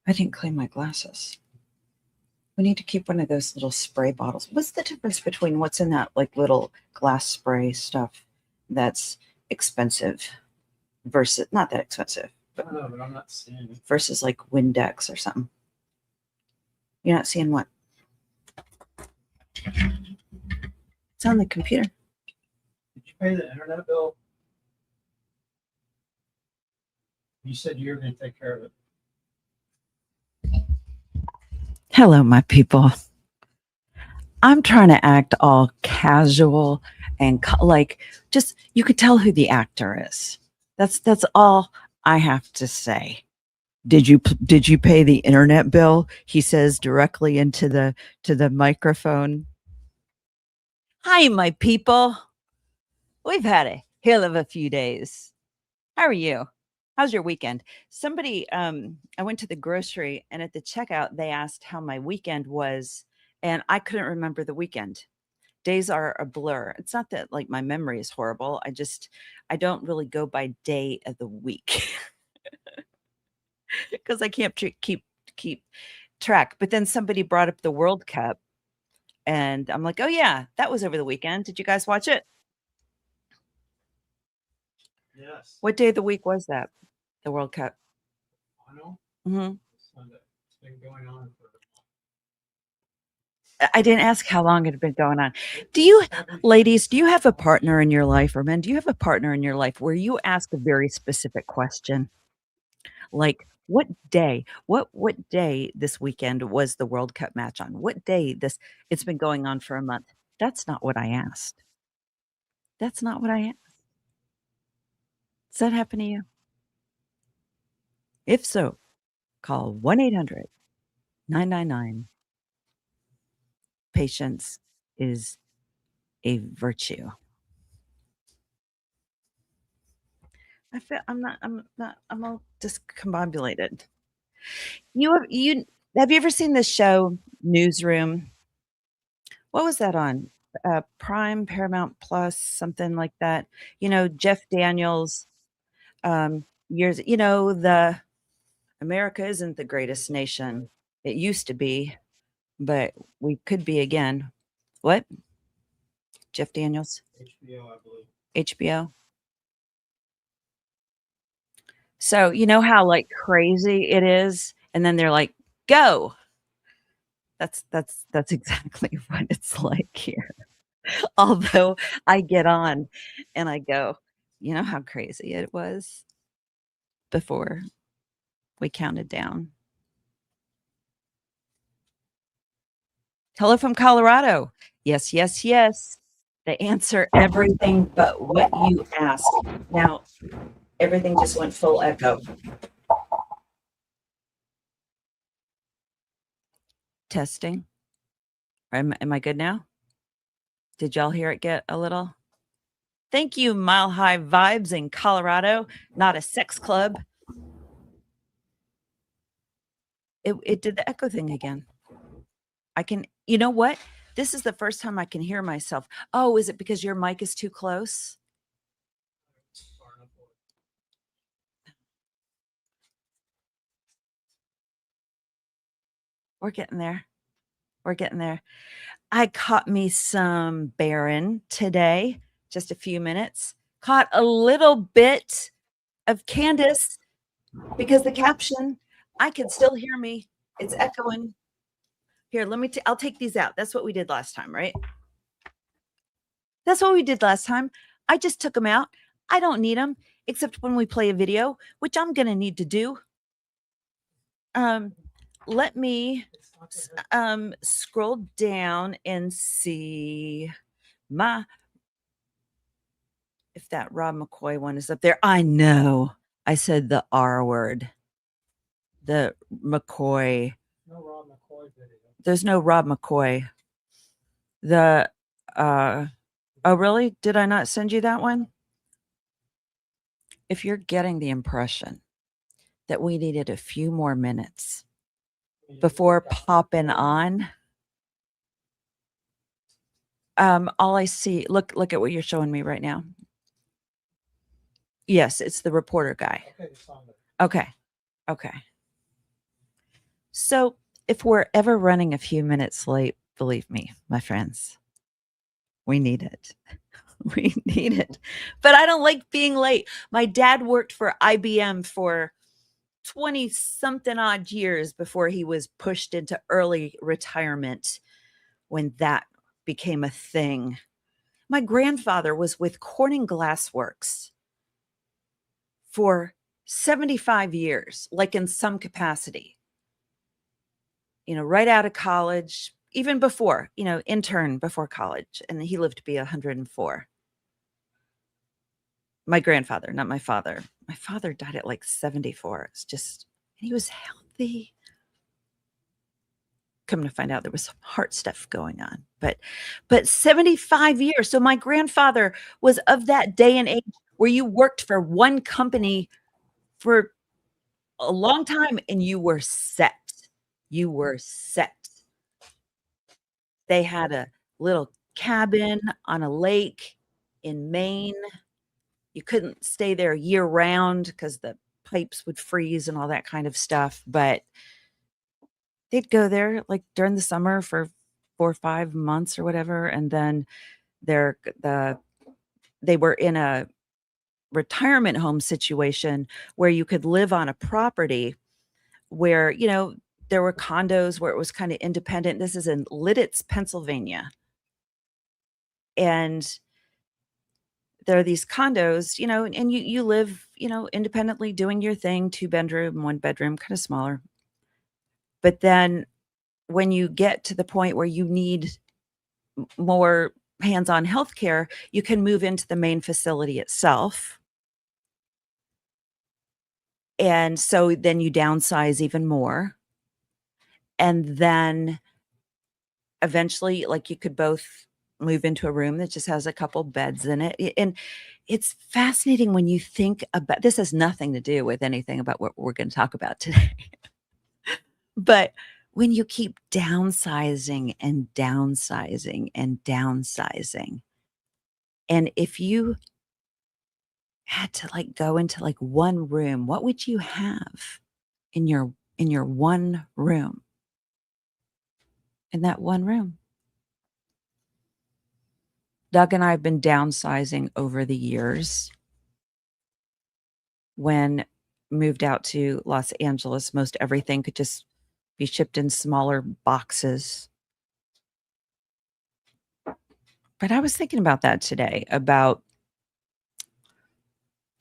I didn't clean my glasses. We need to keep one of those little spray bottles. What's the difference between what's in that like little glass spray stuff that's expensive versus not that expensive, I don't know, but I'm not seeing it. versus like Windex or something? You're not seeing what? It's on the computer. Did you pay the internet bill? You said you were going to take care of it. Hello, my people. I'm trying to act all casual and like just you could tell who the actor is. That's all I have to say. Did you pay the internet bill? He says directly into the microphone. Hi, my people. We've had a hell of a few days. How are you? How's your weekend? Somebody, I went to the grocery and at the checkout, they asked how my weekend was, and I couldn't remember the weekend. Days are a blur. It's not that like my memory is horrible. I don't really go by day of the week because I can't keep track. But then somebody brought up the World Cup, and I'm like, oh yeah, that was over the weekend. Did you guys watch it? Yes. What day of the week was that? The World Cup. Final Mm-hmm. Sunday. It's been going on for. I didn't ask how long it had been going on. Do you, ladies, do you have a partner in your life, or men, do you have a partner in your life where you ask a very specific question? Like, what day? What day this weekend was the World Cup match on? What day this it's been going on for a month? That's not what I asked. That's not what I asked. Does that happen to you? If so, call 1-800-999. Patience is a virtue. I feel I'm all discombobulated. You have you ever seen this show Newsroom? What was that on? Prime, Paramount Plus, something like that. Jeff Daniels, years, the America isn't the greatest nation. It used to be, but we could be again. What? Jeff Daniels? HBO, I believe. HBO. So you know how like crazy it is, and then they're like, "Go." That's exactly what it's like here. Although I get on and I go, you know how crazy it was before we counted down. Hello from Colorado. Yes, yes, yes. They answer everything but what you ask. Now, everything just went full echo. Testing. Am I good now? Did y'all hear it get a little? Thank you, Mile High Vibes in Colorado, not a sex club. It did the echo thing again. You know what? This is the first time I can hear myself. Oh, is it because your mic is too close? We're getting there. We're getting there. I caught me some Baron today, just a few minutes. Caught a little bit of Candace because the caption, I can still hear me. It's echoing. Here, I'll take these out. That's what we did last time, right? That's what we did last time. I just took them out. I don't need them except when we play a video, which I'm going to need to do. Let me scroll down and see if that Rob McCoy one is up there. I know I said the R word. The McCoy. No Rob McCoy video. There's no Rob McCoy. Oh, really? Did I not send you that one? If you're getting the impression that we needed a few more minutes before popping on, all I see, look at what you're showing me right now. Yes, it's the reporter guy. Okay, it's on there. Okay. So if we're ever running a few minutes late, believe me, my friends, we need it. We need it. But I don't like being late. My dad worked for IBM for 20 something odd years before he was pushed into early retirement when that became a thing. My grandfather was with Corning Glassworks for 75 years, like in some capacity, right out of college, even before, intern before college. And he lived to be 104. My grandfather, not my father. My father died at like 74. It's just, he was healthy. Come to find out there was some heart stuff going on, but 75 years. So my grandfather was of that day and age where you worked for one company for a long time and you were set. You were set. They had a little cabin on a lake in Maine. You couldn't stay there year round because the pipes would freeze and all that kind of stuff, but they'd go there like during the summer for 4 or 5 months or whatever, and then they were in a retirement home situation where you could live on a property where, there were condos where it was kind of independent. This is in Lidditz, Pennsylvania. And there are these condos, and you live, independently doing your thing, 2-bedroom, 1-bedroom, kind of smaller. But then when you get to the point where you need more hands-on healthcare, you can move into the main facility itself. And so then you downsize even more. And then eventually, like, you could both move into a room that just has a couple beds in it. And it's fascinating when you think about this. Has nothing to do with anything about what we're going to talk about today. But when you keep downsizing and downsizing and downsizing, and if you had to like go into like one room, what would you have in your one room? In that one room. Doug and I have been downsizing over the years. When moved out to Los Angeles, most everything could just be shipped in smaller boxes. But I was thinking about that today, about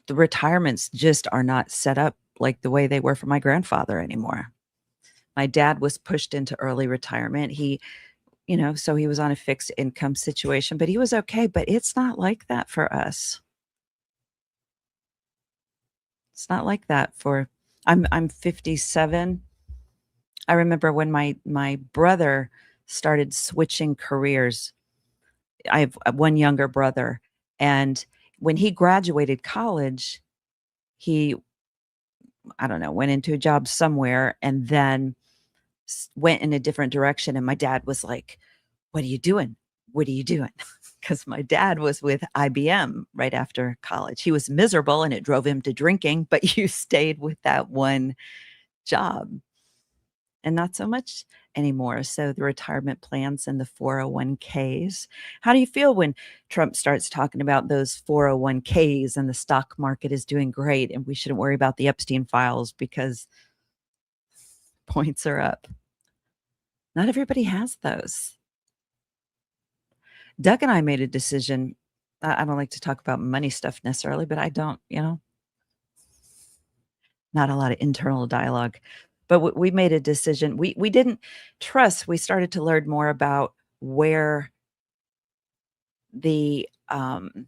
the retirements just are not set up like the way they were for my grandfather anymore. My dad was pushed into early retirement. So he was on a fixed income situation, but he was okay. But it's not like that for us. It's not like that for I'm 57. I remember when my brother started switching careers. I have one younger brother, and when he graduated college, he, I don't know, went into a job somewhere and then went in a different direction. And my dad was like, "What are you doing? What are you doing?" Because my dad was with IBM right after college. He was miserable and it drove him to drinking, but you stayed with that one job. And not so much anymore. So the retirement plans and the 401ks. How do you feel when Trump starts talking about those 401ks and the stock market is doing great and we shouldn't worry about the Epstein files because points are up? Not everybody has those. Doug and I made a decision. I don't like to talk about money stuff necessarily, but I don't, not a lot of internal dialogue. But we made a decision. We didn't trust. We started to learn more about where the am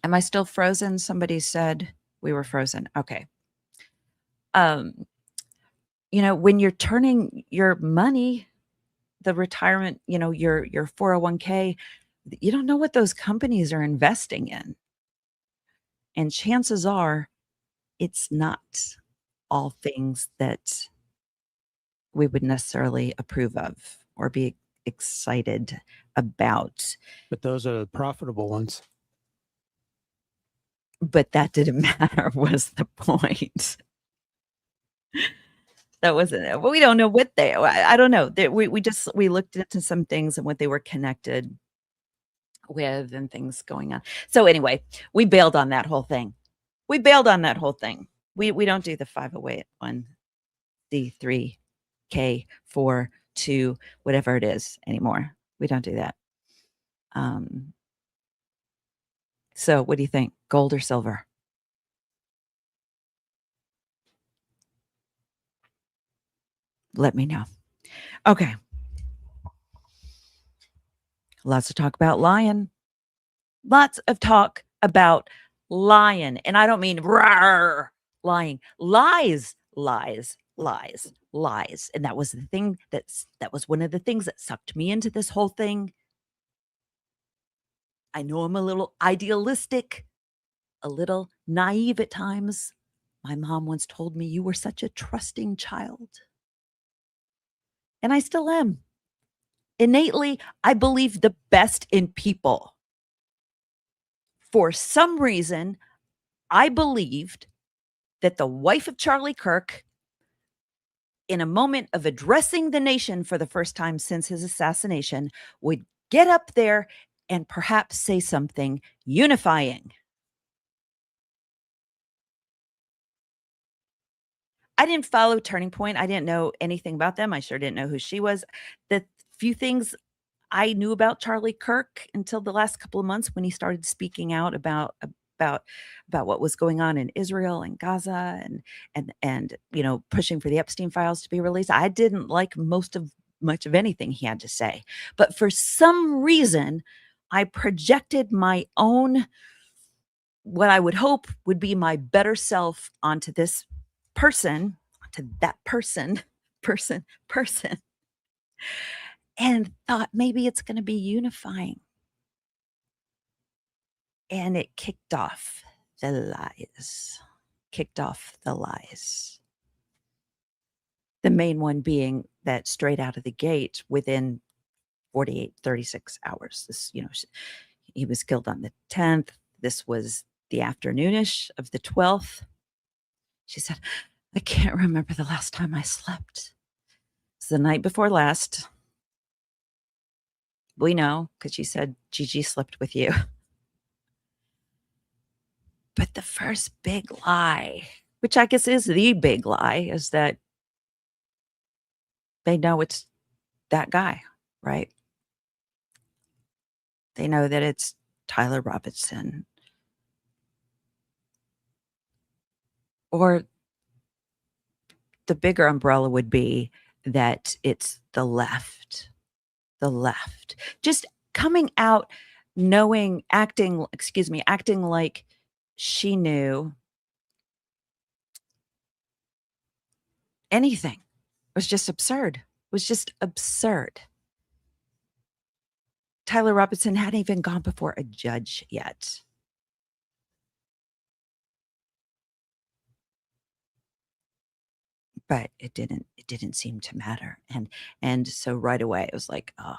I still frozen? Somebody said we were frozen. Okay. When you're turning your money, the retirement, your 401k, you don't know what those companies are investing in. And chances are it's not all things that we would necessarily approve of or be excited about. But those are the profitable ones. But that didn't matter, was the point. That wasn't it. Well, we don't know what they I don't know. We looked into some things and what they were connected with and things going on. So anyway, we bailed on that whole thing. We bailed on that whole thing. We don't do the 508(1)(c)(3) K4 2 whatever it is anymore. We don't do that. Um, so what do you think? Gold or silver? Let me know. Okay. Lots of talk about lying. Lots of talk about lying. And I don't mean rawr, lying. Lies, lies, lies, lies. And that was the thing that was one of the things that sucked me into this whole thing. I know I'm a little idealistic, a little naive at times. My mom once told me, "You were such a trusting child." And I still am. Innately, I believe the best in people. For some reason, I believed that the wife of Charlie Kirk, in a moment of addressing the nation for the first time since his assassination, would get up there and perhaps say something unifying. I didn't follow Turning Point. I didn't know anything about them. I sure didn't know who she was. The few things I knew about Charlie Kirk until the last couple of months when he started speaking out about about what was going on in Israel and Gaza and pushing for the Epstein files to be released. I didn't like much of anything he had to say. But for some reason, I projected my own what I would hope would be my better self onto this person, onto that person, person, and thought maybe it's going to be unifying. And it kicked off the lies. Kicked off the lies. The main one being that straight out of the gate within 48, 36 hours. He was killed on the 10th. This was the afternoonish of the 12th. She said, "I can't remember the last time I slept. It's the night before last." We know because she said Gigi slept with you. But the first big lie, which I guess is the big lie, is that they know it's that guy, right? They know that it's Tyler Robinson. Or the bigger umbrella would be that it's the left. The left. Just coming out knowing, acting like she knew anything. It was just absurd. It was just absurd. Tyler Robinson hadn't even gone before a judge yet. But it didn't seem to matter. And so right away it was like, oh,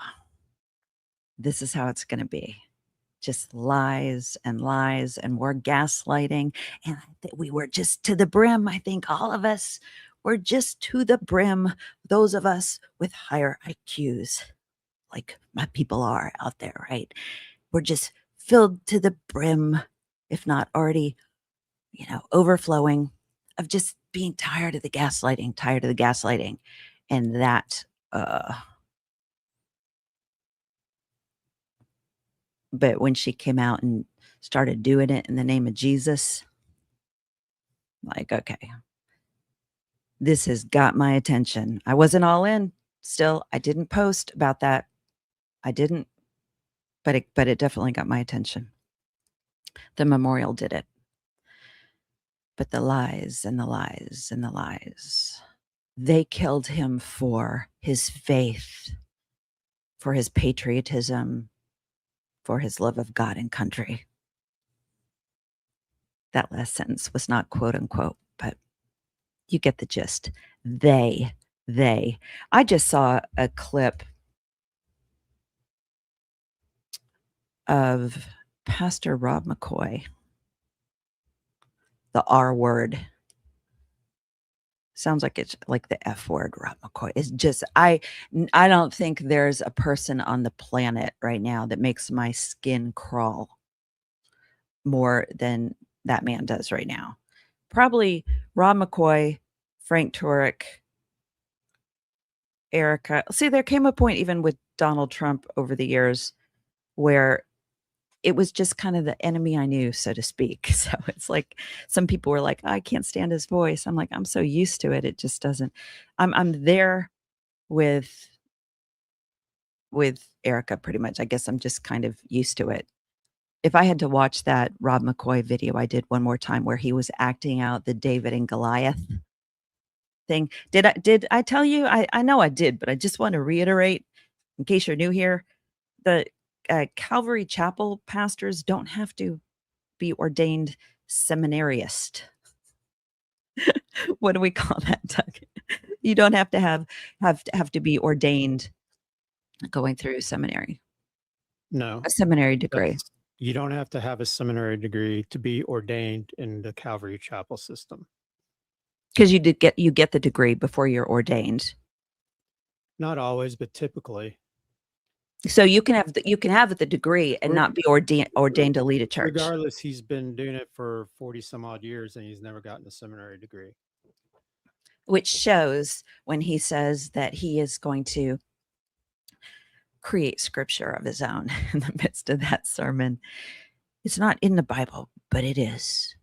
this is how it's gonna be. Just lies and lies and more gaslighting. And we were just to the brim. I think all of us were just to the brim. Those of us with higher IQs, like my people are out there, right? We're just filled to the brim, if not already, overflowing of just being tired of the gaslighting. And that, but when she came out and started doing it in the name of Jesus, like, okay, this has got my attention. I wasn't all in still. I didn't post about that. I didn't, but it definitely got my attention. The memorial did it. But the lies and the lies and the lies. They killed him for his faith, for his patriotism, for his love of God and country. That last sentence was not quote unquote, but you get the gist. They. I just saw a clip of Pastor Rob McCoy, the R word. Sounds like it's like the F word, Rob McCoy. It's just I don't think there's a person on the planet right now that makes my skin crawl more than that man does right now. Probably Rob McCoy, Frank Turek, Erica. See, there came a point even with Donald Trump over the years where it was just kind of the enemy I knew, so to speak. So it's like some people were like, I can't stand his voice. I'm like, I'm so used to it. It just doesn't. I'm there with Erica pretty much. I guess I'm just kind of used to it. If I had to watch that Rob McCoy video I did one more time where he was acting out the David and Goliath thing. Did I tell you? I know I did, but I just want to reiterate in case you're new here, the Calvary Chapel pastors don't have to be ordained seminarist. What do we call that, Doug? You don't have to have to be ordained going through seminary, No, a seminary degree. you don't have to have a seminary degree to be ordained in the Calvary Chapel system. Because you get the degree before you're ordained. Not always, but typically. So you can have the degree and not be ordained to lead a church. Regardless, he's been doing it for 40 some odd years and he's never gotten a seminary degree. Which shows when he says that he is going to create scripture of his own in the midst of that sermon. It's not in the Bible, but it is.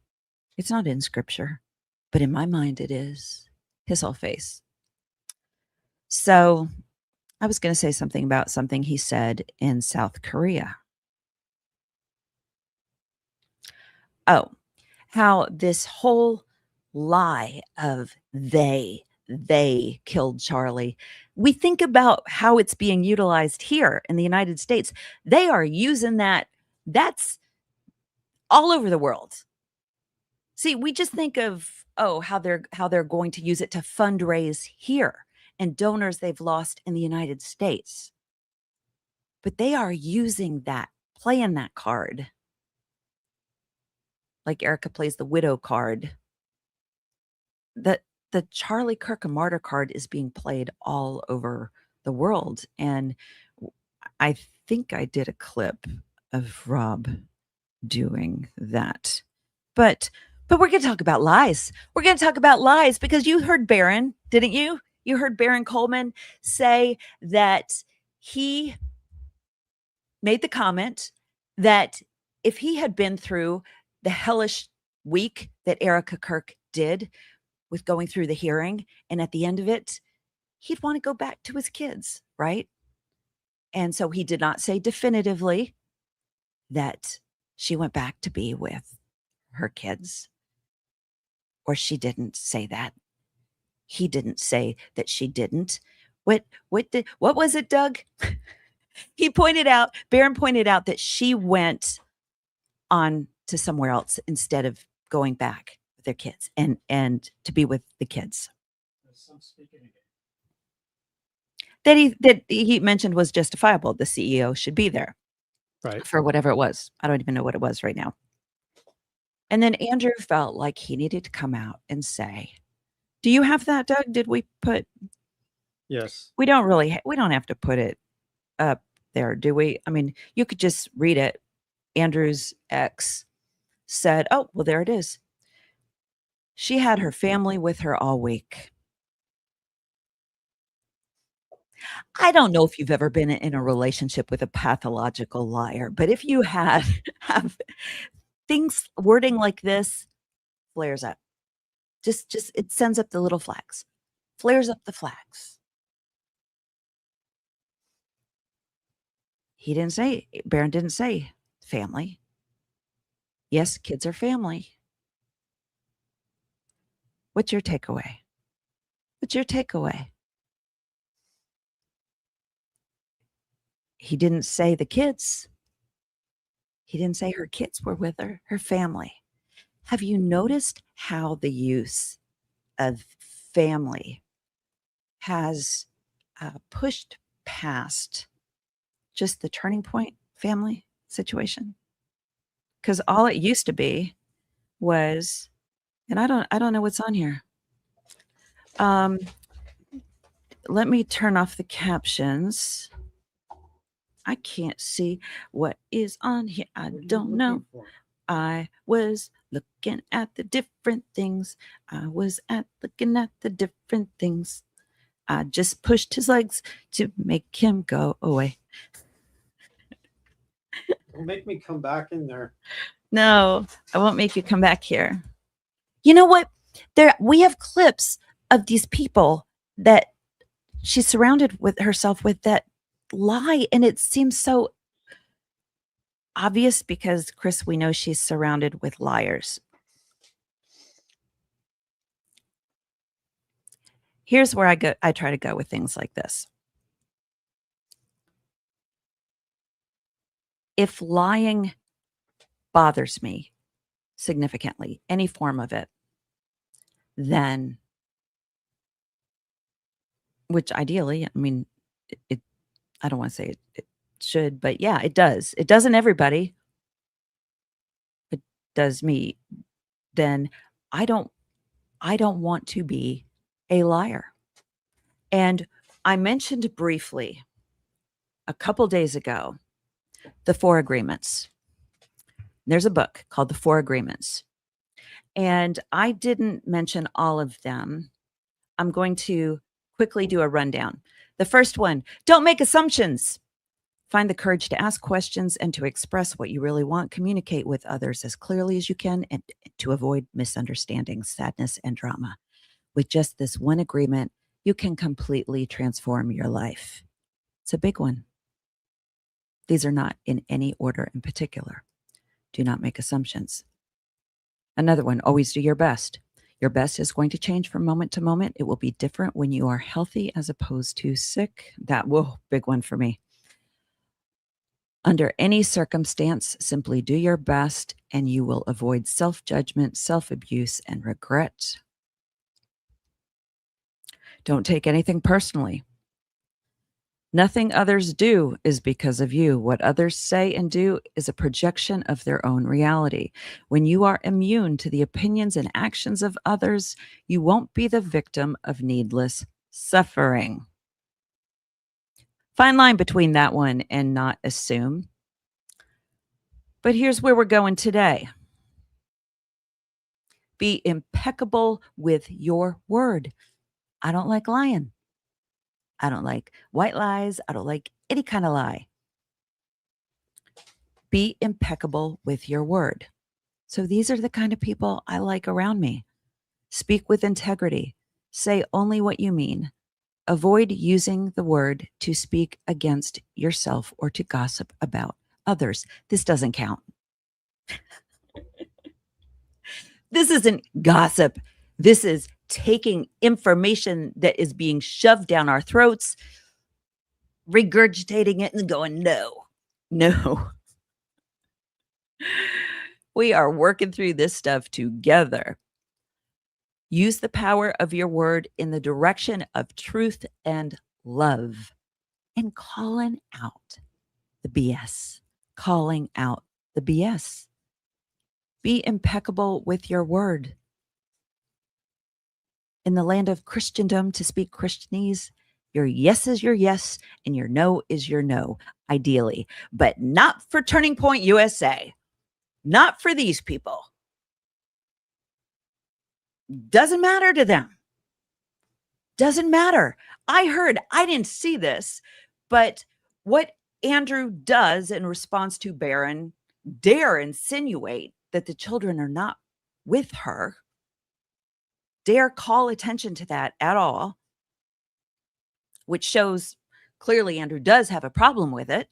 It's not in scripture, but in my mind it is. His whole face. So I was going to say something about something he said in South Korea. Oh, how this whole lie of they killed Charlie. We think about how it's being utilized here in the United States. They are using that. That's all over the world. See, we just think of how they're going to use it to fundraise here and donors they've lost in the United States. But they are using that, playing that card. Like Erica plays the widow card. The Charlie Kirk a martyr card is being played all over the world. And I think I did a clip of Rob doing that. But we're going to talk about lies. We're going to talk about lies because you heard Barron, didn't you? You heard Baron Coleman say that he made the comment that if he had been through the hellish week that Erica Kirk did with going through the hearing, and at the end of it, he'd want to go back to his kids, right? And so he did not say definitively that she went back to be with her kids, or she didn't say that. He didn't say that she didn't. What was it, Doug? Barron pointed out that she went on to somewhere else instead of going back with their kids and to be with the kids. That he mentioned was justifiable. The CEO should be there, right, for whatever it was. I don't even know what it was right now. And then Andrew felt like he needed to come out and say, do you have that, Doug? Did we put? Yes. We don't have to put it up there, do we? I mean, you could just read it. Andrew's ex said, oh, well, there it is. She had her family with her all week. I don't know if you've ever been in a relationship with a pathological liar, but if you have wording like this flares up. Just it sends up the little flags. Flares up the flags. Barron didn't say family. Yes, kids are family. What's your takeaway? What's your takeaway? He didn't say the kids. He didn't say her kids were with her family. Have you noticed how the use of family has pushed past just the turning point family situation? Because all it used to be was, and I don't know what's on here. Let me turn off the captions. I can't see what is on here. I don't know. I was looking at the different things. Looking at the different things. I just pushed his legs to make him go away. Don't make me come back in there. No, I won't make you come back here. You know what? We have clips of these people that she's surrounded with herself with that lie, and it seems so obvious because Chris, we know she's surrounded with liars. Here's where I try to go with things like this. If lying bothers me significantly, any form of it, then, which ideally, I mean, I don't want to say it should, but yeah, it does. It doesn't everybody. It does me. Then I don't want to be a liar. And I mentioned briefly a couple days ago the 4 agreements. There's a book called The 4 Agreements. And I didn't mention all of them. I'm going to quickly do a rundown. The first one, don't make assumptions. Find the courage to ask questions and to express what you really want. Communicate with others as clearly as you can and to avoid misunderstandings, sadness, and drama. With just this one agreement, you can completely transform your life. It's a big one. These are not in any order in particular. Do not make assumptions. Another one, always do your best. Your best is going to change from moment to moment. It will be different when you are healthy as opposed to sick. Big one for me. Under any circumstance, simply do your best and you will avoid self-judgment, self-abuse, and regret. Don't take anything personally. Nothing others do is because of you. What others say and do is a projection of their own reality. When you are immune to the opinions and actions of others, you won't be the victim of needless suffering. Fine line between that one and not assume. But here's where we're going today. Be impeccable with your word. I don't like lying. I don't like white lies. I don't like any kind of lie. Be impeccable with your word. So these are the kind of people I like around me. Speak with integrity. Say only what you mean. Avoid using the word to speak against yourself or to gossip about others. This doesn't count. This isn't gossip. This is taking information that is being shoved down our throats, regurgitating it and going, no. We are working through this stuff together. Use the power of your word in the direction of truth and love and calling out the BS. Calling out the BS. Be impeccable with your word. In the land of Christendom, to speak Christianese, your yes is your yes and your no is your no, ideally, but not for Turning Point USA. Not for these people. Doesn't matter to them. Doesn't matter. I didn't see this, but what Andrew does in response to Barron dare insinuate that the children are not with her, dare call attention to that at all, which shows clearly Andrew does have a problem with it.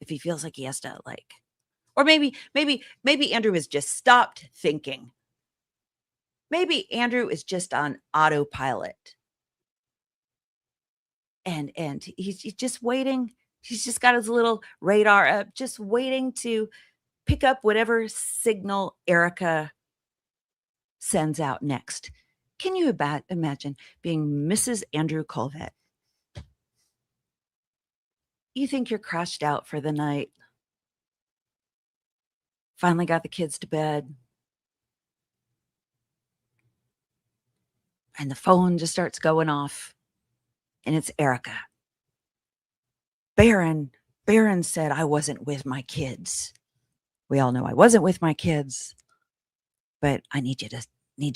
If he feels like he has to or maybe Andrew has just stopped thinking. Maybe Andrew is just on autopilot. And he's just waiting. He's just got his little radar up, just waiting to pick up whatever signal Erica sends out next. Can you imagine being Mrs. Andrew Colvett? You think you're crashed out for the night. Finally got the kids to bed. And the phone just starts going off, and it's Erica. Baron said I wasn't with my kids. We all know I wasn't with my kids, but I need you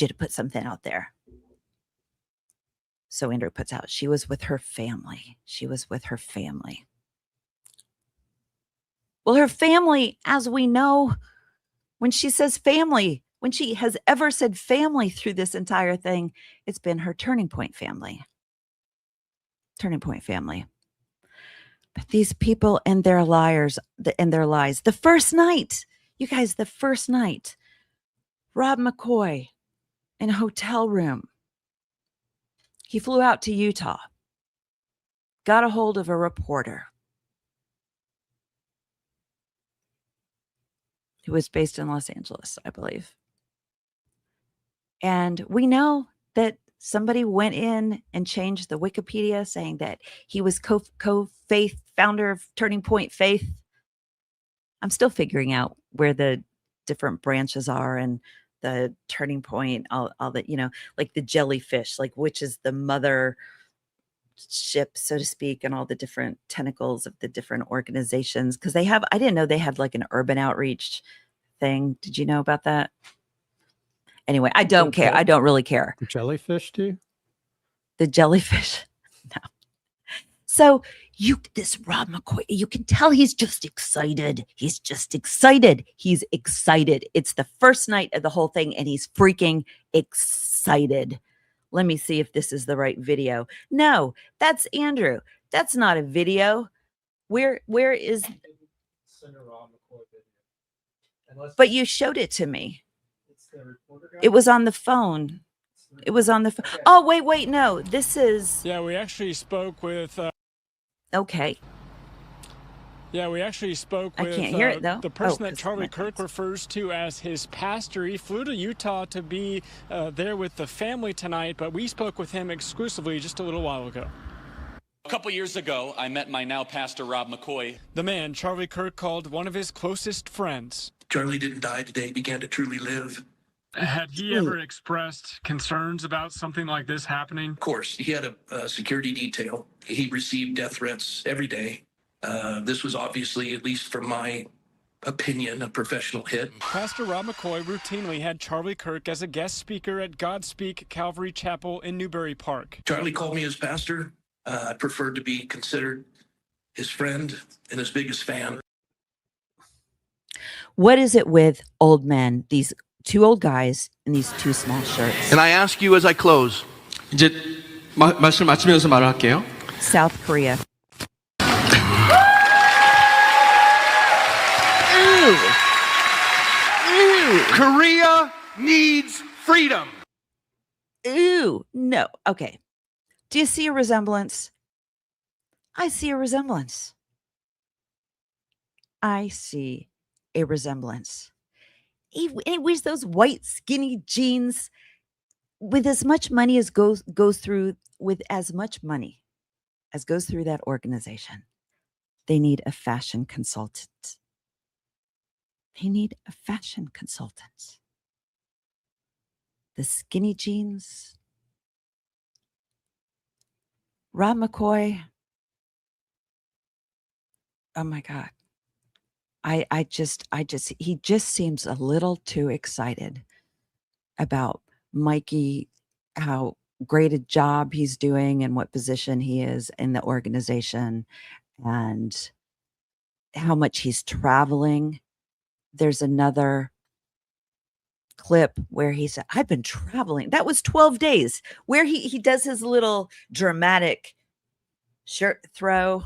to put something out there. So Andrew puts out, she was with her family. She was with her family. Well, her family, as we know, when she says family, when she has ever said family through this entire thing, it's been her Turning Point family. Turning Point family. But these people and their liars and their lies. The first night, you guys, the first night, Rob McCoy in a hotel room. He flew out to Utah, got a hold of a reporter who was based in Los Angeles, I believe. And we know that somebody went in and changed the Wikipedia saying that he was co-faith founder of Turning Point Faith. I'm still figuring out where the different branches are and the Turning Point, all that, like the jellyfish, like which is the mother ship, so to speak, and all the different tentacles of the different organizations. Because I didn't know they had like an urban outreach thing. Did you know about that? Anyway, I don't care. I don't really care. Jellyfish do? The jellyfish. No. So this Rob McCoy, you can tell he's just excited. He's just excited. He's excited. It's the first night of the whole thing, and he's freaking excited. Let me see if this is the right video. No, that's Andrew. That's not a video. Where is? But you showed it to me. It was on the phone. It was on the phone. Oh, wait, no. This is. Yeah, we actually spoke with. Okay. Yeah, we actually spoke with I can't hear it, though. The person that Charlie Kirk refers to as his pastor. He flew to Utah to be there with the family tonight, but we spoke with him exclusively just a little while ago. A couple years ago, I met my now pastor, Rob McCoy. The man Charlie Kirk called one of his closest friends. Charlie didn't die today, he began to truly live. Had he ever expressed concerns about something like this happening? Of course, he had a security detail. He received death threats every day. This was obviously, at least from my opinion, a professional hit. Pastor Rob McCoy routinely had Charlie Kirk as a guest speaker at Godspeak Calvary Chapel in Newbury Park. Charlie called me his pastor. I preferred to be considered his friend and his biggest fan. What is it with old men, these two old guys in these two small shirts? And I ask you as I close. 이제 말씀 마치면서 말할게요. South Korea. Korea needs freedom. Ooh, no. Okay. Do you see a resemblance? I see a resemblance. I see a resemblance. He wears those white skinny jeans with as much money as goes through with as much money as goes through that organization. They need a fashion consultant. They need a fashion consultant. The skinny jeans. Rob McCoy. Oh my God. He just seems a little too excited about Mikey, how great a job he's doing and what position he is in the organization and how much he's traveling. There's another clip where he said, I've been traveling. That was 12 days where he does his little dramatic shirt throw.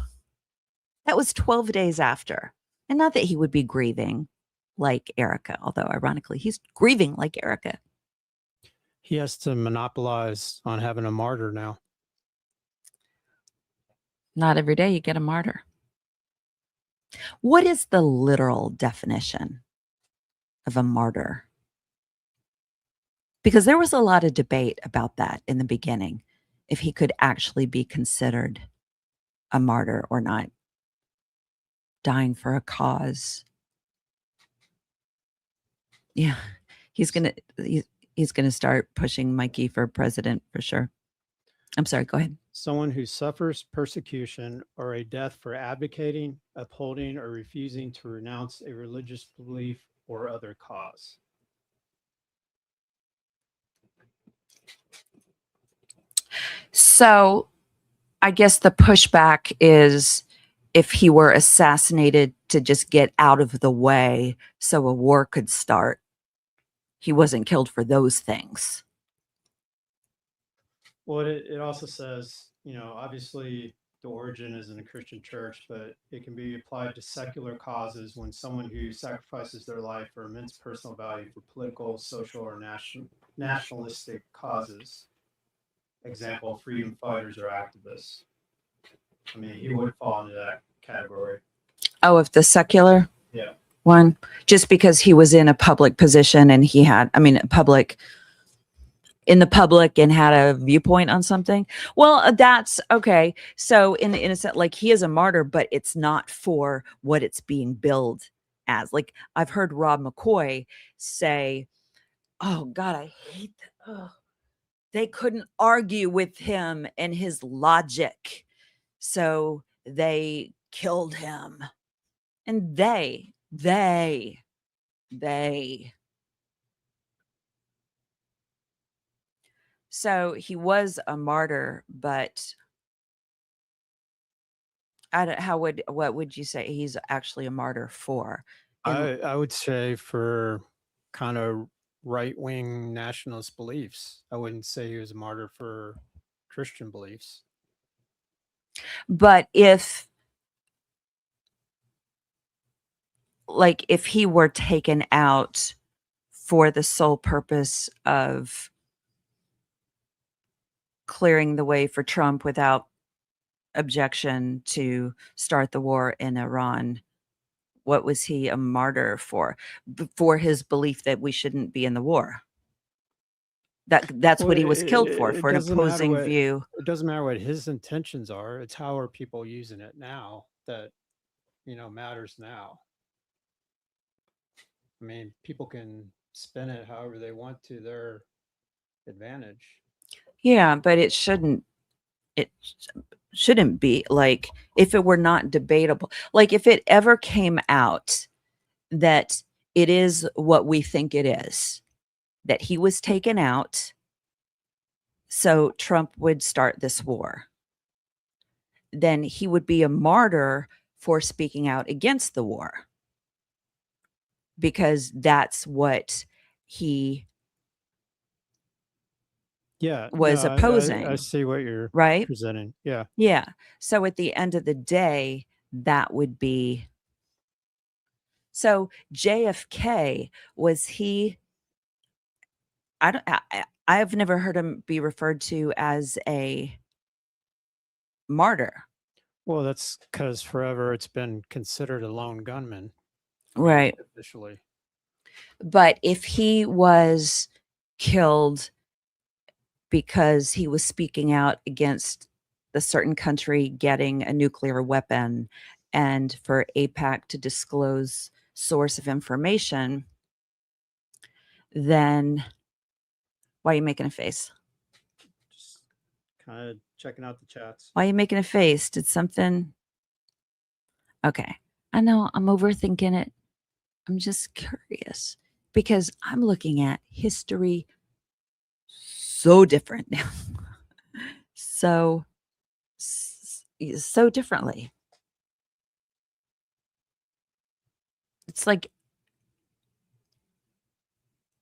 That was 12 days after. And not that he would be grieving like Erica, although ironically, he's grieving like Erica. He has to monopolize on having a martyr now. Not every day you get a martyr. What is the literal definition of a martyr? Because there was a lot of debate about that in the beginning, if he could actually be considered a martyr or not. Dying for a cause. Yeah, he's he's going to start pushing Mikey for president for sure. I'm sorry. Go ahead. Someone who suffers persecution or a death for advocating, upholding, or refusing to renounce a religious belief or other cause. So I guess the pushback is if he were assassinated to just get out of the way so a war could start. He wasn't killed for those things. Well, it also says, obviously the origin is in a Christian church, but it can be applied to secular causes when someone who sacrifices their life for immense personal value for political, social, or nationalistic causes. Example, freedom fighters or activists. I mean, he would fall into that category. Oh, if the secular Yeah. one, just because he was in a public position and he had, in the public and had a viewpoint on something. Well, that's okay. So in a sense, like he is a martyr, but it's not for what it's being billed as. Like I've heard Rob McCoy say, oh God, I hate that. Oh, they couldn't argue with him and his logic. So they killed him. And they. So he was a martyr, but what would you say he's actually a martyr for? I would say for kind of right-wing nationalist beliefs. I wouldn't say he was a martyr for Christian beliefs. But if he were taken out for the sole purpose of clearing the way for Trump without objection to start the war in Iran, what was he a martyr for? For his belief that we shouldn't be in the war. That's what he was killed for an opposing view. It doesn't matter what his intentions are. It's how are people using it now that, matters now. I mean, people can spin it however they want to their advantage. Yeah, but it shouldn't be like if it were not debatable. Like if it ever came out that it is what we think it is, that he was taken out so Trump would start this war, then he would be a martyr for speaking out against the war because that's what he was opposing. I see what you're right presenting. Yeah. Yeah. So at the end of the day, that would be. So JFK, was he? I've never heard him be referred to as a martyr. Well, that's because forever it's been considered a lone gunman. Right. Officially. But if he was killed because he was speaking out against a certain country getting a nuclear weapon and for AIPAC to disclose source of information, then why are you making a face? Just kind of checking out the chats. Why are you making a face? Did something? Okay. I know I'm overthinking it. I'm just curious because I'm looking at history so different now. so differently. It's like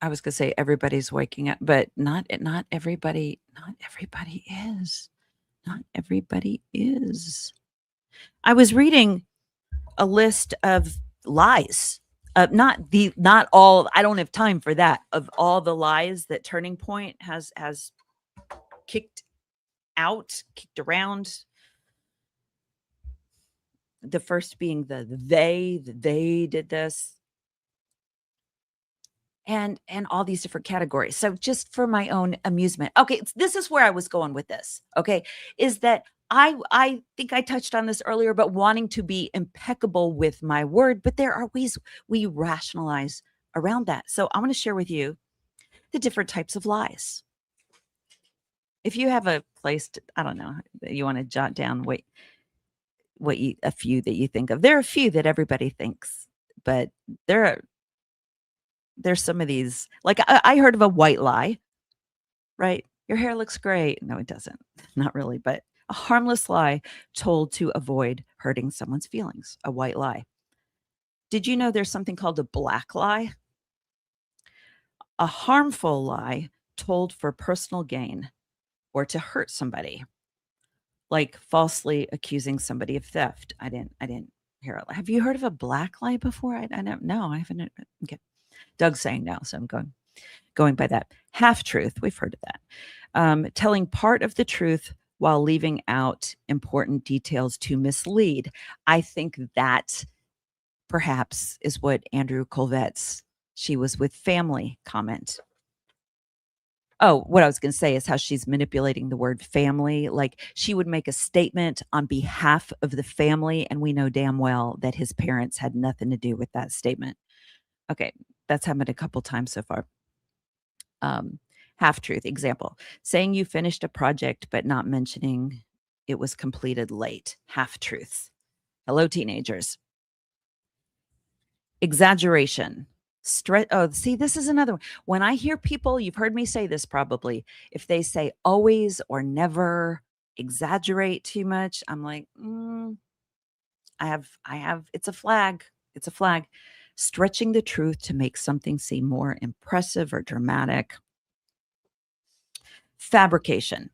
I was going to say everybody's waking up, but not everybody is. Not everybody is. I was reading a list of lies. Not all, I don't have time for that, of all the lies that Turning Point has kicked around. The first being they did this. And all these different categories. So just for my own amusement. Okay, this is where I was going with this. Okay, is that I think I touched on this earlier, but wanting to be impeccable with my word, but there are ways we rationalize around that. So I want to share with you the different types of lies. If you have a place, I don't know, you want to jot down a few that you think of. There are a few that everybody thinks, but there's some of these. Like I heard of a white lie, right? Your hair looks great. No, it doesn't. Not really, but a harmless lie told to avoid hurting someone's feelings. A white lie. Did you know there's something called a black lie? A harmful lie told for personal gain or to hurt somebody, like falsely accusing somebody of theft. I didn't hear it. Have you heard of a black lie before? I don't know. I haven't. Okay. Doug's saying no, so I'm going by that. Half truth. We've heard of that. Telling part of the truth while leaving out important details to mislead. I think that perhaps is what Andrew Colvette's "she was with family" comment. Oh, what I was going to say is how she's manipulating the word family. Like she would make a statement on behalf of the family, and we know damn well that his parents had nothing to do with that statement. Okay, that's happened a couple times so far. Half truth. Example: saying you finished a project but not mentioning it was completed late. Half truths. Hello, teenagers. Exaggeration. Oh, see, this is another one. When I hear people, you've heard me say this probably, if they say always or never, exaggerate too much, I'm like, it's a flag. It's a flag. Stretching the truth to make something seem more impressive or dramatic. Fabrication.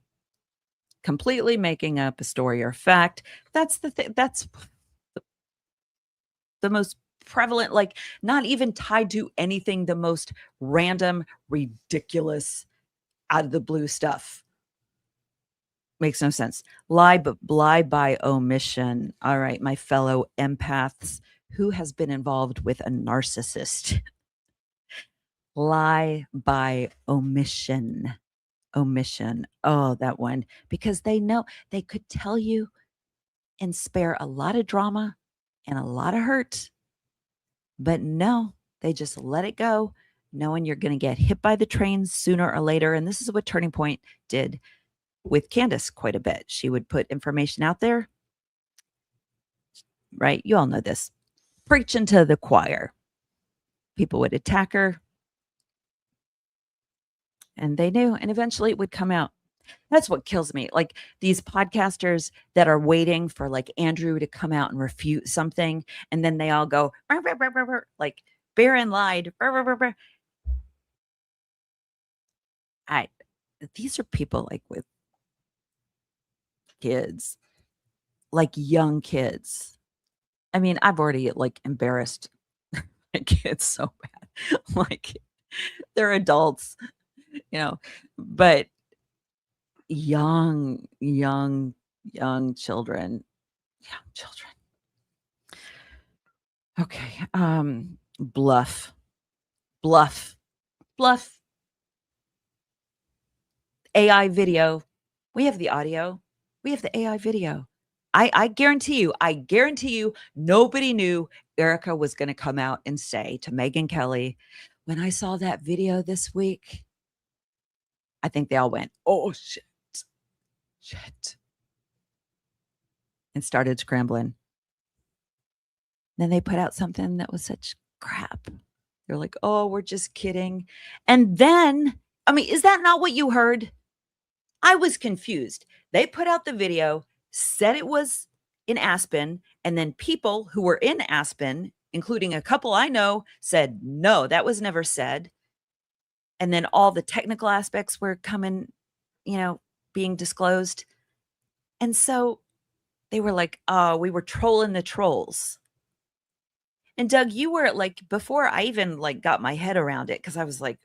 Completely making up a story or fact. That's the thing. That's the most prevalent, like not even tied to anything, the most random, ridiculous, out of the blue stuff. Makes no sense. Lie by omission. All right, my fellow empaths, who has been involved with a narcissist? Lie by omission. Omission. Oh, that one. Because they know they could tell you and spare a lot of drama and a lot of hurt. But no, they just let it go, knowing you're going to get hit by the train sooner or later. And this is what Turning Point did with Candace quite a bit. She would put information out there, right? You all know this. Preaching to the choir. People would attack her. And they knew, and eventually it would come out. That's what kills me. Like these podcasters that are waiting for like Andrew to come out and refute something. And then they all go, "Rah, rah, rah, rah, rah," like Barron lied. Rah, rah, rah, rah. These are people like with kids, like young kids. I mean, I've already like embarrassed my kids so bad. Like they're adults, but young children. Young children. Okay. Bluff. AI video. We have the audio. We have the AI video. I guarantee you, nobody knew Erica was going to come out and say to Megyn Kelly, when I saw that video this week, I think they all went, oh, shit, and started scrambling. Then they put out something that was such crap. They're like, oh, we're just kidding. And then, I mean, is that not what you heard? I was confused. They put out the video, said it was in Aspen, and then people who were in Aspen, including a couple I know, said, no, that was never said. And then all the technical aspects were coming, being disclosed. And so they were like, oh, we were trolling the trolls. And Doug, you were like, before I even like got my head around it, because I was like,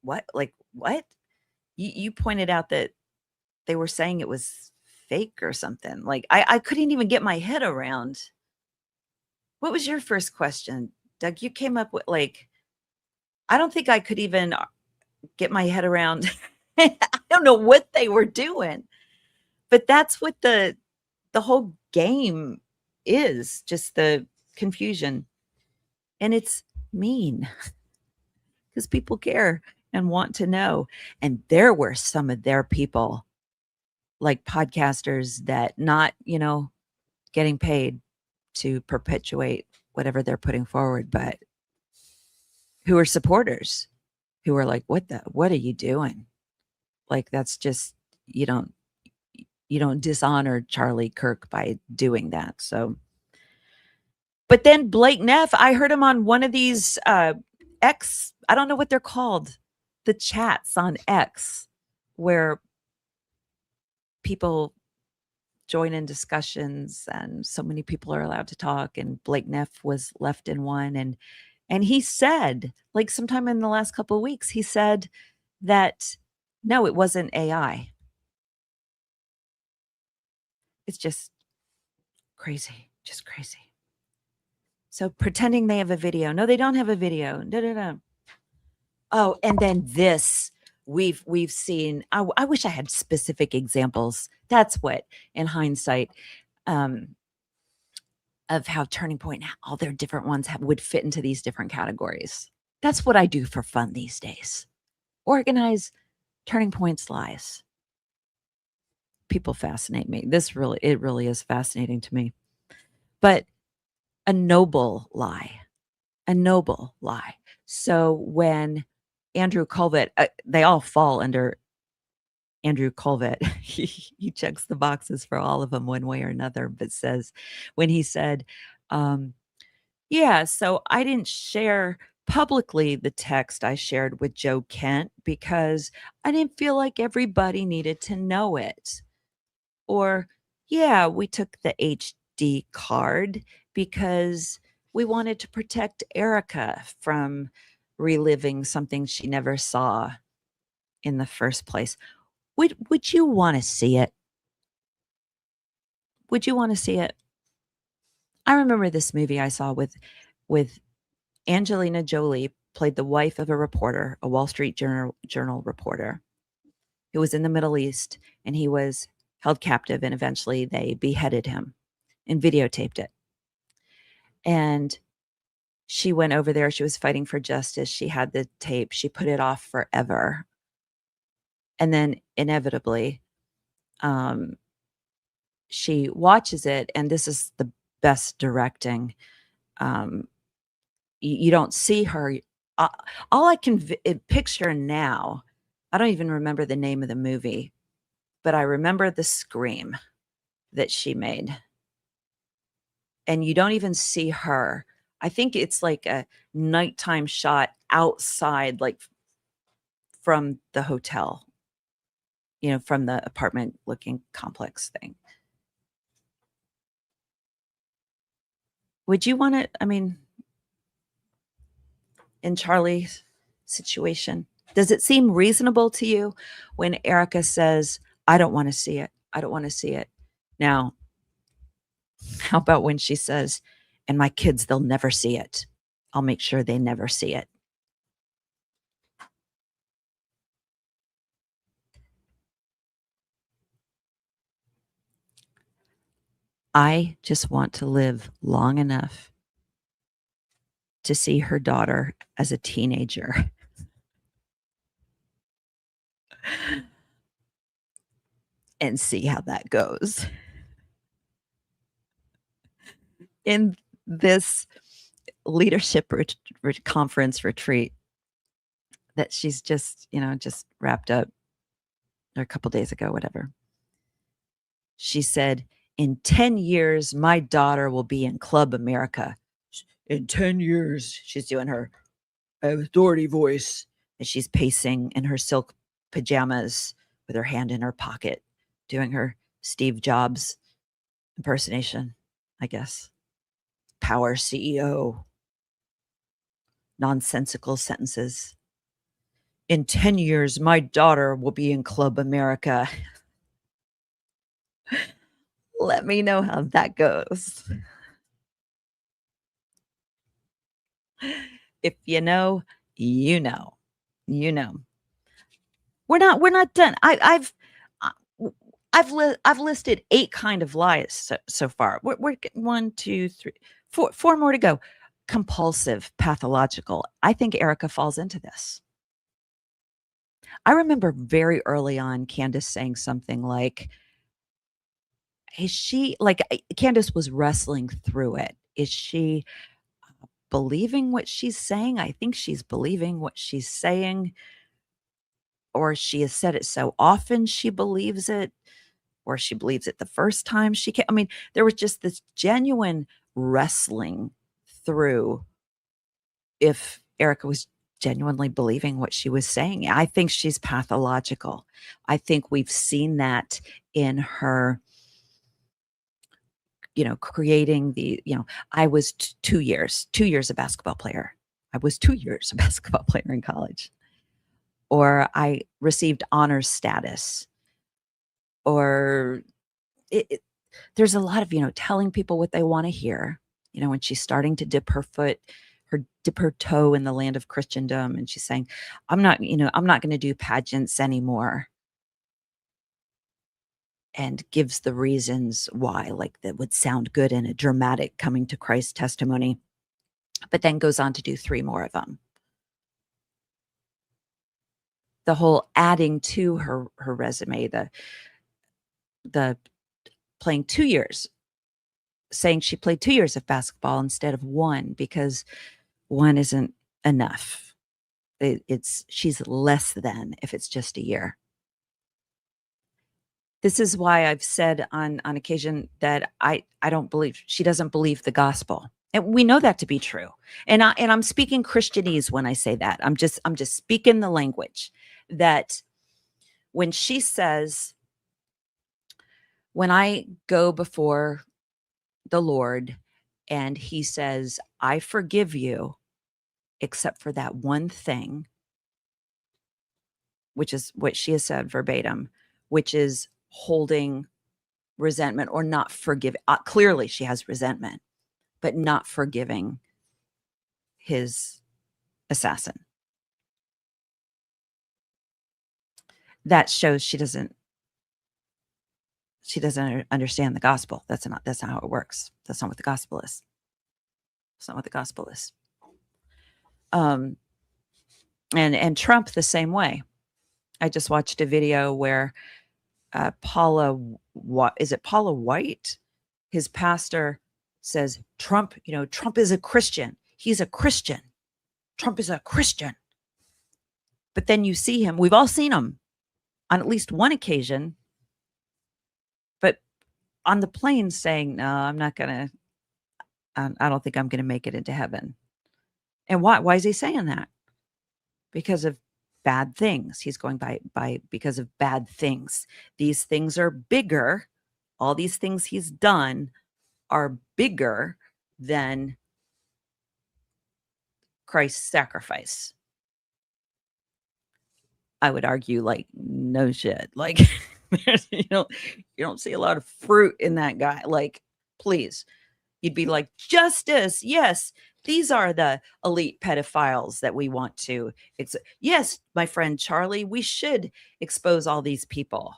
what? Like, what? You pointed out that they were saying it was fake or something. Like I couldn't even get my head around. What was your first question, Doug? You came up with like, I don't think I could even get my head around. I don't know what they were doing, but that's what the whole game is, just the confusion. And it's mean because people care. and want to know. And there were some of their people, like podcasters that not, getting paid to perpetuate whatever they're putting forward, but who are supporters, who are like, what are you doing? Like, that's just, you don't, you don't dishonor Charlie Kirk by doing that. So, but then Blake Neff, I heard him on one of these X, I don't know what they're called, the chats on X, where people join in discussions and so many people are allowed to talk. And Blake Neff was left in one. And he said, like sometime in the last couple of weeks, he said that no, it wasn't AI. It's just crazy, just crazy. So pretending they have a video. No, they don't have a video. Da-da-da. Oh, and then this we've seen. I wish I had specific examples. That's what, in hindsight, of how Turning Point, all their different ones would fit into these different categories. That's what I do for fun these days. Organize Turning Point's lies. People fascinate me. It really is fascinating to me. But a noble lie. So when Andrew Colvett, they all fall under Andrew Colvett. He checks the boxes for all of them one way or another, but says when he said, yeah, so I didn't share publicly the text I shared with Joe Kent because I didn't feel like everybody needed to know it. Or, yeah, we took the HD card because we wanted to protect Erica from reliving something she never saw in the first place. Would you want to see it? Would you want to see it? I remember this movie I saw with Angelina Jolie, played the wife of a reporter, a Wall Street Journal reporter who was in the Middle East, and he was held captive, and eventually they beheaded him and videotaped it. And she went over there. She was fighting for justice. She had the tape. She put it off forever. And then inevitably, she watches it, and this is the best directing. You don't see her. All I can picture now, I don't even remember the name of the movie, but I remember the scream that she made. And you don't even see her. I think it's like a nighttime shot outside, like from the hotel, from the apartment looking complex thing. Would you want to, in Charlie's situation, does it seem reasonable to you when Erica says, I don't want to see it. I don't want to see it. Now, how about when she says, and my kids, they'll never see it. I'll make sure they never see it. I just want to live long enough to see her daughter as a teenager. And see how that goes. In this leadership conference retreat that she's just wrapped up a couple days ago, whatever. She said, in 10 years, my daughter will be in Club America. In 10 years, she's doing her authority voice as she's pacing in her silk pajamas with her hand in her pocket, doing her Steve Jobs impersonation, I guess. Power CEO. Nonsensical sentences. In 10 years, my daughter will be in Club America. Let me know how that goes. If you know, you know. You know. We're not done. I've listed 8 kind of lies so far. We're 1, 2, 3, 4 more to go. Compulsive, pathological. I think Erica falls into this. I remember very early on Candace saying something like, is she like Candace was wrestling through it. Is she believing what she's saying? I think she's believing what she's saying, or she has said it so often she believes it, or she believes it the first time she can. I mean, there was just this genuine wrestling through if Erica was genuinely believing what she was saying. I think she's pathological. I think we've seen that in her, creating I was 2 years a basketball player. I was 2 years a basketball player in college. Or I received honors status. Or there's a lot of, telling people what they want to hear. When she's starting to dip her toe in the land of Christendom, and she's saying, I'm not going to do pageants anymore. And gives the reasons why, like that would sound good in a dramatic coming to Christ testimony, but then goes on to do 3 more of them. The whole adding to her resume, the playing 2 years, saying she played 2 years of basketball instead of 1 because 1 isn't enough. She's less than if it's just a year. This is why I've said on occasion that I don't believe, she doesn't believe the gospel. And we know that to be true. And I'm speaking Christianese when I say that. I'm just speaking the language that when she says, when I go before the Lord and he says, I forgive you, except for that one thing, which is what she has said verbatim, which is holding resentment or not forgiving. Clearly she has resentment, but not forgiving his assassin. That shows she doesn't understand the gospel. That's not how it works. That's not what the gospel is. It's not what the gospel is. And Trump the same way. I just watched a video where Paula White, his pastor, says Trump is a Christian. He's a Christian. Trump is a Christian. But then you see him, we've all seen him on at least one occasion, but on the plane saying, no, I'm not going to, I don't think I'm going to make it into heaven. And why is he saying that? Because of bad things. He's going because of bad things. These things are bigger. All these things he's done are bigger than Christ's sacrifice. I would argue, like, no shit. Like, you don't see a lot of fruit in that guy. Like, please. You'd be like, justice. Yes, these are the elite pedophiles that we want to. Yes, my friend Charlie, we should expose all these people.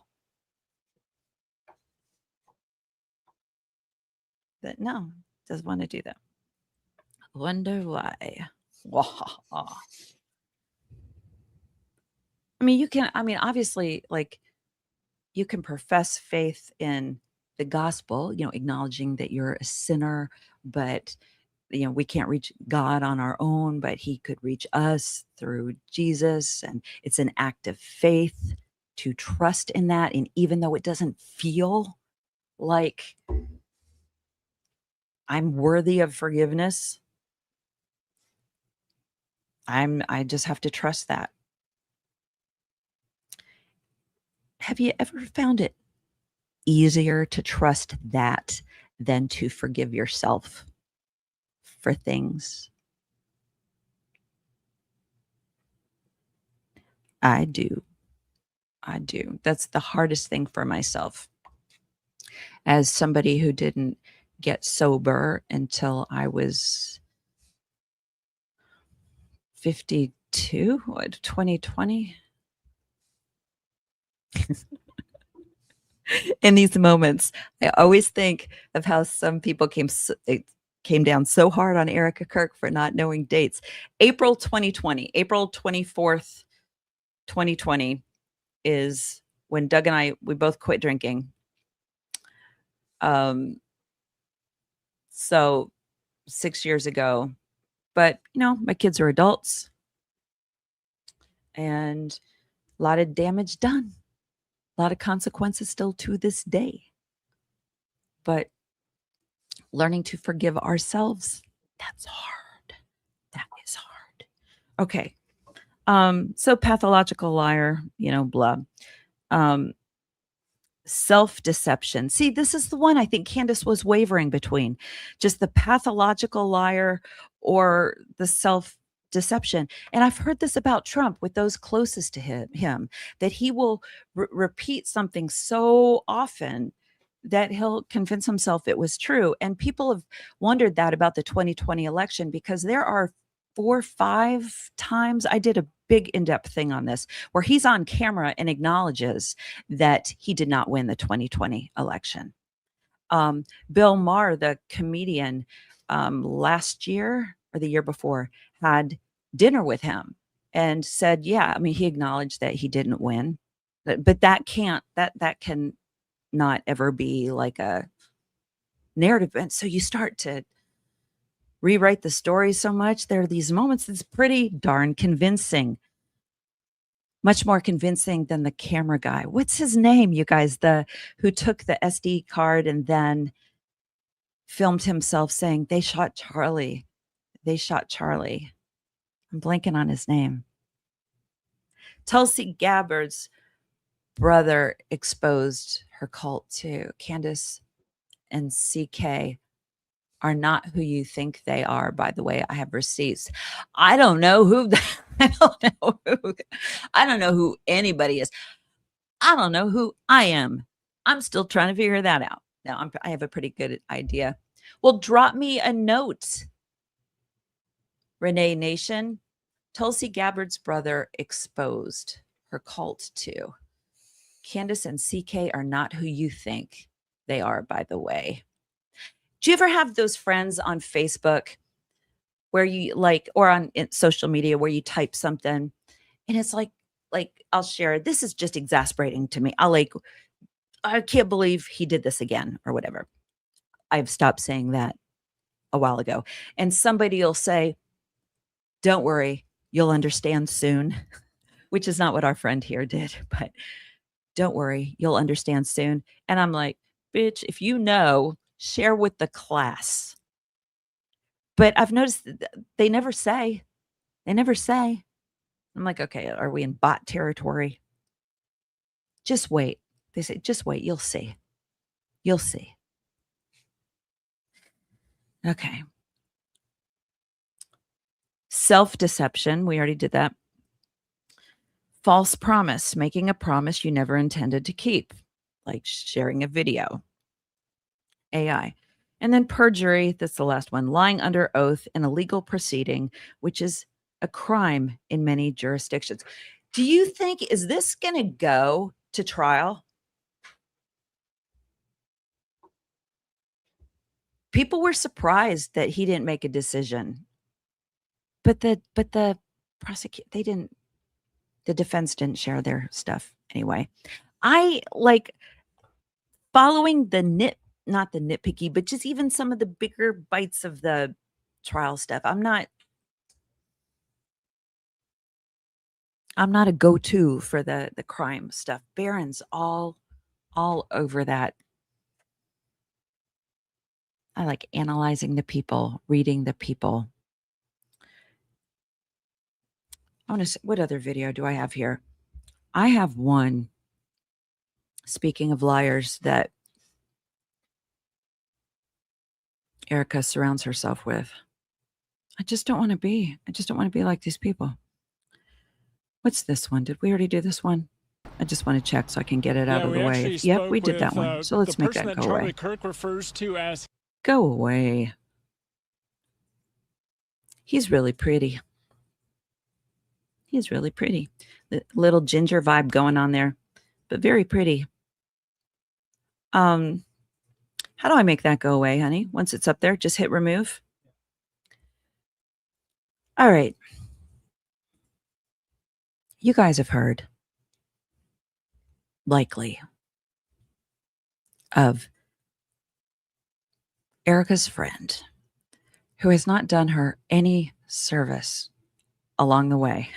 But no, doesn't want to do that. Wonder why. Obviously, like, you can profess faith in the gospel, acknowledging that you're a sinner, but we can't reach God on our own, but he could reach us through Jesus. And it's an act of faith to trust in that. And even though it doesn't feel like I'm worthy of forgiveness, I just have to trust that. Have you ever found it easier to trust that than to forgive yourself for things? I do. That's the hardest thing for myself. As somebody who didn't get sober until I was 52, 2020. In these moments, I always think of how some people came down so hard on Erica Kirk for not knowing dates. April 2020, April 24th, 2020 is when Doug and I, we both quit drinking. So 6 years ago, but my kids are adults and a lot of damage done, a lot of consequences still to this day, but learning to forgive ourselves, that's hard. That is hard. Okay. So pathological liar, blah. Self-deception. See, this is the one I think Candace was wavering between, just the pathological liar or the self-deception. And I've heard this about Trump with those closest to him that he will repeat something so often that he'll convince himself it was true. And people have wondered that about the 2020 election, because there are 4 or 5 times I did a big in-depth thing on this where he's on camera and acknowledges that he did not win the 2020 election. Bill Maher, the comedian, last year or the year before, had dinner with him and said, yeah, I mean, he acknowledged that he didn't win, but that can not ever be like a narrative. And so you start to rewrite the story so much. There are these moments that's pretty darn convincing. Much more convincing than the camera guy. What's his name, you guys? Who took the SD card and then filmed himself saying, they shot Charlie. They shot Charlie. I'm blanking on his name. Tulsi Gabbard's brother exposed her cult too. Candace and CK are not who you think they are, by the way. I have receipts. I don't know who I don't know who anybody is. I don't know who I am. I'm still trying to figure that out. Now I have a pretty good idea. Well, drop me a note, Renee Nation. Tulsi Gabbard's brother exposed her cult too. Candace and CK are not who you think they are, by the way. Do you ever have those friends on Facebook where you or on social media where you type something and it's like I'll share, this is just exasperating to me. I can't believe he did this again or whatever. I've stopped saying that a while ago. And somebody will say, don't worry, you'll understand soon, which is not what our friend here did, but don't worry, you'll understand soon. And I'm like, bitch, if you know, share with the class. But I've noticed that they never say. I'm like, okay, are we in bot territory? Just wait. They say, just wait. You'll see. You'll see. Okay. Self-deception. We already did that. False promise. Making a promise you never intended to keep, like sharing a video. AI. And then perjury. That's the last one. Lying under oath in a legal proceeding, which is a crime in many jurisdictions. Do you think, is this going to go to trial? People were surprised that he didn't make a decision. But the the defense didn't share their stuff anyway. I like following not the nitpicky, but just even some of the bigger bites of the trial stuff. I'm not a go-to for the crime stuff. Barron's all over that. I like analyzing the people, reading the people. I want to see, what other video do I have here? I have one, speaking of liars, that Erica surrounds herself with. I just don't want to be like these people. What's this one? Did we already do this one? I just want to check so I can get it out of the way. Yep, we did that one. So let's make that go away. Charlie Kirk refers to as go away. He's really pretty. He's really pretty. The little ginger vibe going on there, but very pretty. How do I make that go away, honey? Once it's up there, just hit remove. All right. You guys have heard, likely, of Erica's friend who has not done her any service along the way.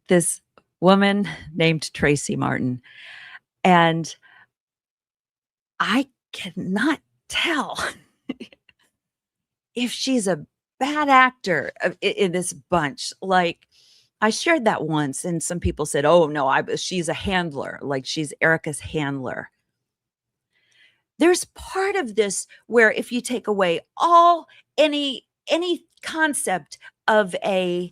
This woman named Tracy Martin. And I cannot tell if she's a bad actor in this bunch. Like, I shared that once, and some people said, "Oh no, she's a handler, like she's Erica's handler." There's part of this where if you take away all any concept of a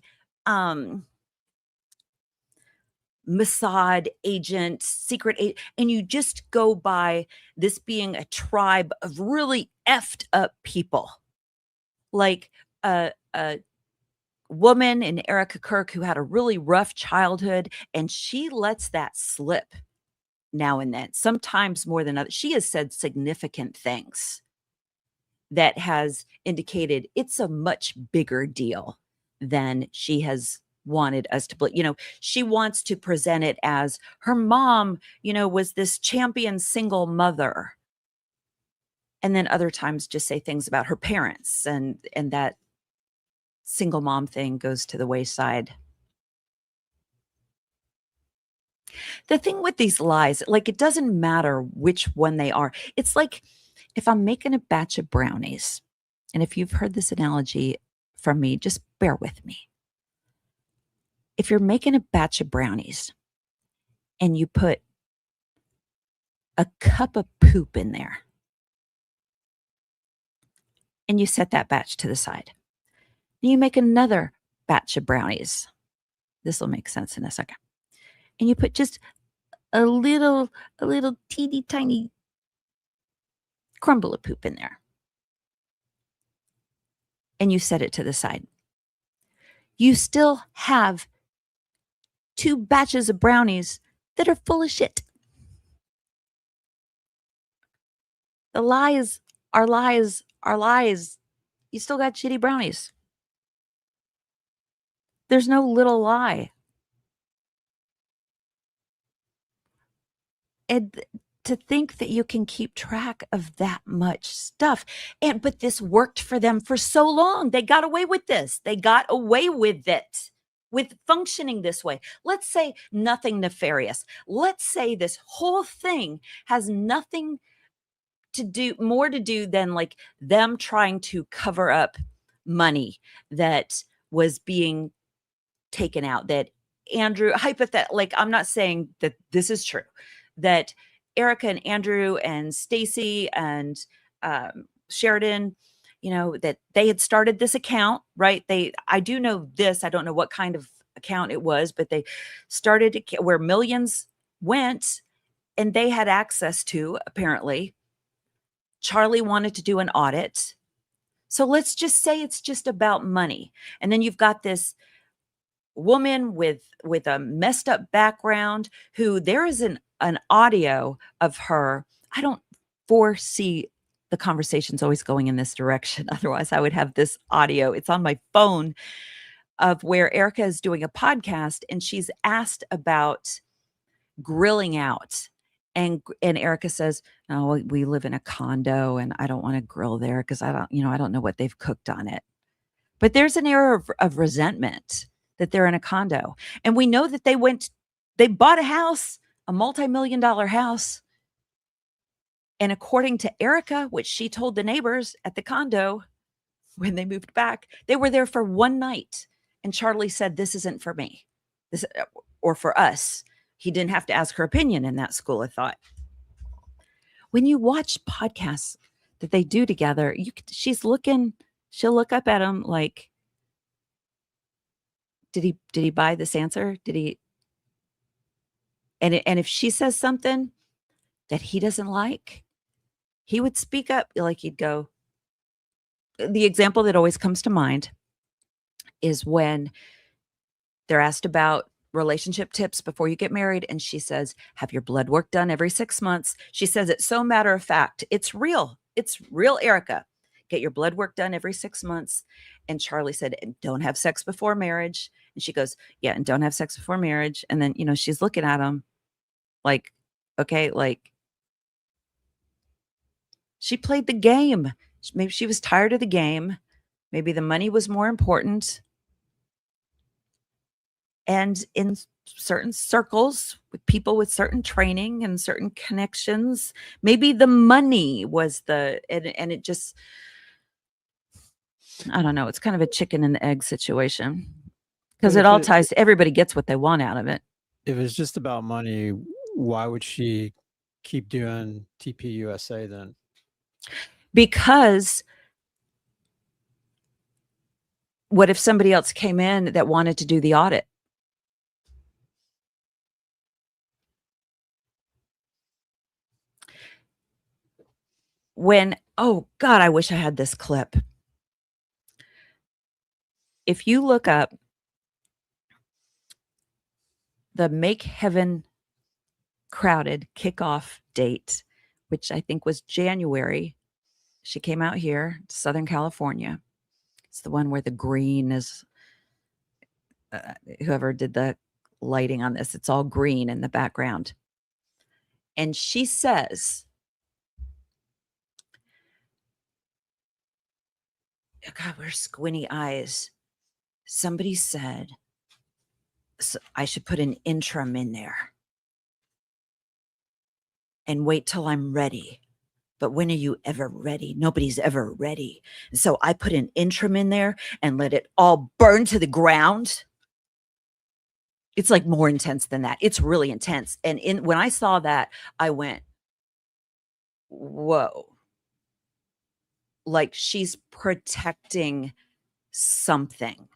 Mossad agent, secret agent, and you just go by this being a tribe of really effed up people, like a woman in Erica Kirk who had a really rough childhood, and she lets that slip now and then, sometimes more than others. She has said significant things that has indicated it's a much bigger deal than she has wanted us to believe. She wants to present it as her mom, was this champion single mother. And then other times just say things about her parents, and that single mom thing goes to the wayside. The thing with these lies, like, it doesn't matter which one they are. It's like if I'm making a batch of brownies, and if you've heard this analogy from me, just bear with me. If you're making a batch of brownies and you put a cup of poop in there and you set that batch to the side, and you make another batch of brownies. This will make sense in a second. And you put just a little teeny tiny crumble of poop in there. And you set it to the side. You still have 2 batches of brownies that are full of shit. The lies are lies are lies. You still got shitty brownies. There's no little lie. And to think that you can keep track of that much stuff. But this worked for them for so long. They got away with this. They got away with it, with functioning this way. Let's say nothing nefarious. Let's say this whole thing has nothing more to do than like them trying to cover up money that was being taken out, that Andrew, like, I'm not saying that this is true, that Erica and Andrew and Stacy and Sheridan, that they had started this account, right? I do know this. I don't know what kind of account it was, but they started where millions went, and they had access to, apparently. Charlie wanted to do an audit. So let's just say it's just about money. And then you've got this woman with a messed up background who there is an audio of her. I don't foresee the conversations always going in this direction. Otherwise, I would have this audio. It's on my phone, of where Erica is doing a podcast and she's asked about grilling out. And Erica says, "No, we live in a condo and I don't want to grill there because I don't know what they've cooked on it." But there's an air of resentment that they're in a condo. And we know that they bought a house, a multi-million-dollar house. And according to Erica, which she told the neighbors at the condo when they moved back, they were there for one night. And Charlie said, "This isn't for me, or for us." He didn't have to ask her opinion in that school of thought. When you watch podcasts that they do together, she'll look up at him like, did he buy this answer? Did he? And if she says something that he doesn't like, he would speak up. Like, he'd go. The example that always comes to mind is when they're asked about relationship tips before you get married, and she says, "Have your blood work done every 6 months." She says it so matter of fact. It's real, Erica. get your blood work done every 6 months. And Charlie said, and don't have sex before marriage. And she goes, yeah, and don't have sex before marriage. And then, she's looking at him like, okay, like she played the game. Maybe she was tired of the game. Maybe the money was more important. And in certain circles with people with certain training and certain connections, maybe the money was and it just, I don't know. It's kind of a chicken and egg situation because But it all ties, everybody gets what they want out of it. if it's just about money, why would she keep doing TPUSA then? Because what if somebody else came in that wanted to do the audit? Oh God, I wish I had this clip. If you look up the Make Heaven Crowded kickoff date, which I think was January, she came out here to Southern California. It's the one where the green is, whoever did the lighting on this, it's all green in the background. And she says, God, where's squinty eyes? Somebody said, so I should put an interim in there and wait till I'm ready. But when are you ever ready? Nobody's ever ready. And so I put an interim in there and let it all burn to the ground. It's like more intense than that. It's really intense. And when I saw that, I went, whoa. Like she's protecting something.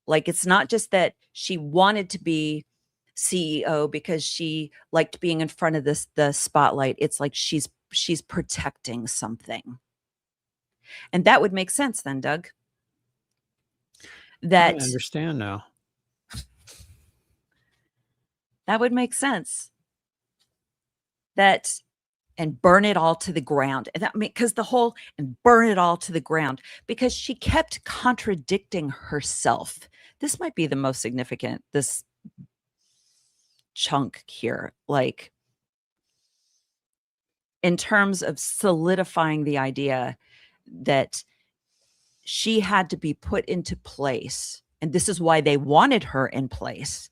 Like it's not just that she wanted to be CEO because she liked being in front of the spotlight. It's like she's protecting something. And that would make sense then, Doug. I understand now. That would make sense. And burn it all to the ground. And that because and burn it all to the ground because she kept contradicting herself. This might be the most significant, this chunk here, like in terms of solidifying the idea that she had to be put into place. And this is why they wanted her in place,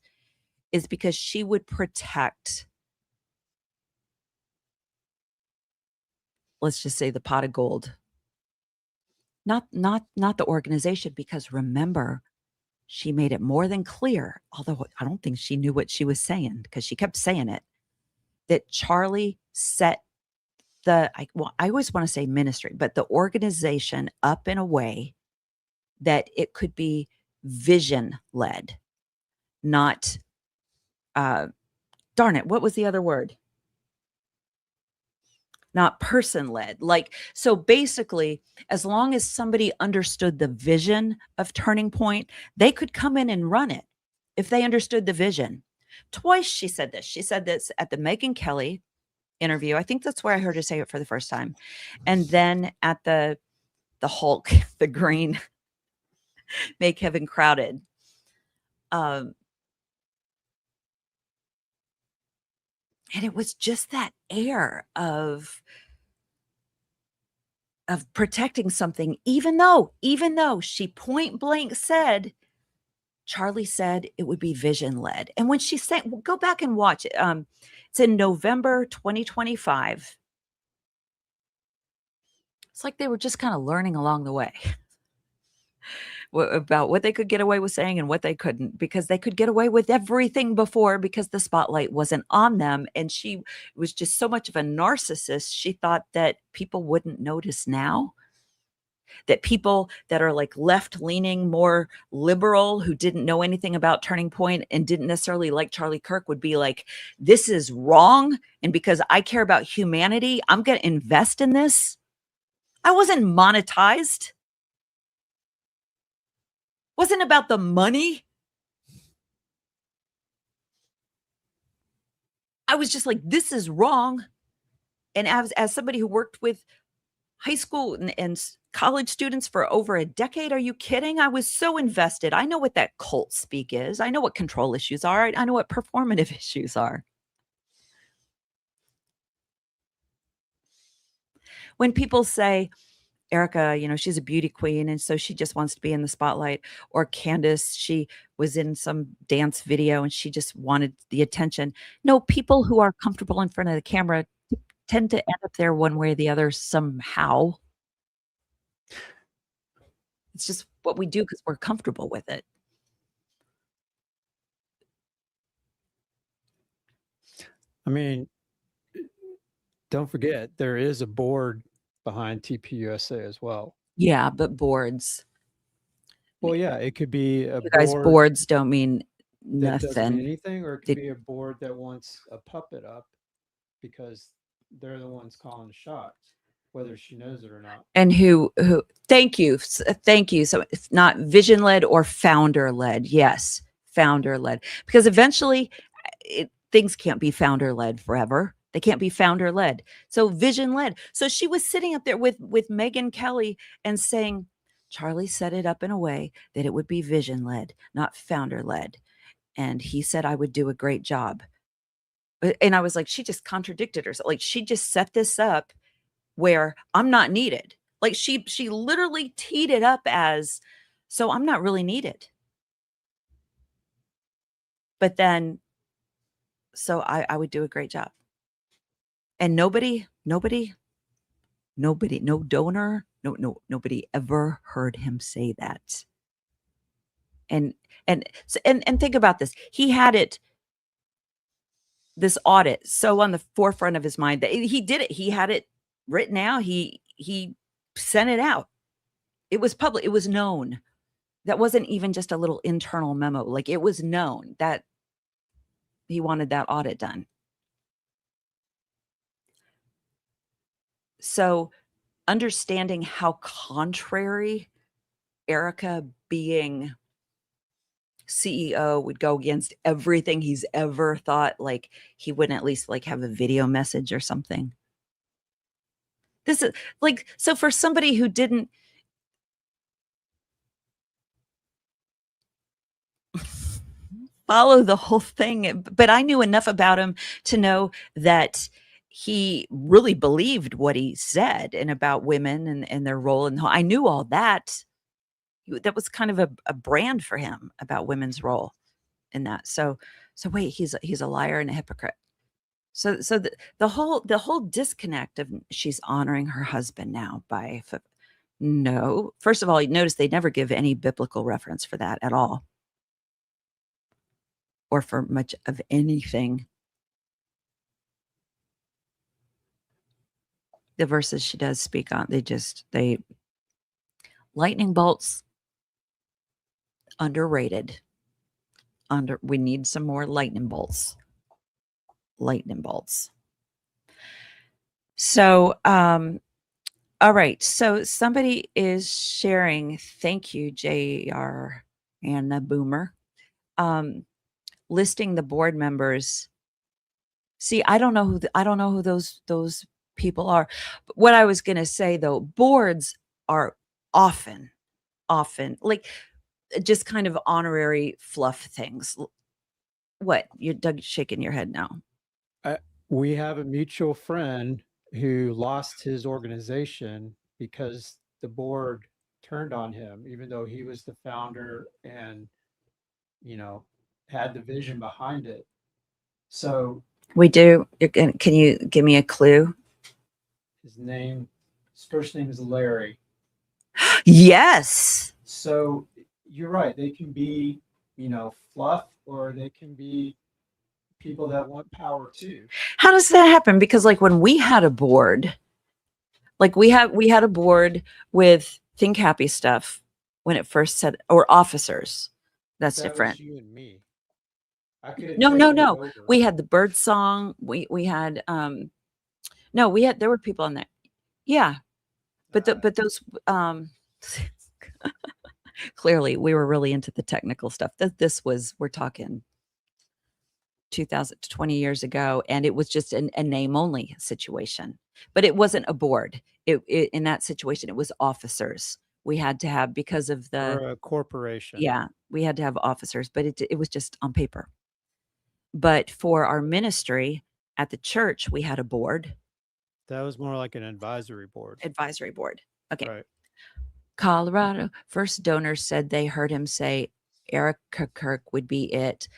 is because she would protect, let's just say, the pot of gold. Not the organization, because remember, she made it more than clear, although I don't think she knew what she was saying because she kept saying it, that Charlie set I always want to say ministry, but the organization up in a way that it could be vision led, not, darn it, what was the other word? Not person led. Like, so basically, as long as somebody understood the vision of Turning Point, they could come in and run it if they understood the vision. Twice she said this. She said this at the Megyn Kelly interview. I think that's where I heard her say it for the first time. And then at the Hulk, the green, Make Heaven Crowded. And it was just that air of protecting something, even though she point blank said, Charlie said it would be vision led. And when she said, well, go back and watch it. It's in November 2025. It's like they were just kind of learning along the way about what they could get away with saying and what they couldn't, because they could get away with everything before because the spotlight wasn't on them. And she was just so much of a narcissist. She thought that people wouldn't notice now, that people that are like left leaning, more liberal, who didn't know anything about Turning Point and didn't necessarily like Charlie Kirk would be like, this is wrong. And because I care about humanity, I'm going to invest in this. I wasn't monetized. Wasn't about the money. I was just like, this is wrong. And as somebody who worked with high school and college students for over a decade. Are you kidding? I was so invested. I know what that cult speak is. I know what control issues are. I know what performative issues are. When people say, Erica, she's a beauty queen, and so she just wants to be in the spotlight. Or Candace, she was in some dance video and she just wanted the attention. No, people who are comfortable in front of the camera tend to end up there one way or the other somehow. It's just what we do because we're comfortable with it. I mean, don't forget, there is a board behind TPUSA as well. Yeah, but boards. Well, yeah, it could be a You guys, board boards don't mean that doesn't mean nothing. anything, or it They- could be a board that wants a puppet up because they're the ones calling the shots, whether she knows it or not. And who thank you. Thank you. So it's not vision led or founder led. Yes, founder led. Because eventually things can't be founder led forever. They can't be founder led. So vision led. So she was sitting up there with Megyn Kelly and saying, Charlie set it up in a way that it would be vision led, not founder led. And he said I would do a great job. And I was like, she just contradicted herself. Like, she just set this up where I'm not needed. Like, she literally teed it up as, so I'm not really needed. But then, so I would do a great job. And nobody, no donor, nobody ever heard him say that. And think about this. He had this audit so on the forefront of his mind that he did it. He had it written out. He sent it out. It was public. It was known. That wasn't even just a little internal memo. Like, it was known that he wanted that audit done. So understanding how contrary Erica being CEO would go against everything he's ever thought, like he wouldn't at least like have a video message or something. This is like, so for somebody who didn't follow the whole thing, but I knew enough about him to know that he really believed what he said and about women and their role in the I knew all that. That was kind of a brand for him about women's role in that. So wait, he's a liar and a hypocrite. So the whole disconnect of she's honoring her husband now by no. First of all, you notice they never give any biblical reference for that at all, or for much of anything. The verses she does speak on, they lightning bolts, underrated. We need some more lightning bolts. So all right, so somebody is sharing, thank you JR and Boomer, listing the board members. See, I don't know who those people are. But what I was going to say though, boards are often like just kind of honorary fluff things. What? You're shaking your head now. We have a mutual friend who lost his organization because the board turned on him, even though he was the founder and, had the vision behind it. So We do. Can you give me a clue? his first name is Larry. Yes. So you're right. They can be, fluff, or they can be people that want power too. How does that happen? Because like when we had a board, like we had a board with Think Happy stuff when it first said, or officers. That's That different. was you and me. I could have No. taken it over. We had the bird song. We had there were people on there. Yeah. But those clearly we were really into the technical stuff. We're talking 2020 years ago, and it was just a name only situation. But it wasn't a board. In that situation, it was officers. We had to have, because of the, Or a corporation. yeah, we had to have officers, but it was just on paper. But for our ministry at the church, we had a board, That was more like an advisory board. advisory board. Okay. Right. Colorado first donors said they heard him say Erica Kirk would be it.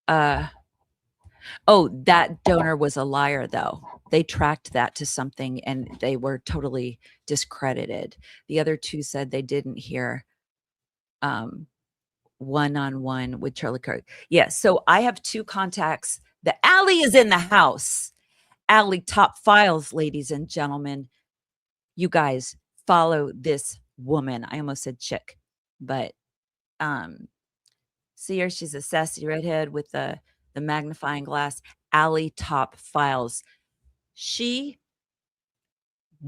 Oh, that donor was a liar, though. They tracked that to something and they were totally discredited. The other two said they didn't hear one-on-one with Charlie Kirk. Yes. So I have two contacts. The Allie is in the house. Allie Top Files, ladies and gentlemen. You guys follow this woman. I almost said chick, but see her. She's a sassy redhead with the magnifying glass. Allie Top Files. She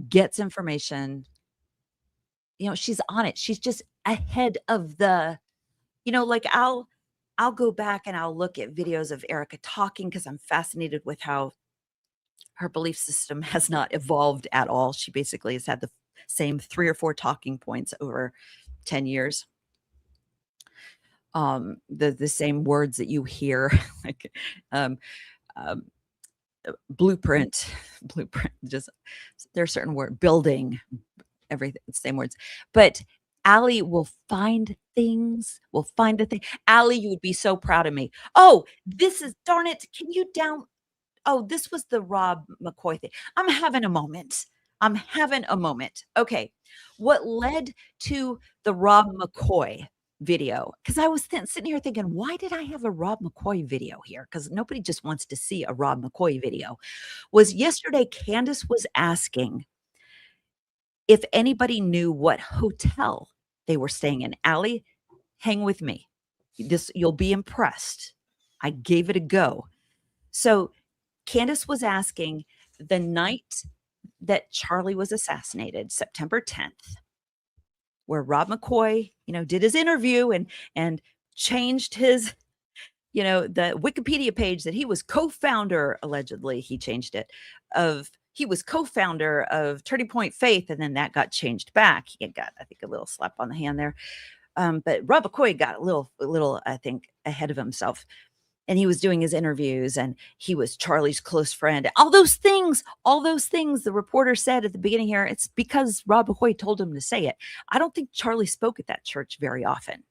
gets information. You know, she's on it. She's just ahead of the, you know, like I'll go back and I'll look at videos of Erica talking because I'm fascinated with how her belief system has not evolved at all. She basically has had the same 3 or 4 talking points over 10 years. The same words that you hear, like blueprint, just there are certain words, building, everything, same words. But Allie will find things, will find a thing. Allie, you would be so proud of me. Oh, this is, darn it. Can you down? Oh, this was the Rob McCoy thing. I'm having a moment. Okay. What led to the Rob McCoy video? Because I was sitting here thinking, why did I have a Rob McCoy video here? Because nobody just wants to see a Rob McCoy video. Was yesterday Candace was asking if anybody knew what hotel they were staying in. Allie, hang with me. You'll be impressed. I gave it a go. So Candace was asking the night that Charlie was assassinated, September 10th, where Rob McCoy, you know, did his interview and changed his, you know, the Wikipedia page that he was co-founder, allegedly, he changed it, he was co-founder of Turning Point Faith, and then that got changed back. He got, I think, a little slap on the hand there. But Rob McCoy got a little, I think, ahead of himself. And he was doing his interviews and he was Charlie's close friend. All those things, the reporter said at the beginning here, it's because Rob McCoy told him to say it. I don't think Charlie spoke at that church very often.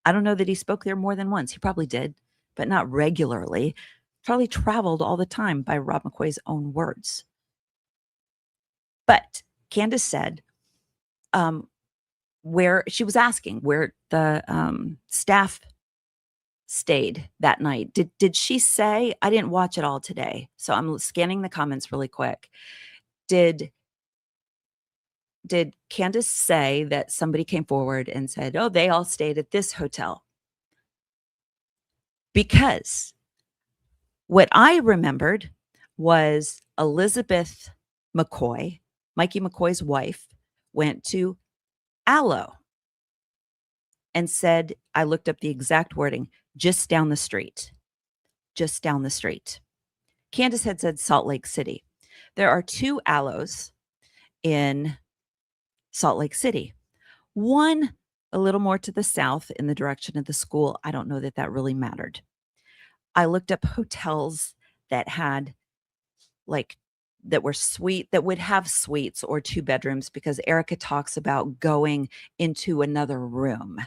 I don't know that he spoke there more than once. He probably did, but not regularly. Charlie traveled all the time, by Rob McCoy's own words. But Candace said, where she was asking where the staff stayed that night. Did she say? I didn't watch it all today, so I'm scanning the comments really quick. Did Candace say that somebody came forward and said, oh, they all stayed at this hotel? Because what I remembered was Elizabeth McCoy, Mikey McCoy's wife, went to Aloe and said, I looked up the exact wording, just down the street. Just down the street. Candace had said Salt Lake City. There are 2 Aloes in Salt Lake City. One a little more to the south in the direction of the school. I don't know that that really mattered. I looked up hotels that had that were that would have suites or 2 bedrooms, because Erica talks about going into another room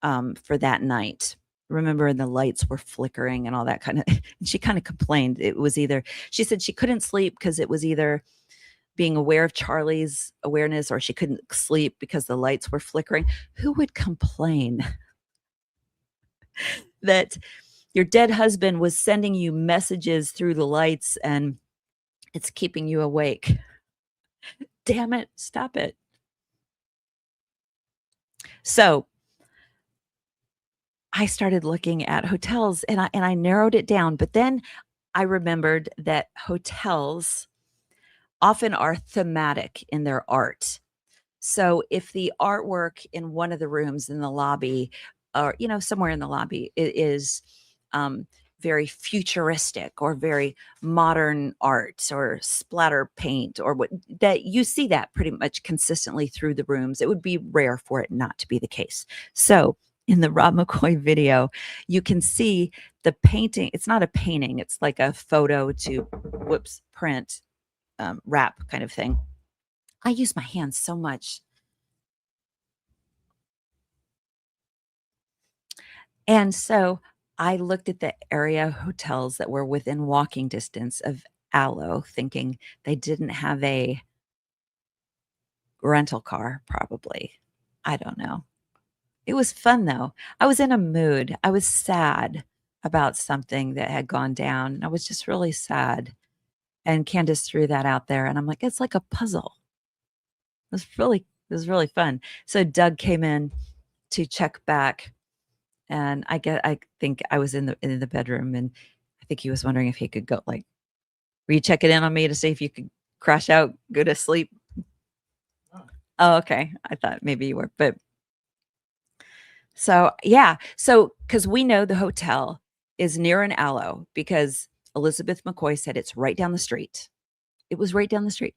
for that night. Remember, the lights were flickering and all that kind of, and she kind of complained. It was either, she said she couldn't sleep because it was either being aware of Charlie's awareness, or she couldn't sleep because the lights were flickering. Who would complain that your dead husband was sending you messages through the lights and it's keeping you awake? Damn it, stop it. So I started looking at hotels and I narrowed it down, but then I remembered that hotels often are thematic in their art. So if the artwork in one of the rooms in the lobby, or, you know, somewhere in the lobby, it is very futuristic or very modern art or splatter paint or what that you see that pretty much consistently through the rooms. It would be rare for it not to be the case. So in the Rob McCoy video, you can see the painting. It's not a painting. It's like a photo to print, wrap kind of thing. I use my hands so much. And so I looked at the area hotels that were within walking distance of Aloe, thinking they didn't have a rental car, probably. I don't know. It was fun though. I was in a mood. I was sad about something that had gone down. I was just really sad. And Candace threw that out there, and I'm like, it's like a puzzle. It was really fun. So Doug came in to check back, and I think I was in the bedroom, and I think he was wondering if he could go, like, were you checking in on me to see if you could crash out, go to sleep? Oh, okay. I thought maybe you were, but so yeah. So because we know the hotel is near an Aloe because Elizabeth McCoy said it's right down the street. It was right down the street.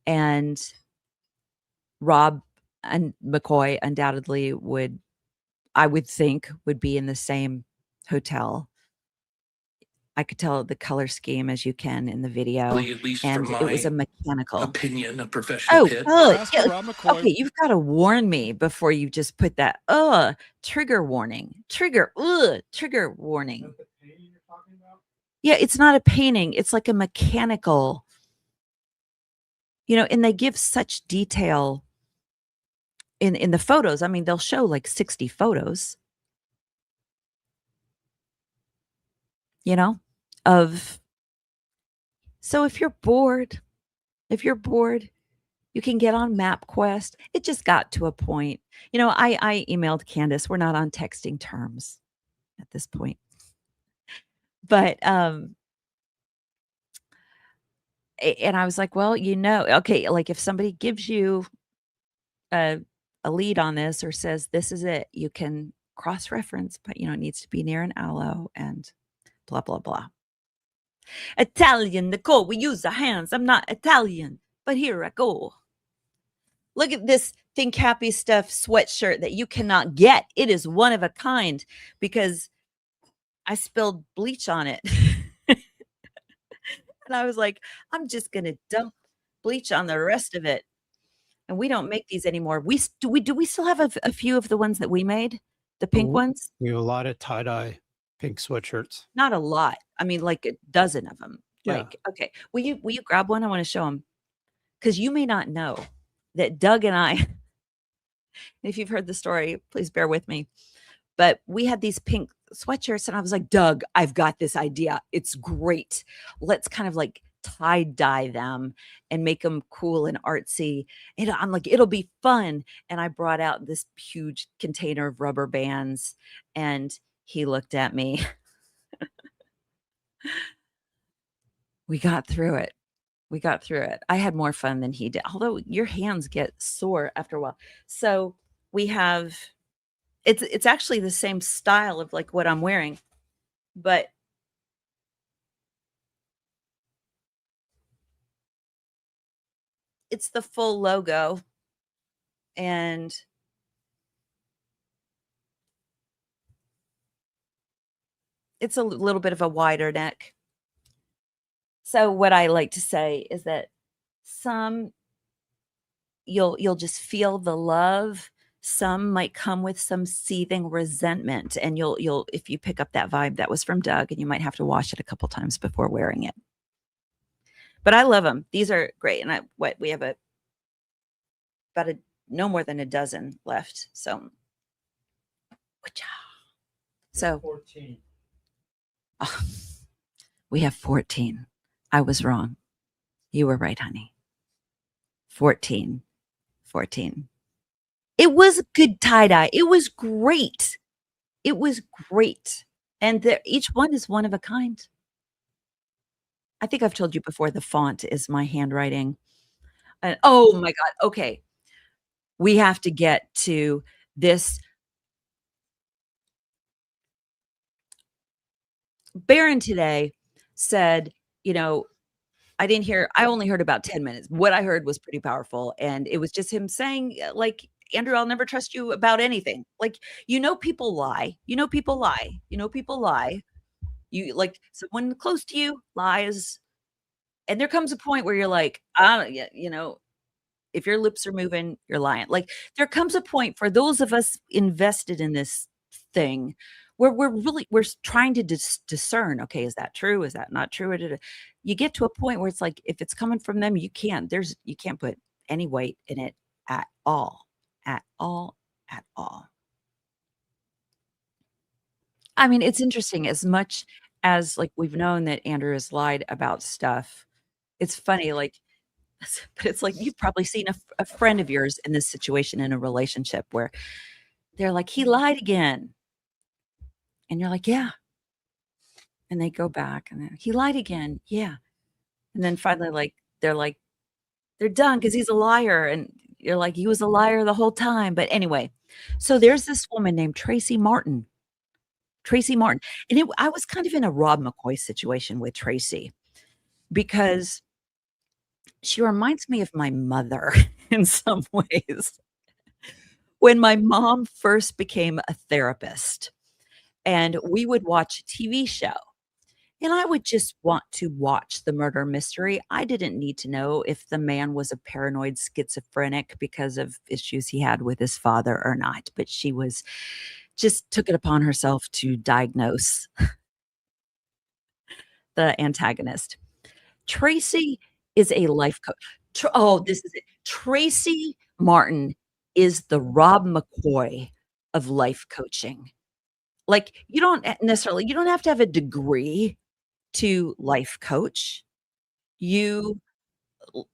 And Rob and McCoy undoubtedly would, I would think, would be in the same hotel. I could tell the color scheme as you can in the video, At least and from it was a my mechanical. opinion, a professional Oh, hit. Pastor yeah. Rob McCoy. Okay, you've got to warn me before you just put that. Trigger warning. Trigger warning. Yeah, it's not a painting. It's like a mechanical. And they give such detail in the photos. I mean, they'll show like 60 photos. Of. So if you're bored, you can get on MapQuest. It just got to a point. I emailed Candace. We're not on texting terms at this point. But and I was like, well, okay, like if somebody gives you a lead on this or says this is it, you can cross-reference, but it needs to be near an Aloe and blah blah blah. Italian, Nicole, we use our hands. I'm not Italian, but here I go. Look at this Think Happy Stuff sweatshirt that you cannot get. It is one of a kind because I spilled bleach on it. And I was like, I'm just going to dump bleach on the rest of it. And we don't make these anymore. Do we still have a few of the ones that we made? The pink ones? We have a lot of tie-dye pink sweatshirts. Not a lot. I mean, like a dozen of them. Yeah. Like, okay. Will you grab one? I want to show them. Because you may not know that Doug and I, if you've heard the story, please bear with me. But we had these pink sweatshirts, and I was like, Doug, I've got this idea. It's great. Let's kind of like tie dye them and make them cool and artsy. And I'm like, it'll be fun. And I brought out this huge container of rubber bands, and he looked at me. We got through it. I had more fun than he did, although your hands get sore after a while. So we have, it's actually the same style of like what I'm wearing, but it's the full logo, and it's a little bit of a wider neck. So what I like to say is that some you'll just feel the love. Some might come with some seething resentment, and you'll if you pick up that vibe, that was from Doug, and you might have to wash it a couple times before wearing it. But I love them. These are great, and we have no more than a dozen left. So 14. Oh, we have 14. I was wrong. You were right, honey. 14. It was a good tie-dye. It was great. And each one is one of a kind. I think I've told you before, the font is my handwriting. And oh my God. Okay. We have to get to this Barron today said, you know, I only heard about 10 minutes. What I heard was pretty powerful, and it was just him saying, like, "Andrew, I'll never trust you about anything." Like, people lie. People lie. People lie. You like, someone close to you lies, and there comes a point where you're like, yeah, if your lips are moving, you're lying." Like, there comes a point for those of us invested in this thing where trying to discern, okay, is that true? Is that not true? You get to a point where it's like, if it's coming from them, you can't put any weight in it at all, at all, at all. I mean, it's interesting as much as, like, we've known that Andrew has lied about stuff. It's funny, like, but it's like you've probably seen a friend of yours in this situation in a relationship where they're like, "He lied again." And you're like, "Yeah." And they go back and then, "He lied again." "Yeah." And then finally, like, they're done because he's a liar. And you're like, "He was a liar the whole time." But anyway, so there's this woman named Tracy Martin. Tracy Martin. And I was kind of in a Rob McCoy situation with Tracy because she reminds me of my mother in some ways. When my mom first became a therapist, and we would watch a TV show, and I would just want to watch the murder mystery. I didn't need to know if the man was a paranoid schizophrenic because of issues he had with his father or not, but she just took it upon herself to diagnose the antagonist. Tracy is a life coach. Oh, this is it. Tracy Martin is the Rob McCoy of life coaching. Like, you don't have to have a degree to life coach. You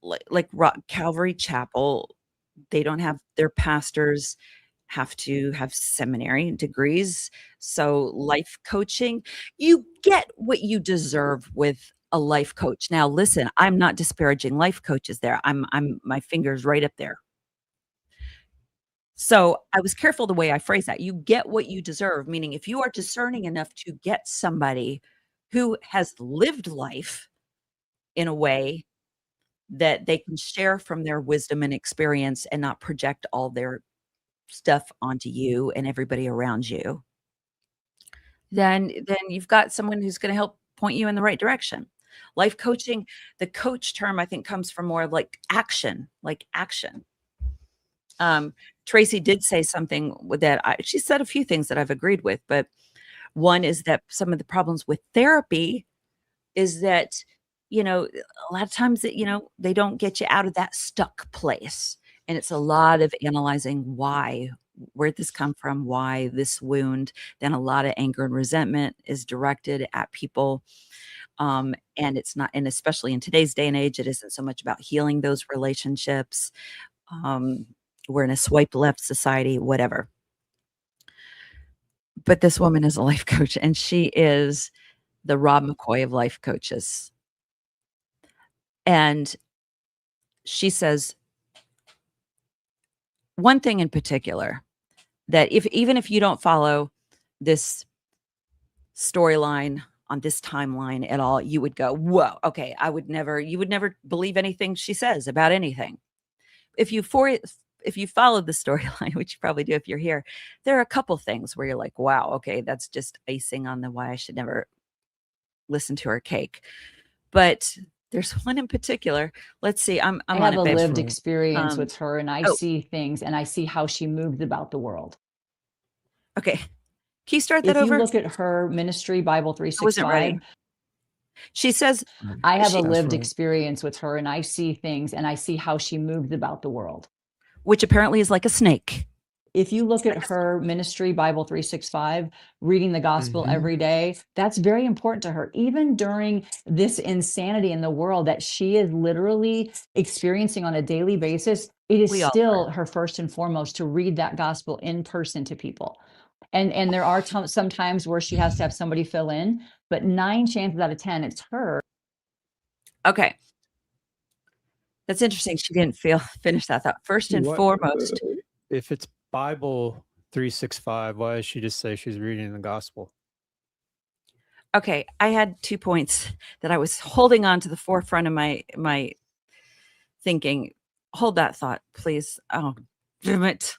like Calvary Chapel, they don't have their pastors have to have seminary degrees. So life coaching, you get what you deserve with a life coach. Now, listen, I'm not disparaging life coaches there. I'm my fingers right up there. So I was careful the way I phrase that. You get what you deserve, meaning if you are discerning enough to get somebody who has lived life in a way that they can share from their wisdom and experience and not project all their stuff onto you and everybody around you, then you've got someone who's gonna help point you in the right direction. Life coaching, the coach term, I think, comes from more of like action, like action. Tracy did say something she said a few things that I've agreed with, but one is that some of the problems with therapy is that, a lot of times that, they don't get you out of that stuck place. And it's a lot of analyzing where'd this come from? Why this wound? Then a lot of anger and resentment is directed at people. And it's not, and especially in today's day and age, it isn't so much about healing those relationships. We're in a swipe left society, whatever. But this woman is a life coach, and she is the Rob McCoy of life coaches. And she says one thing in particular, that even if you don't follow this storyline on this timeline at all, you would go, "Whoa, okay, you would never believe anything she says about anything." If you follow the storyline, which you probably do if you're here, there are a couple things where you're like, "Wow, okay, that's just icing on the why I should never listen to her cake." But there's one in particular. Let's see. I'm I on have it, a babe. lived experience with her, and I Oh. see things, and I see how she moved about the world. Okay. Can you start that If you over? look at her ministry, Bible I wasn't ready. 365, She says, I have a she, lived experience with her, and I see things, and I see how she moved about the world. which apparently is like a snake. If you look at her ministry, Bible 365, reading the gospel every day, that's very important to her. Even during this insanity in the world that she is literally experiencing on a daily basis, it is We all still her first and foremost to read that gospel in person to people. And there are some times where she has to have somebody fill in, but 9 chances out of 10, it's her. Okay. That's interesting. She didn't finish that thought. First and foremost, If it's Bible 365, why does she just say she's reading the gospel? Okay, I had 2 points that I was holding on to the forefront of my thinking. Hold that thought, please. Oh, damn it.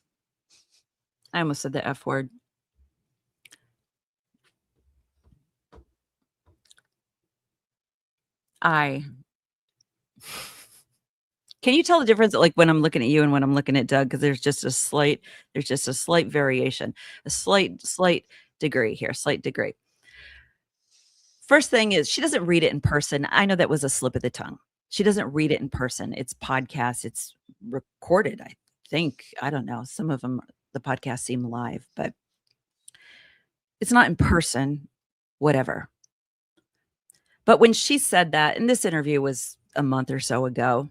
I almost said the F word. I Can you tell the difference, like, when I'm looking at you and when I'm looking at Doug? Because there's just a slight variation, a slight degree here, slight degree. First thing is she doesn't read it in person. I know that was a slip of the tongue. She doesn't read it in person. It's podcast, it's recorded, I think. I don't know. Some of them, the podcasts seem live, but it's not in person, whatever. But when she said that, and this interview was a month or so ago,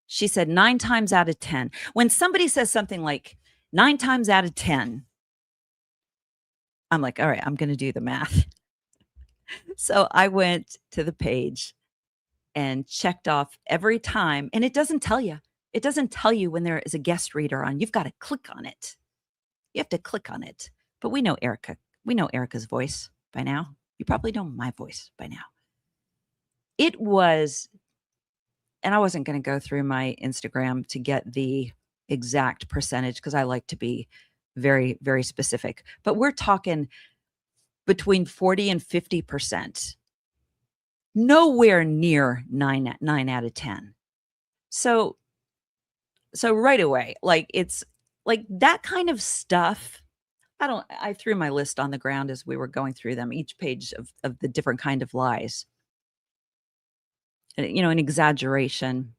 she said 9 times out of 10. When somebody says something like 9 times out of 10, I'm like, all right, I'm going to do the math. So I went to the page and checked off every time. And it doesn't tell you. It doesn't tell you when there is a guest reader on. You've got to click on it. You have to click on it. But we know Erica. We know Erica's voice by now. You probably know my voice by now. It was, and I wasn't going to go through my Instagram to get the exact percentage because I like to be very, very specific. But we're talking between 40 and 50%. Nowhere near 9 out of 10. So right away, like, it's like that kind of stuff. I threw my list on the ground as we were going through them, each page of the different kind of lies. An exaggeration.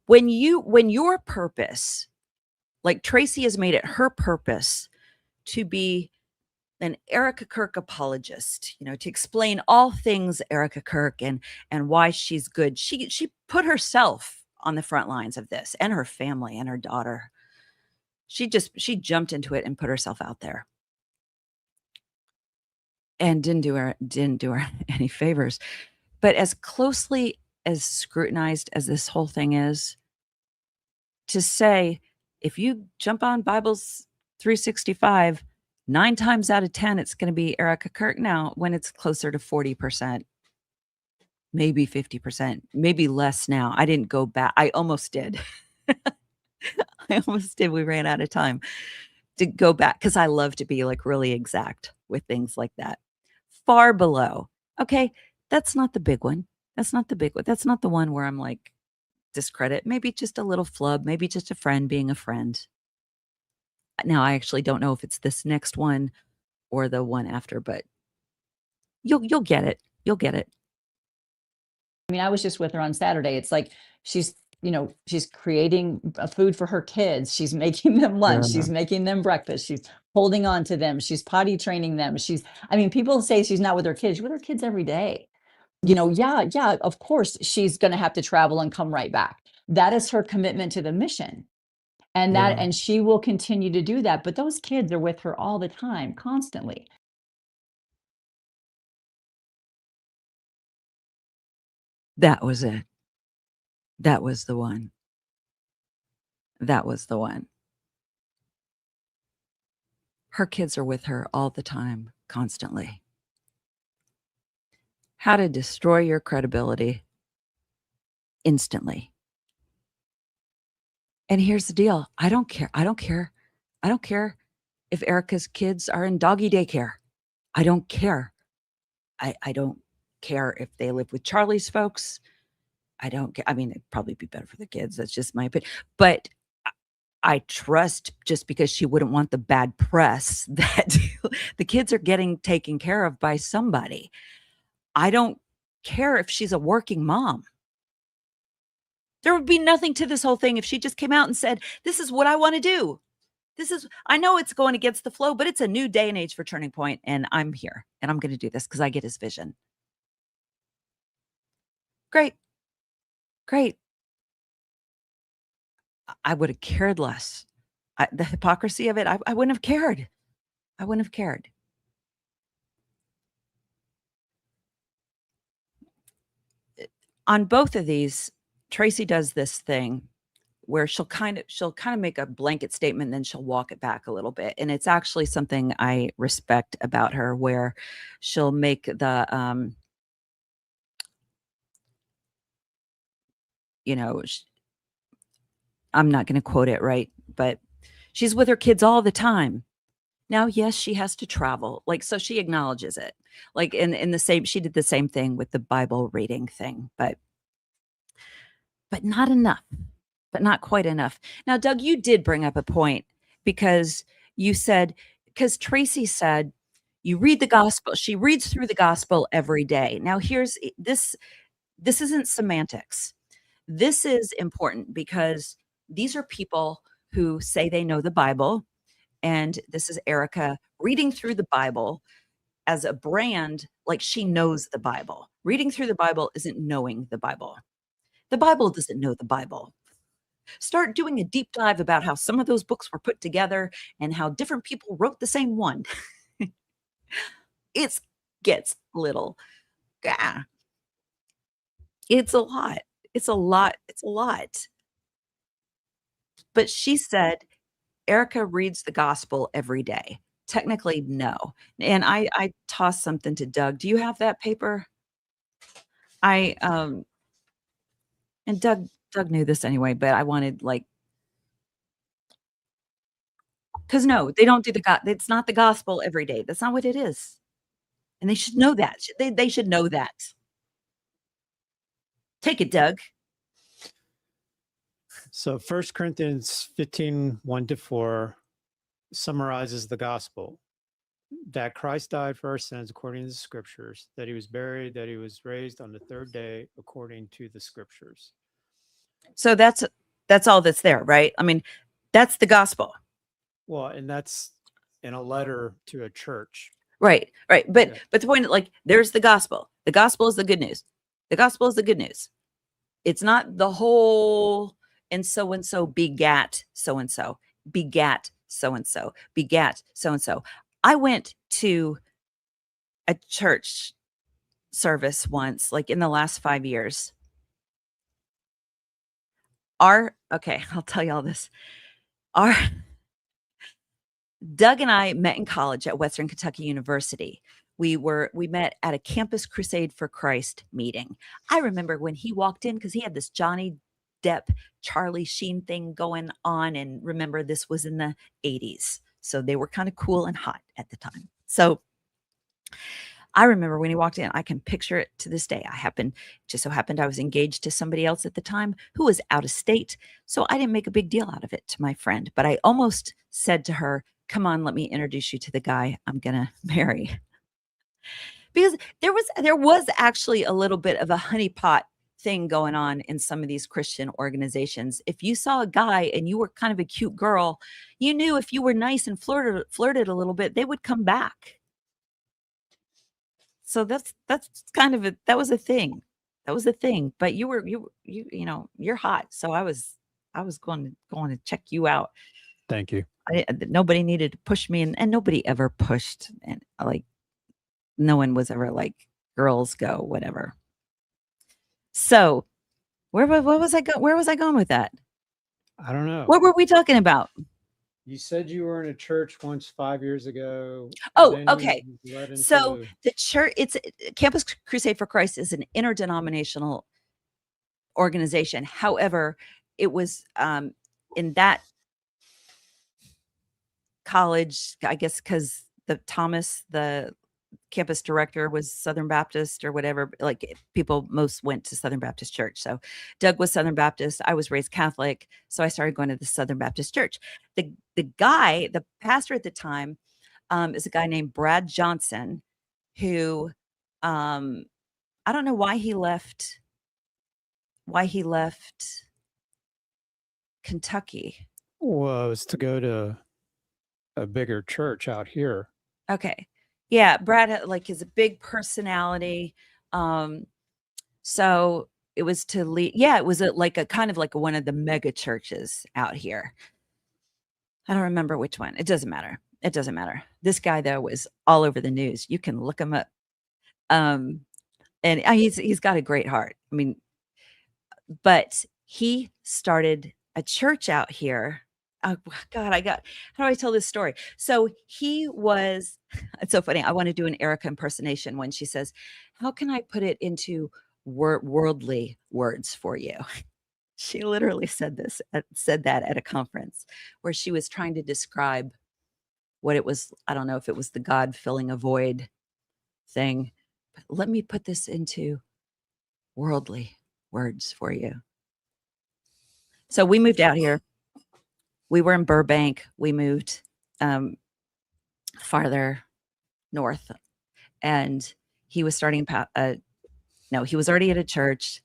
When your purpose, like Tracy has made it her purpose to be an Erica Kirk apologist, to explain all things Erica Kirk and why she's good. She put herself on the front lines of this, and her family and her daughter. She jumped into it and put herself out there. And didn't do her any favors. But as closely as scrutinized as this whole thing is, to say, if you jump on Bibles 365, 9 times out of 10, it's going to be Erica Kirk. Now, when it's closer to 40%, maybe 50%, maybe less now. I didn't go back. I almost did. I almost did. We ran out of time to go back because I love to be like really exact with things like that. Far below. Okay, that's not the big one. That's not the big one. That's not the one where I'm like, discredit. Maybe just a little flub. Maybe just a friend being a friend. Now, I actually don't know if it's this next one or the one after, but you'll get it. You'll get it. I mean, I was just with her on Saturday. It's like she's creating a food for her kids. She's making them lunch. Yeah. She's making them breakfast. She's holding on to them. She's potty training them. People say she's not with her kids. She's with her kids every day. Yeah, of course she's going to have to travel and come right back. That is her commitment to the mission. And she will continue to do that. But those kids are with her all the time, constantly. That was it. That was the one. That was the one. Her kids are with her all the time, constantly. How to destroy your credibility instantly. And here's the deal. I don't care. I don't care. I don't care if Erica's kids are in doggy daycare. I don't care. I don't care if they live with Charlie's folks. I don't care. I mean, it'd probably be better for the kids. That's just my opinion. But I trust, just because she wouldn't want the bad press, that the kids are getting taken care of by somebody. I don't care if she's a working mom. There would be nothing to this whole thing if she just came out and said, this is what I want to do. I know it's going against the flow, but it's a new day and age for Turning Point, and I'm here, and I'm going to do this because I get his vision. Great. Great. I would have cared less. The hypocrisy of it, I wouldn't have cared. I wouldn't have cared. On both of these, Tracy does this thing where she'll kind of make a blanket statement, and then she'll walk it back a little bit. And it's actually something I respect about her, where she'll make the, you know, I'm not going to quote it right, but she's with her kids all the time. Now, yes, she has to travel. Like, so she acknowledges it. Like in the same, she did the same thing with the Bible reading thing, but not enough, but not quite enough. Now, Doug, you did bring up a point, because you said, because Tracy said, you read the gospel. She reads through the gospel every day. Now, here's this. This isn't semantics. This is important, because these are people who say they know the Bible. And this is Erica reading through the Bible as a brand, like she knows the Bible. Reading through the Bible isn't knowing the Bible. The Bible doesn't know the Bible. Start doing a deep dive about how some of those books were put together and how different people wrote the same one. It gets little. Ah, it's a lot. It's a lot. It's a lot. But she said Erica reads the gospel every day. Technically, no. And I tossed something to Doug. Do you have that paper? I and Doug knew this anyway, but I wanted, like, because no, they don't do it's not the gospel every day. That's not what it is. And they should know that. They should know that. Take it, Doug. So 1 Corinthians 15, 1-4 summarizes the gospel. That Christ died for our sins according to the scriptures, that he was buried, that he was raised on the third day according to the scriptures. So that's all that's there, right? I mean, that's the gospel. Well, and that's in a letter to a church. Right. But Yeah. but the point, like, there's the gospel. The gospel is the good news. The gospel is the good news. It's not the whole, and so begat so-and-so, begat so-and-so, begat so-and-so. I went to a church service once, like in the last 5 years. Okay, I'll tell you all this. Doug and I met in college at Western Kentucky University. We met at a Campus Crusade for Christ meeting. I remember when he walked in, because he had this Johnny Depp, Charlie Sheen thing going on. And remember, this was in the 80s. So they were kind of cool and hot at the time. So I remember when he walked in, I can picture it to this day. Just so happened I was engaged to somebody else at the time who was out of state. So I didn't make a big deal out of it to my friend, but I almost said to her, come on, let me introduce you to the guy I'm going to marry. Because there was actually a little bit of a honeypot thing going on in some of these Christian organizations. If you saw a guy and you were kind of a cute girl, you knew if you were nice and flirted a little bit, they would come back. So that's kind of that was a thing. That was a thing. But you know, you're hot. So I was going to check you out. Thank you. Nobody needed to push me, and nobody ever pushed, and like no one was ever like, girls go, whatever. So where was I going with that? I don't know. What were we talking about? You said you were in a church once 5 years ago. Oh, then okay. you led So into- the church, it's Campus Crusade for Christ is an interdenominational organization. However, it was in that college, I guess, because the campus director was Southern Baptist or whatever. Like, people most went to Southern Baptist church. So Doug was Southern Baptist. I was raised Catholic. So I started going to the Southern Baptist church. The pastor at the time, is a guy named Brad Johnson, who, I don't know why he left Kentucky. Well, it was to go to a bigger church out here. Okay. Yeah, Brad is a big personality. So it was to lead. Yeah, it was a kind of like one of the mega churches out here. I don't remember which one. It doesn't matter. This guy, though, was all over the news. You can look him up. And he's got a great heart. I mean, but he started a church out here. Oh God, how do I tell this story? So he was, it's so funny. I want to do an Erica impersonation when she says, how can I put it into worldly words for you? She literally said that at a conference where she was trying to describe what it was. I don't know if it was the God filling a void thing, but let me put this into worldly words for you. So we moved out here. We were in Burbank. We moved farther north, and he was starting. No, he was already at a church.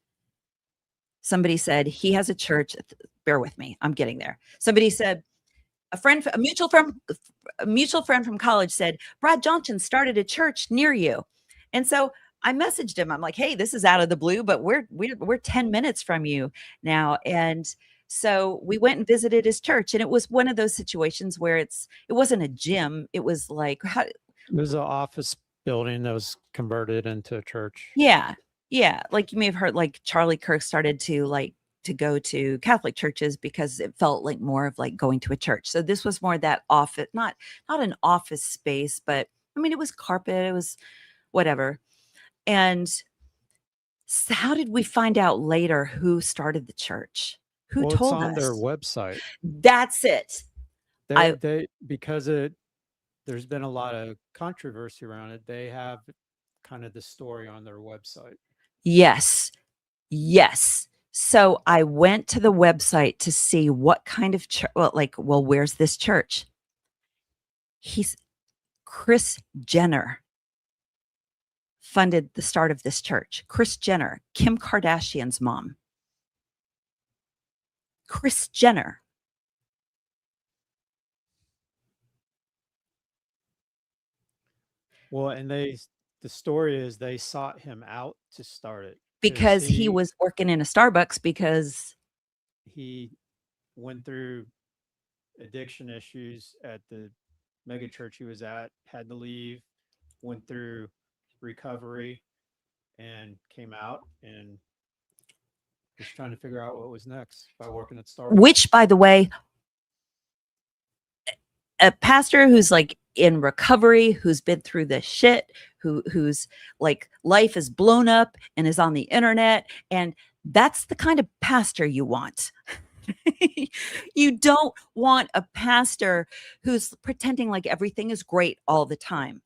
Somebody said he has a church. Bear with me. I'm getting there. Somebody said a mutual friend from college said Brad Johnson started a church near you, and so I messaged him. I'm like, hey, this is out of the blue, but we're 10 minutes from you now, and so we went and visited his church, and it was one of those situations where it wasn't a gym. It was like, It was an office building that was converted into a church. yeah, yeah. Like you may have heard, like Charlie Kirk started to go to Catholic churches because it felt like more of like going to a church. So this was more that office, not an office space, but I mean, it was carpet, it was whatever. And so how did we find out later who started the church? Who Well, it's told on their us? website. That's it. There's been a lot of controversy around it. They have kind of the story on their website. Yes. Yes. So I went to the website to see what kind of church, where's this church? He's Kris Jenner funded the start of this church. Kris Jenner, Kim Kardashian's mom. Kris Jenner. Well, and the story is they sought him out to start it Because he was working in a Starbucks because he went through addiction issues at the mega church he was at, had to leave, went through recovery, and came out and was trying to figure out what was next by working at Starbucks. which, by the way, a pastor who's like in recovery, who's been through this shit, who's like life is blown up and is on the internet, and that's the kind of pastor you want. You don't want a pastor who's pretending like everything is great all the time.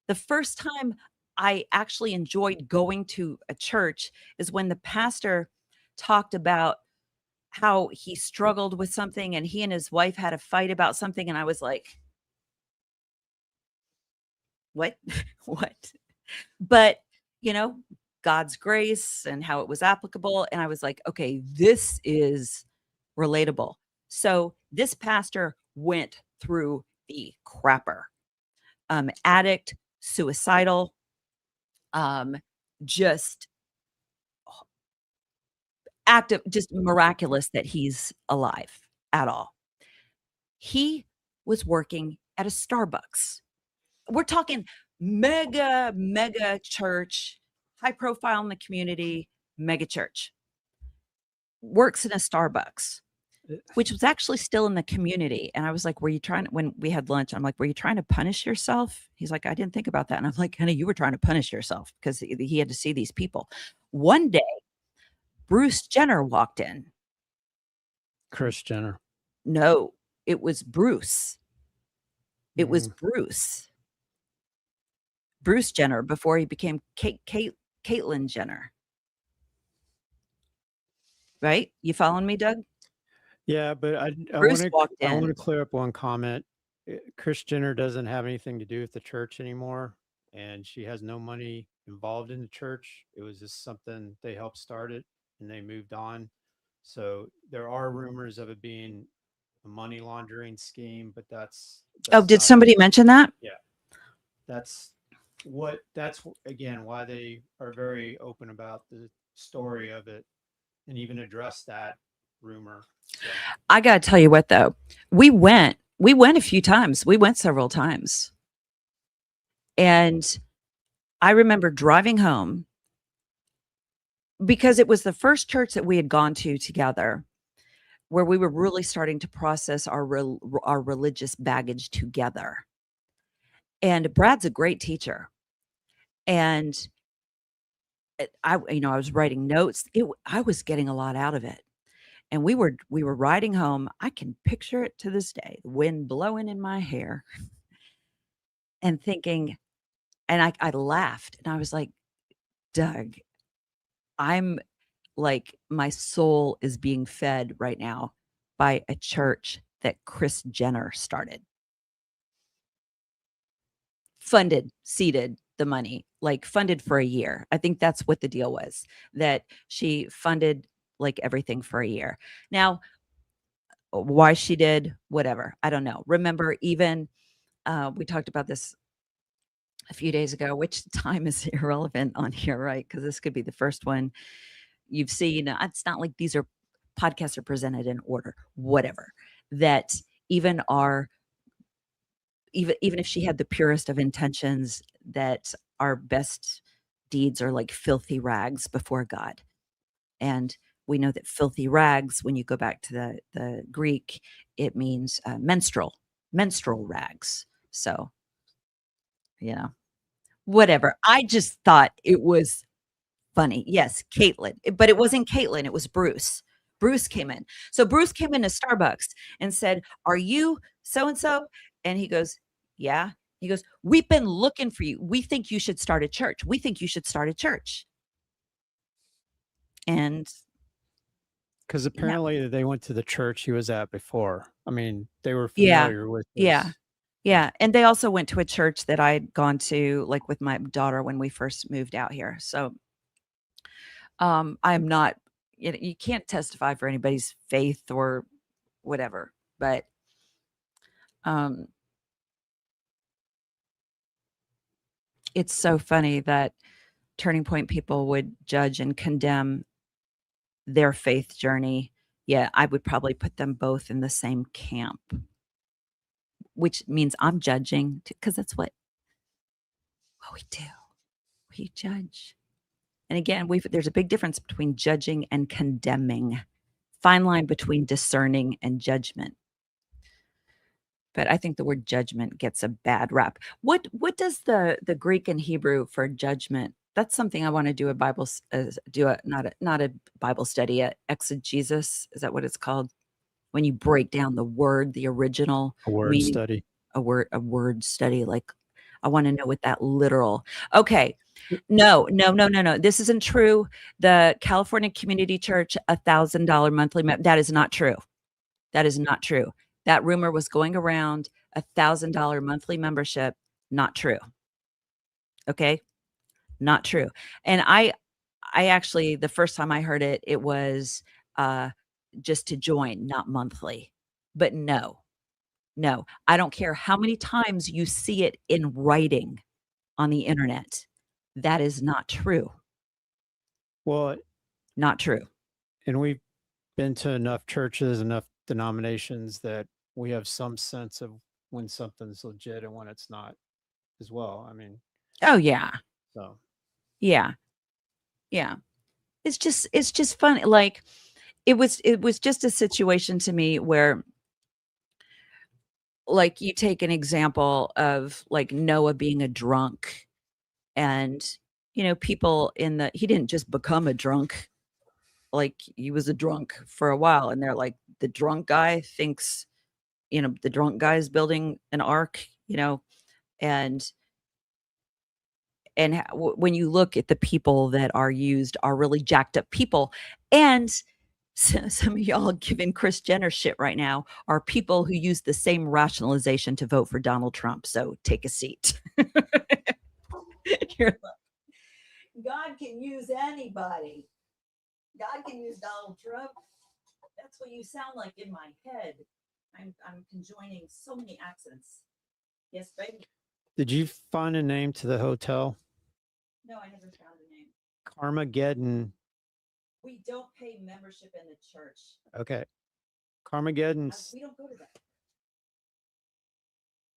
The first time I actually enjoyed going to a church is when the pastor talked about how he struggled with something and he and his wife had a fight about something. And I was like, what? What? But, God's grace and how it was applicable. And I was like, okay, this is relatable. So this pastor went through the crapper, addict, suicidal, just active, just miraculous that he's alive at all. He was working at a Starbucks. We're talking mega church, high profile in the community, mega church. Works in a Starbucks, which was actually still in the community. And I was like, when we had lunch, I'm like, were you trying to punish yourself? He's like, I didn't think about that. And I'm like, honey, you were trying to punish yourself because he had to see these people. One day, Bruce Jenner walked in. Kris Jenner. No, it was Bruce. It was Bruce. Bruce Jenner before he became Caitlyn Jenner. Right? You following me, Doug? Yeah, but I Bruce want walked to in. clear up one comment. Kris Jenner doesn't have anything to do with the church anymore, and she has no money involved in the church. It was just something they helped start it, and they moved on. So there are rumors of it being a money laundering scheme, but that's Oh, did not- somebody mention that? That's again why they are very open about the story of it and even address that rumor. So. I got to tell you what, though, we went a few times. We went several times. And I remember driving home because it was the first church that we had gone to together. where we were really starting to process our religious baggage together. And Brad's a great teacher. And I was writing notes. I was getting a lot out of it. And we were riding home. I can picture it to this day, the wind blowing in my hair and thinking, and I laughed and I was like, Doug, I'm like, my soul is being fed right now by a church that Chris Jenner started. Funded, seeded the money, like funded for a year. I think that's what the deal was, that she funded like everything for a year. Now, why she did, whatever, I don't know. Remember, even we talked about this a few days ago, which time is irrelevant on here, right? Because this could be the first one you've seen. It's not like these are podcasts are presented in order, whatever. That even our even if she had the purest of intentions, that our best deeds are like filthy rags before God. And we know that filthy rags, when you go back to the Greek, it means menstrual rags. So, you know, whatever. I just thought it was funny. Yes, Caitlin, but it wasn't Caitlin, it was Bruce. Bruce came in. So Bruce came into Starbucks and said, "Are you so and so?" And he goes, "Yeah." He goes, "We've been looking for you. We think you should start a church. We think you should start a church." And Because no, apparently they went to the church he was at before. I mean, they were yeah, familiar with yeah, his. yeah. And they also went to a church that I'd gone to, like with my daughter when we first moved out here. So I'm not, you can't testify for anybody's faith or whatever, but um it's so funny that Turning Point people would judge and condemn their faith journey. Yeah, I would probably put them both in the same camp, which means I'm judging because that's what we do. We judge. And again, there's a big difference between judging and condemning. Fine line between discerning and judgment. But I think the word judgment gets a bad rap. What does the Greek and Hebrew for judgment? That's something I want to do a do a not a Bible study, a exegesis. Is that what it's called? When you break down the word, the original A word meaning, study. a word study. Like I want to know what that literal. Okay. No, no, no, no, no. This isn't true. The California Community Church, $1,000 monthly. That is not true. That is not true. That rumor was going around, $1,000 monthly membership, not true. Okay? Not true. And I actually the first time I heard it, it was, uh, just to join, not monthly. But no, no, I don't care how many times you see it in writing on the internet. That is not true. Well, Not true. and we've been to enough churches, enough denominations that we have some sense of when something's legit and when it's not as well. I mean, Oh, yeah. so Yeah. Yeah. It's just funny, like, it was just a situation to me where, like, you take an example of, like, Noah being a drunk and, people he didn't just become a drunk, like, he was a drunk for a while, and they're like, "The drunk guy thinks, the drunk guy is building an ark," and when you look at the people that are used are really jacked up people, and some of y'all giving Chris Jenner shit right now are people who use the same rationalization to vote for Donald Trump. So take a seat. You're like, God can use anybody. God can use Donald Trump. That's what you sound like in my head. I'm conjoining so many accents. Yes, baby. did you find a name to the hotel? No, I never found a name. Carmageddon. We don't pay membership in the church. Okay. Carmageddon. We don't go to that.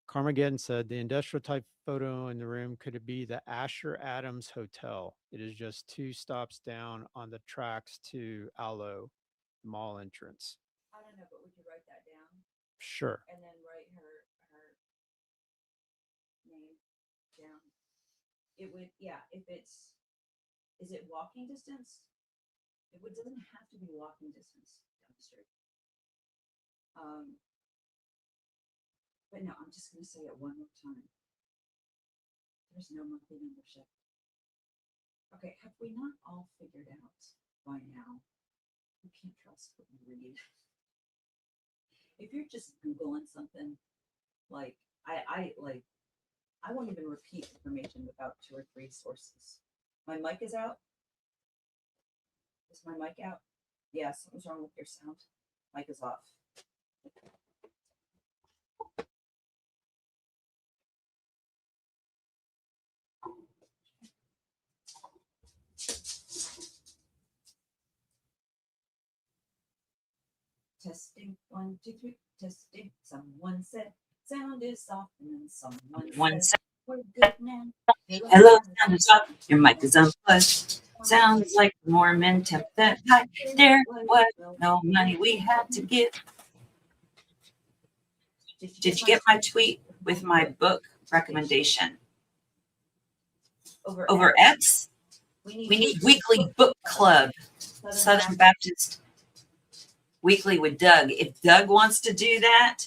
Carmageddon said the industrial type photo in the room could it be the Asher Adams Hotel. It is just 2 stops down on the tracks to Aloe mall entrance. I don't no, but would you write that down Sure. and then write her name down? It would, yeah, if it's, is it walking distance? Doesn't have to be walking distance down the street. But no, I'm just gonna say it one more time. There's no monthly membership. Okay, have we not all figured out by now? You can't trust what you read. If you're just Googling something, like I won't even repeat information without 2 or 3 sources. My mic is out. Is my mic out? Yeah, something's wrong with your sound. Mic is off. Testing 1, 2, 3. Testing. Someone said sound is soft, and then someone said we're good now. Hello, sound is soft. Your mic is unplugged. Sounds like Mormon temp that high. There was no money we had to give. Did you get my tweet with my book recommendation? Over X? We need weekly book club. Southern Baptist Weekly with Doug. If Doug wants to do that,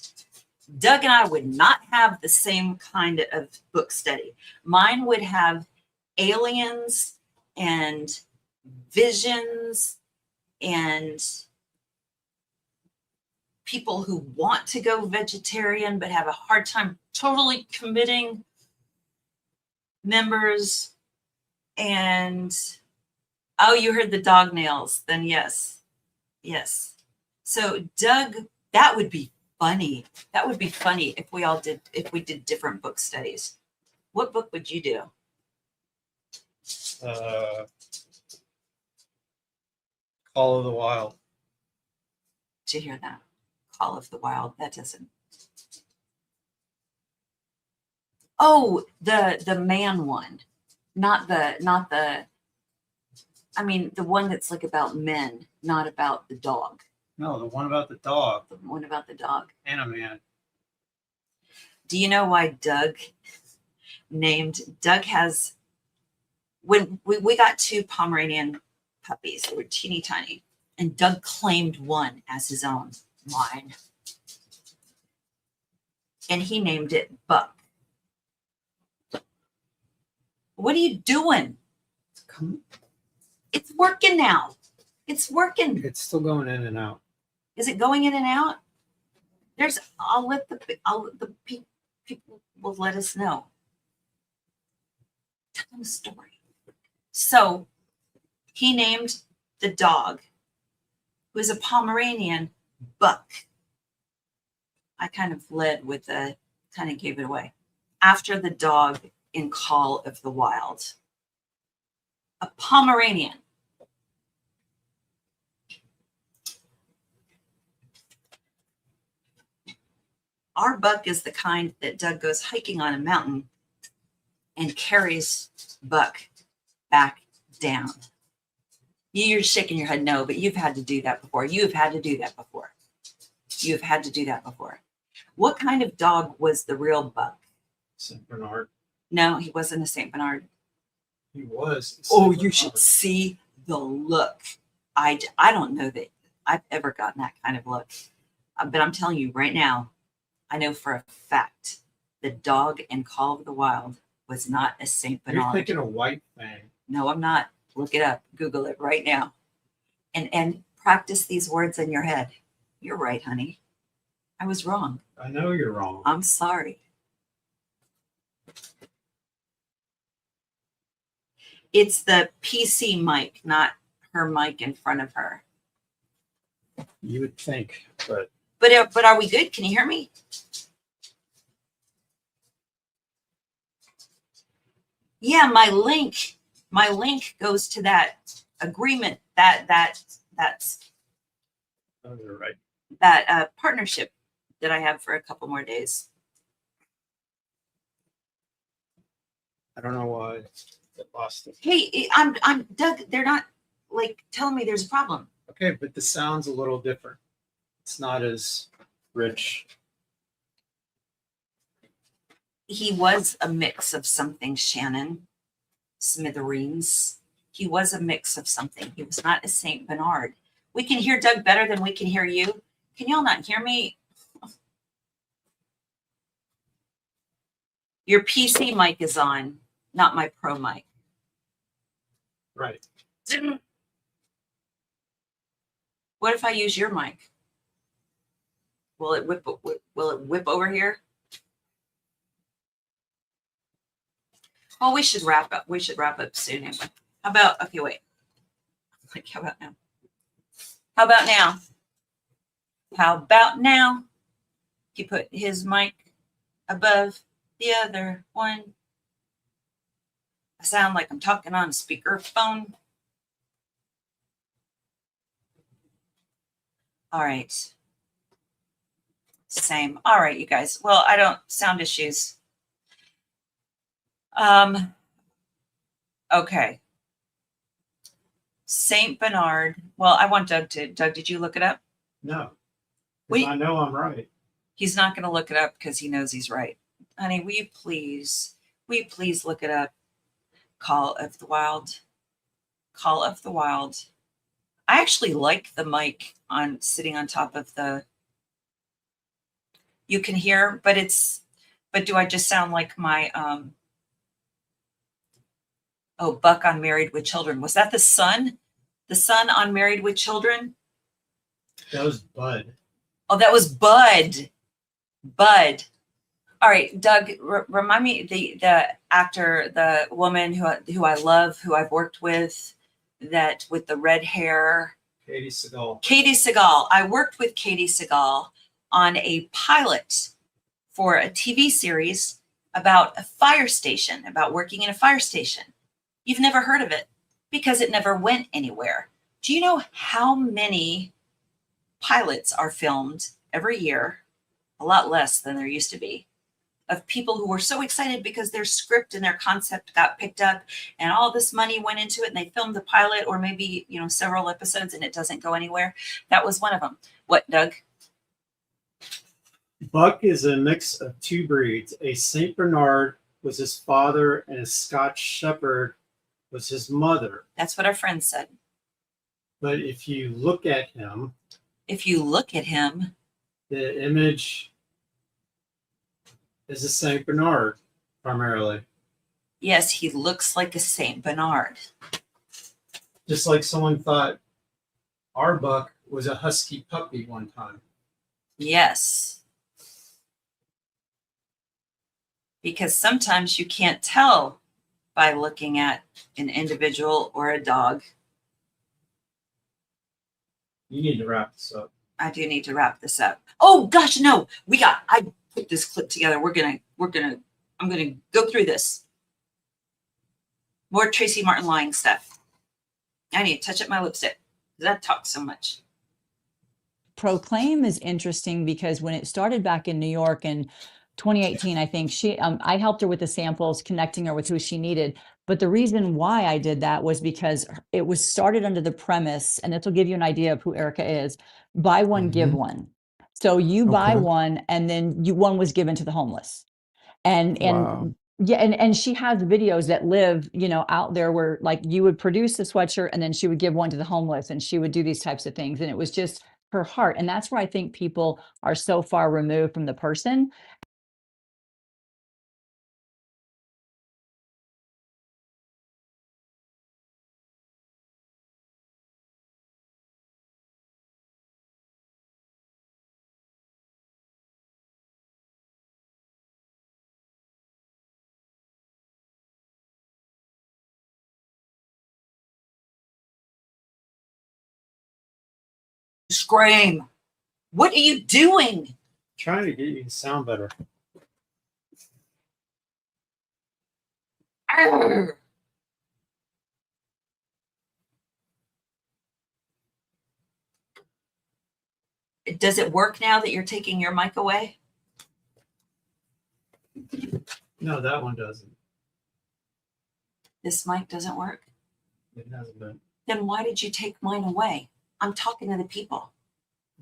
Doug and I would not have the same kind of book study. Mine would have aliens and visions and people who want to go vegetarian but have a hard time totally committing members. And oh, you heard the dog nails, then yes. So Doug, that would be funny. That would be funny if we did different book studies. What book would you do? Call of the Wild. Did you hear that? Call of the Wild. That doesn't. Oh, the man one, not the. I mean, the one that's like about men, not about the dog. No, the one about the dog. The one about the dog. And a man. Do you know why Doug has, when we got 2 Pomeranian puppies, they were teeny tiny, and Doug claimed one as his own, mine. And he named it Buck. What are you doing? It's working now. It's working. It's still going in and out. Is it going in and out? I'll let the people will let us know. Tell them a story. So he named the dog, who is a Pomeranian, Buck. I kind of kind of gave it away. After the dog in Call of the Wild. A Pomeranian. Our Buck is the kind that Doug goes hiking on a mountain and carries Buck back down. You're shaking your head no, but you've had to do that before. You've had to do that before. What kind of dog was the real Buck? St. Bernard. No, he wasn't a St. Bernard. He was. Oh, you should see the look. I don't know that I've ever gotten that kind of look. But I'm telling you right now, I know for a fact the dog in Call of the Wild was not a St. Bernard. You're thinking a white thing. No, I'm not. Look it up. Google it right now. And practice these words in your head. You're right, honey. I was wrong. I know you're wrong. I'm sorry. It's the PC mic, not her mic in front of her. You would think, but But are we good? Can you hear me? Yeah, my link goes to that agreement that's oh, you're right. that partnership that I have for a couple more days. I don't know why it lost it. Hey, I'm Doug. They're not like telling me there's a problem. Okay, but the sound's a little different. It's not as rich. He was a mix of something, Shannon. Smithereens. He was a mix of something. He was not a Saint Bernard. We can hear Doug better than we can hear you. Can y'all not hear me? Your PC mic is on, not my pro mic. Right. What if I use your mic? Will it whip over here? Well, we should wrap up. We should wrap up soon. Anyway. How about, okay, wait. Like, how about now? How about now? How about now? He put his mic above the other one. I sound like I'm talking on a speakerphone. All right. Same. All right, you guys. Well, I don't sound issues. Okay. Saint Bernard. Well, I want Doug to. Doug, did you look it up? No. 'Cause We- I know I'm right. He's not going to look it up because he knows he's right. Honey, will you please look it up? Call of the Wild. Call of the Wild. I actually like the mic on sitting on top of the. You can hear, but do I just sound like my Buck on Married with Children? Was that the son? The son on Married with Children? That was Bud. Oh, that was Bud. Bud. All right, Doug, remind me the actor, the woman who I love, who I've worked with, that with the red hair. Katie Seagal. Katie Seagal. I worked with Katie Seagal on a pilot for a TV series about a fire station, about working in a fire station. You've never heard of it because it never went anywhere. Do you know how many pilots are filmed every year? A lot less than there used to be, of people who were so excited because their script and their concept got picked up and all this money went into it and they filmed the pilot or maybe, several episodes and it doesn't go anywhere. That was one of them. What, Doug? Buck is a mix of two breeds. A Saint Bernard was his father and a Scotch Shepherd was his mother. That's what our friend said. But if you look at him, the image is a Saint Bernard primarily. Yes, he looks like a Saint Bernard. Just like someone thought our Buck was a husky puppy one time. Yes. Because sometimes you can't tell by looking at an individual or a dog. You need to wrap this up. I do need to wrap this up. Oh gosh, no. I put this clip together. I'm gonna go through this. More Tracy Martin lying stuff. I need to touch up my lipstick because I talk so much. Proclaim is interesting because when it started back in New York in 2018, I think I helped her with the samples, connecting her with who she needed. But the reason why I did that was because it was started under the premise, and this will give you an idea of who Erica is: buy one, give one. So you buy one, and then one was given to the homeless. And yeah, and she has videos that live, out there where like you would produce a sweatshirt and then she would give one to the homeless and she would do these types of things. And it was just her heart. And that's where I think people are so far removed from the person. Scream. What are you doing? Trying to get you to sound better. Arr. Does it work now that you're taking your mic away? No, that one doesn't. This mic doesn't work? It hasn't been. Then why did you take mine away? I'm talking to the people.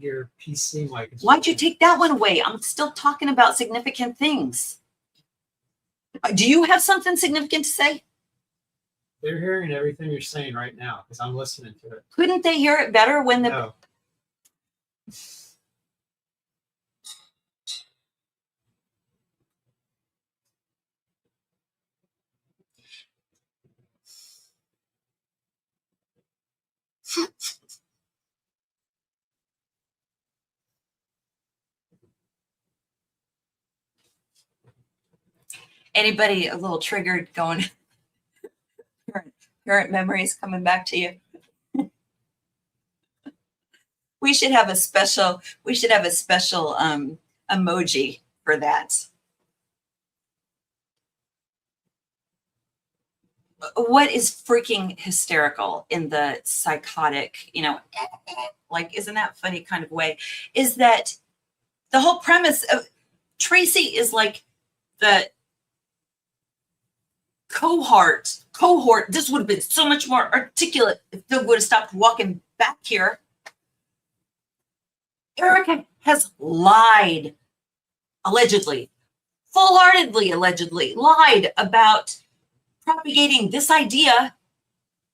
your PC mic. Why'd you take that one away? I'm still talking about significant things. Do you have something significant to say? They're hearing everything you're saying right now because I'm listening to it. Couldn't they hear it better when the No. anybody a little triggered going current memories coming back to you? We should have a special emoji for that. What is freaking hysterical in the psychotic, like, isn't that funny kind of way, is that the whole premise of Tracy is like the cohort. This would have been so much more articulate if Doug would have stopped walking back here. Erica has lied, allegedly, full-heartedly, allegedly lied about propagating this idea,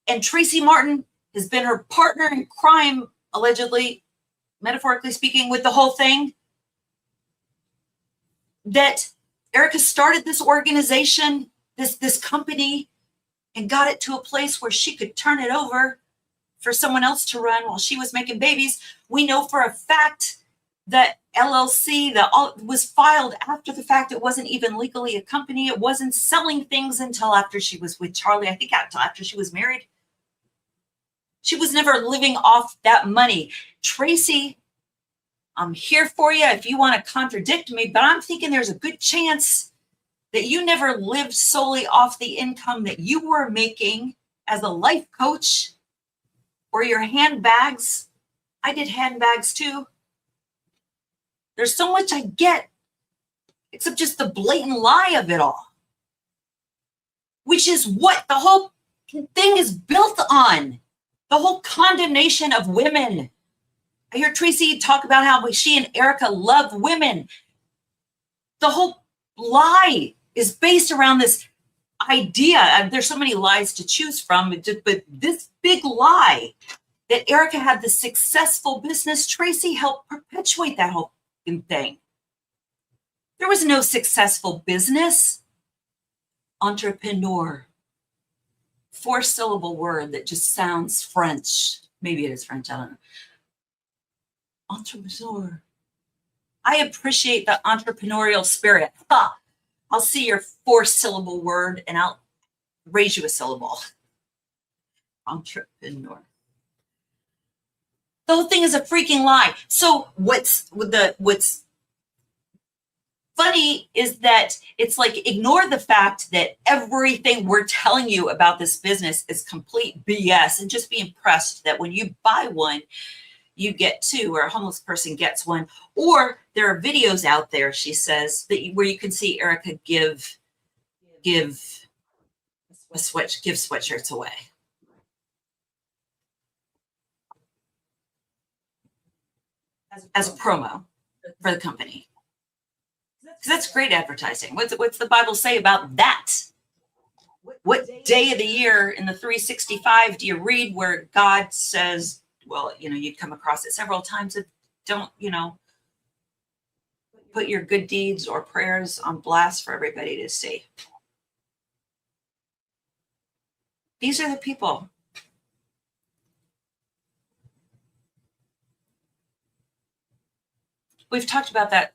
and Tracy Martin has been her partner in crime, allegedly, metaphorically speaking, with the whole thing. That Erica started this organization, this company, and got it to a place where she could turn it over for someone else to run while she was making babies. We know for a fact that LLC that was filed after the fact. It wasn't even legally a company. It wasn't selling things until after she was with Charlie. I think until after she was married. She was never living off that money. Tracy, I'm here for you if you want to contradict me, but I'm thinking there's a good chance that you never lived solely off the income that you were making as a life coach or your handbags. I did handbags too. There's so much I get, except just the blatant lie of it all, which is what the whole thing is built on. The whole condemnation of women. I hear Tracy talk about how she and Erica love women. The whole lie is based around this idea, and there's so many lies to choose from, but this big lie that Erica had the successful business. Tracy helped perpetuate that whole thing. There was no successful business. Entrepreneur. 4-syllable word that just sounds French. Maybe it is French, I don't know. Entrepreneur. I appreciate the entrepreneurial spirit. I'll see your 4-syllable word and I'll raise you a syllable. Entrepreneur. The whole thing is a freaking lie. So what's funny is that it's like, ignore the fact that everything we're telling you about this business is complete BS, and just be impressed that when you buy one, you get two, or a homeless person gets one. Or there are videos out there, she says, where you can see Erica give sweatshirts away. As a promo for the company. Because that's great advertising. What's the Bible say about that? What day of the year in the 365 do you read where God says, well, you'd come across it several times, that don't, put your good deeds or prayers on blast for everybody to see. These are the people. We've talked about that,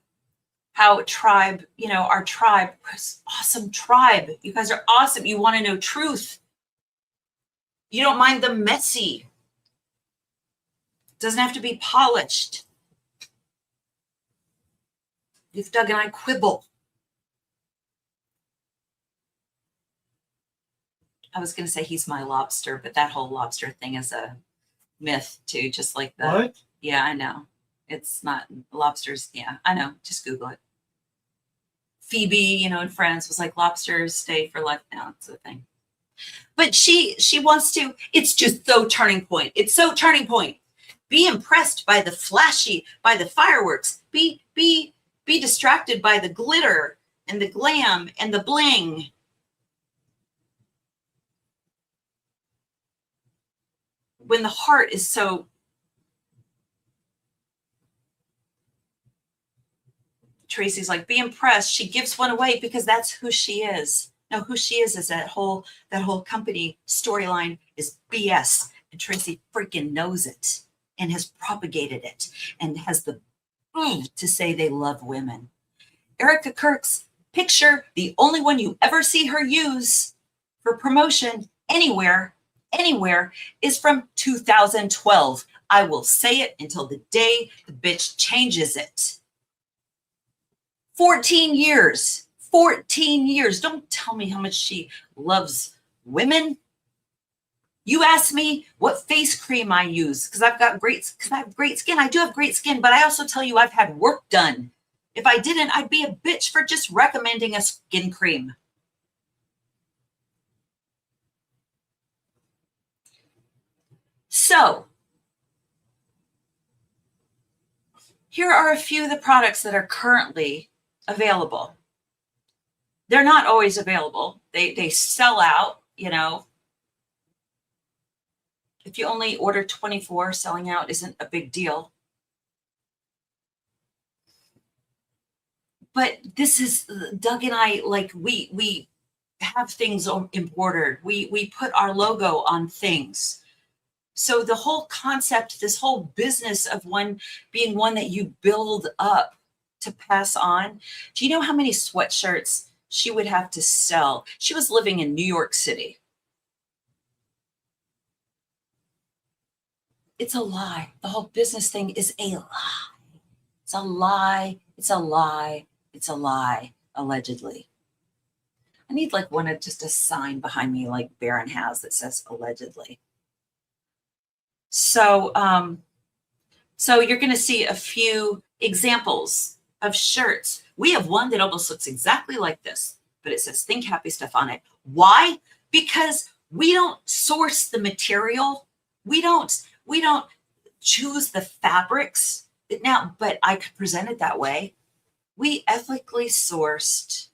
how tribe, our tribe, awesome tribe. You guys are awesome. You want to know truth. You don't mind the messy. It doesn't have to be polished. If Doug and I quibble. I was going to say he's my lobster, but that whole lobster thing is a myth too, just like the. What? Yeah, I know. It's not lobsters. Yeah, I know. Just Google it. Phoebe, in Friends was like, lobsters stay for life. Now it's a thing. But she wants to, it's just so turning point. It's so turning point Be impressed by the flashy, by the fireworks. Be distracted by the glitter and the glam and the bling. When the heart is so Tracy's like, be impressed. She gives one away because that's who she is. No, who she is that whole company storyline is BS. And Tracy freaking knows it and has propagated it and has the to say they love women. Erica Kirk's picture, the only one you ever see her use for promotion anywhere, is from 2012. I will say it until the day the bitch changes it. 14 years. 14 years. Don't tell me how much she loves women. You ask me what face cream I use because I have great skin. I do have great skin, but I also tell you I've had work done. If I didn't, I'd be a bitch for just recommending a skin cream. So, here are a few of the products that are currently available. They're not always available. They sell out, you know. If you only order 24, selling out isn't a big deal. But this is, Doug and I, like, we have things embroidered. We put our logo on things. So the whole concept, this whole business of one being one that you build up to pass on. Do you know how many sweatshirts she would have to sell? She was living in New York City. It's a lie. The whole business thing is a lie. It's a lie. It's a lie. It's a lie, allegedly. I need like just a sign behind me like Baron has that says allegedly. So, so you're going to see a few examples of shirts. We have one that almost looks exactly like this, but it says Think Happy Stuff on it. Why? Because we don't source the material. We don't choose the fabrics now, but I could present it that way. We ethically sourced,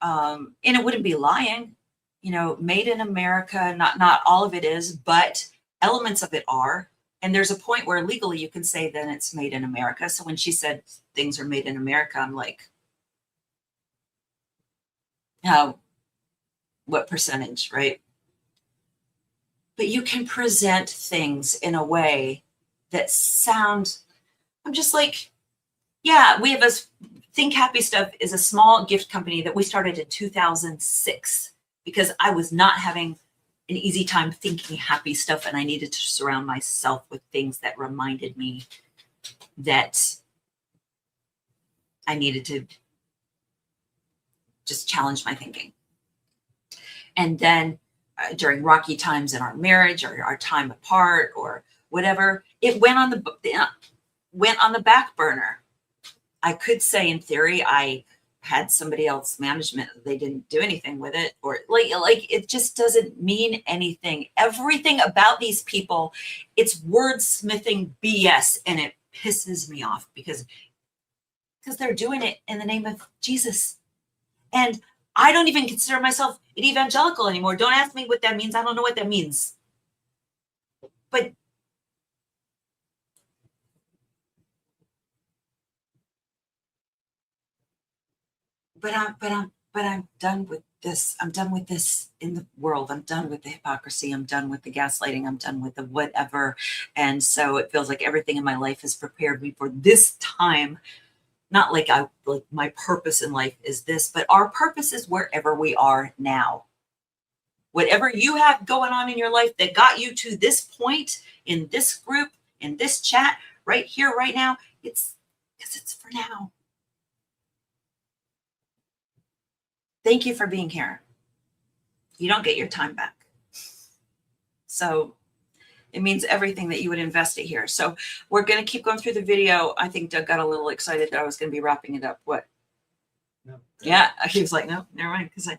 and it wouldn't be lying, you know, made in America. Not all of it is, but elements of it are. And there's a point where legally you can say then it's made in America. So when she said things are made in America, I'm like, what percentage, right? But you can present things in a way that sound, I'm just like, yeah, we have Think Happy Stuff is a small gift company that we started in 2006 because I was not having an easy time thinking happy stuff and I needed to surround myself with things that reminded me that I needed to just challenge my thinking. And then during rocky times in our marriage or our time apart or whatever, it went on the back burner. I could say in theory, I had somebody else management. They didn't do anything with it, or like it just doesn't mean anything. Everything about these people, it's wordsmithing BS, and it pisses me off because they're doing it in the name of Jesus. And I don't even consider myself an evangelical anymore. Don't ask me what that means. I don't know what that means. But I'm done with this. I'm done with this in the world. I'm done with the hypocrisy. I'm done with the gaslighting. I'm done with the whatever. And so it feels like everything in my life has prepared me for this time. Not like my purpose in life is this, but our purpose is wherever we are now. Whatever you have going on in your life that got you to this point in this group, in this chat, right here, right now, it's because it's for now. Thank you for being here. You don't get your time back. So it means everything that you would invest it here. So we're going to keep going through the video. I think Doug got a little excited that I was going to be wrapping it up. What? No. Yeah. He was like, no, never mind. Because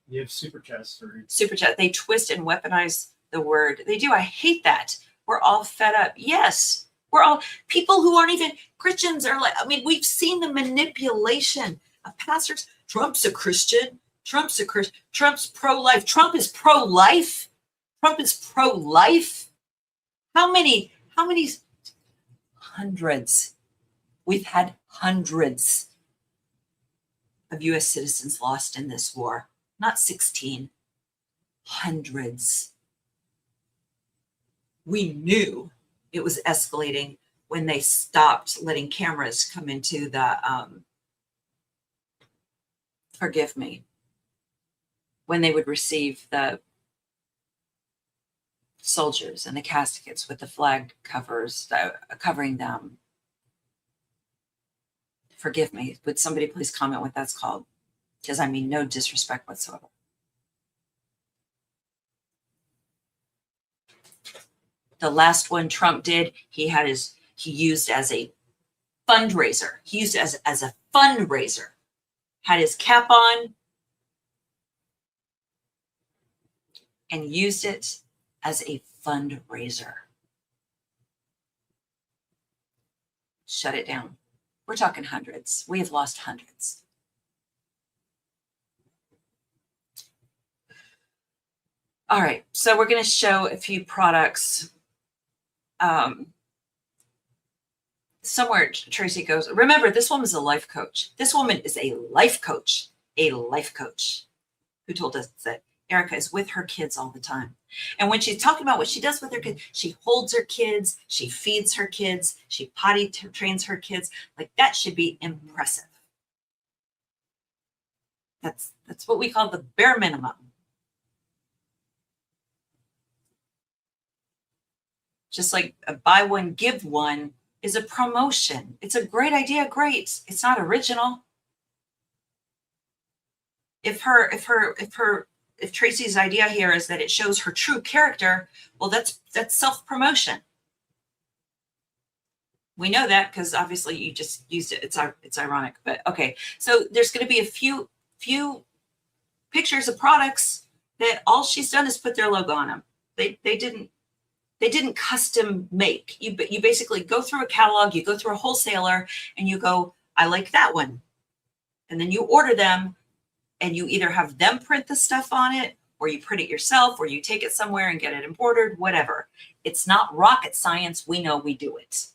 you have super chat stories. Super chat. They twist and weaponize the word. They do. I hate that. We're all fed up. Yes, we're all people who aren't even Christians are like, I mean, we've seen the manipulation of pastors. Trump's a Christian. Trump's a Christian. Trump's pro-life. Trump is pro-life. Trump is pro-life. How many hundreds? We've had hundreds of US citizens lost in this war. Not 16. Hundreds. We knew it was escalating when they stopped letting cameras come into the, forgive me, when they would receive the soldiers and the caskets with the flag covers covering them. Forgive me. Would somebody please comment what that's called? Because I mean no disrespect whatsoever. The last one Trump did, he used as a fundraiser. He used it as a fundraiser. Had his cap on and used it as a fundraiser. Shut it down. We're talking hundreds. We have lost hundreds. All right, so we're going to show a few products. Somewhere Tracy goes, remember, this woman is a life coach. This woman is a life coach who told us that Erica is with her kids all the time. And when she's talking about what she does with her kids, she holds her kids, she feeds her kids, she potty trains her kids. Like, that should be impressive. That's what we call the bare minimum. Just like a buy one, give one is a promotion. It's a great idea. Great. It's not original. If Tracy's idea here is that it shows her true character, well, that's self-promotion. We know that because obviously you just used it. It's ironic, but okay. So there's going to be a few pictures of products that all she's done is put their logo on them. They didn't custom make. You basically go through a catalog, you go through a wholesaler, and you go, I like that one. And then you order them, and you either have them print the stuff on it, or you print it yourself, or you take it somewhere and get it embroidered, whatever. It's not rocket science. We know we do it.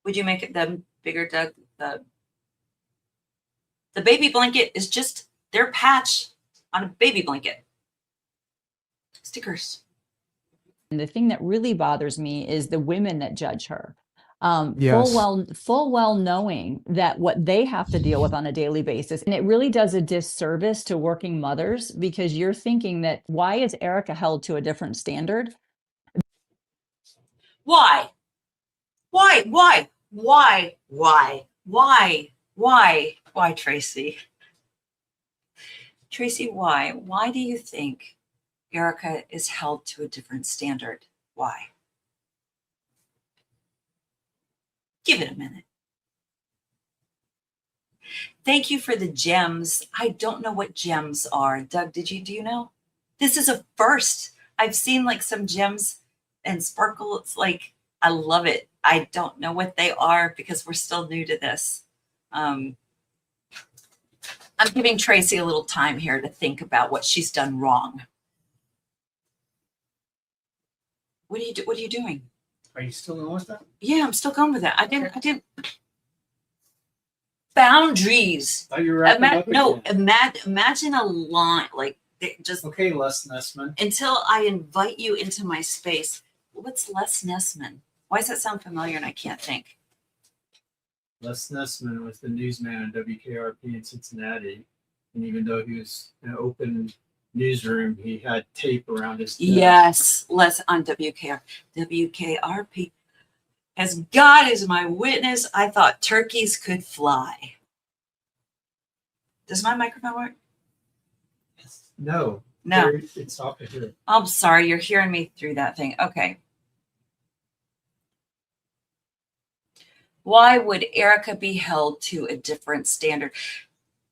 Would you make it them bigger, Doug? The baby blanket is just their patch on a baby blanket. Stickers. And the thing that really bothers me is the women that judge her. Yes. Full well knowing that what they have to deal with on a daily basis. And it really does a disservice to working mothers, because you're thinking that, why is Erica held to a different standard? Why, Tracy? Tracy, why? Why do you think Erica is held to a different standard? Why? Give it a minute. Thank you for the gems. I don't know what gems are. Doug, do you know? This is a first. I've seen like some gems and sparkle. It's like, I love it. I don't know what they are because we're still new to this. I'm giving Tracy a little time here to think about what she's done wrong. What are you doing? Are you still going with that? Yeah, I'm still going with that. I didn't. Boundaries. Thought you were wrapping up again. Imagine a line like just. Okay, Les Nessman. Until I invite you into my space. What's Les Nessman? Why does that sound familiar and I can't think? Les Nessman was the newsman on WKRP in Cincinnati. And even though he was in an open newsroom, he had tape around his desk. Yes, Les on WKRP. As God is my witness, I thought turkeys could fly. Does my microphone work? No. No. It's off of here. I'm sorry, you're hearing me through that thing. Okay. Why would Erica be held to a different standard?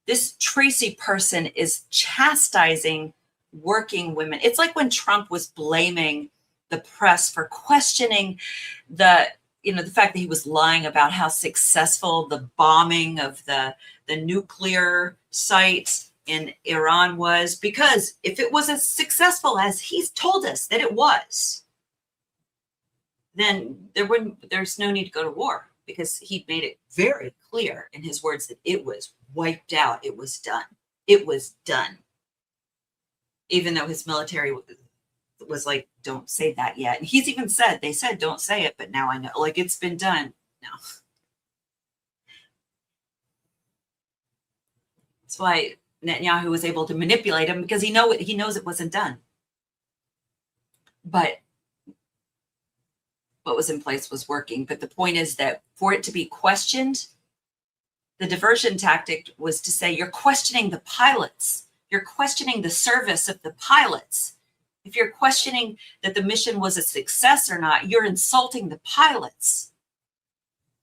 This Tracy person is chastising working women. It's like when Trump was blaming the press for questioning the fact that he was lying about how successful the bombing of the nuclear site in Iran was, because if it was as successful as he's told us that it was, then there's no need to go to war, because he made it very clear in his words that it was wiped out. It was done. It was done. Even though his military was like, don't say that yet. And he's even said, they said, don't say it, but now I know, like, it's been done. No. That's why Netanyahu was able to manipulate him, because he knows it wasn't done. But what was in place was working. But the point is that for it to be questioned, the diversion tactic was to say, you're questioning the pilots. You're questioning the service of the pilots. If you're questioning that the mission was a success or not, you're insulting the pilots.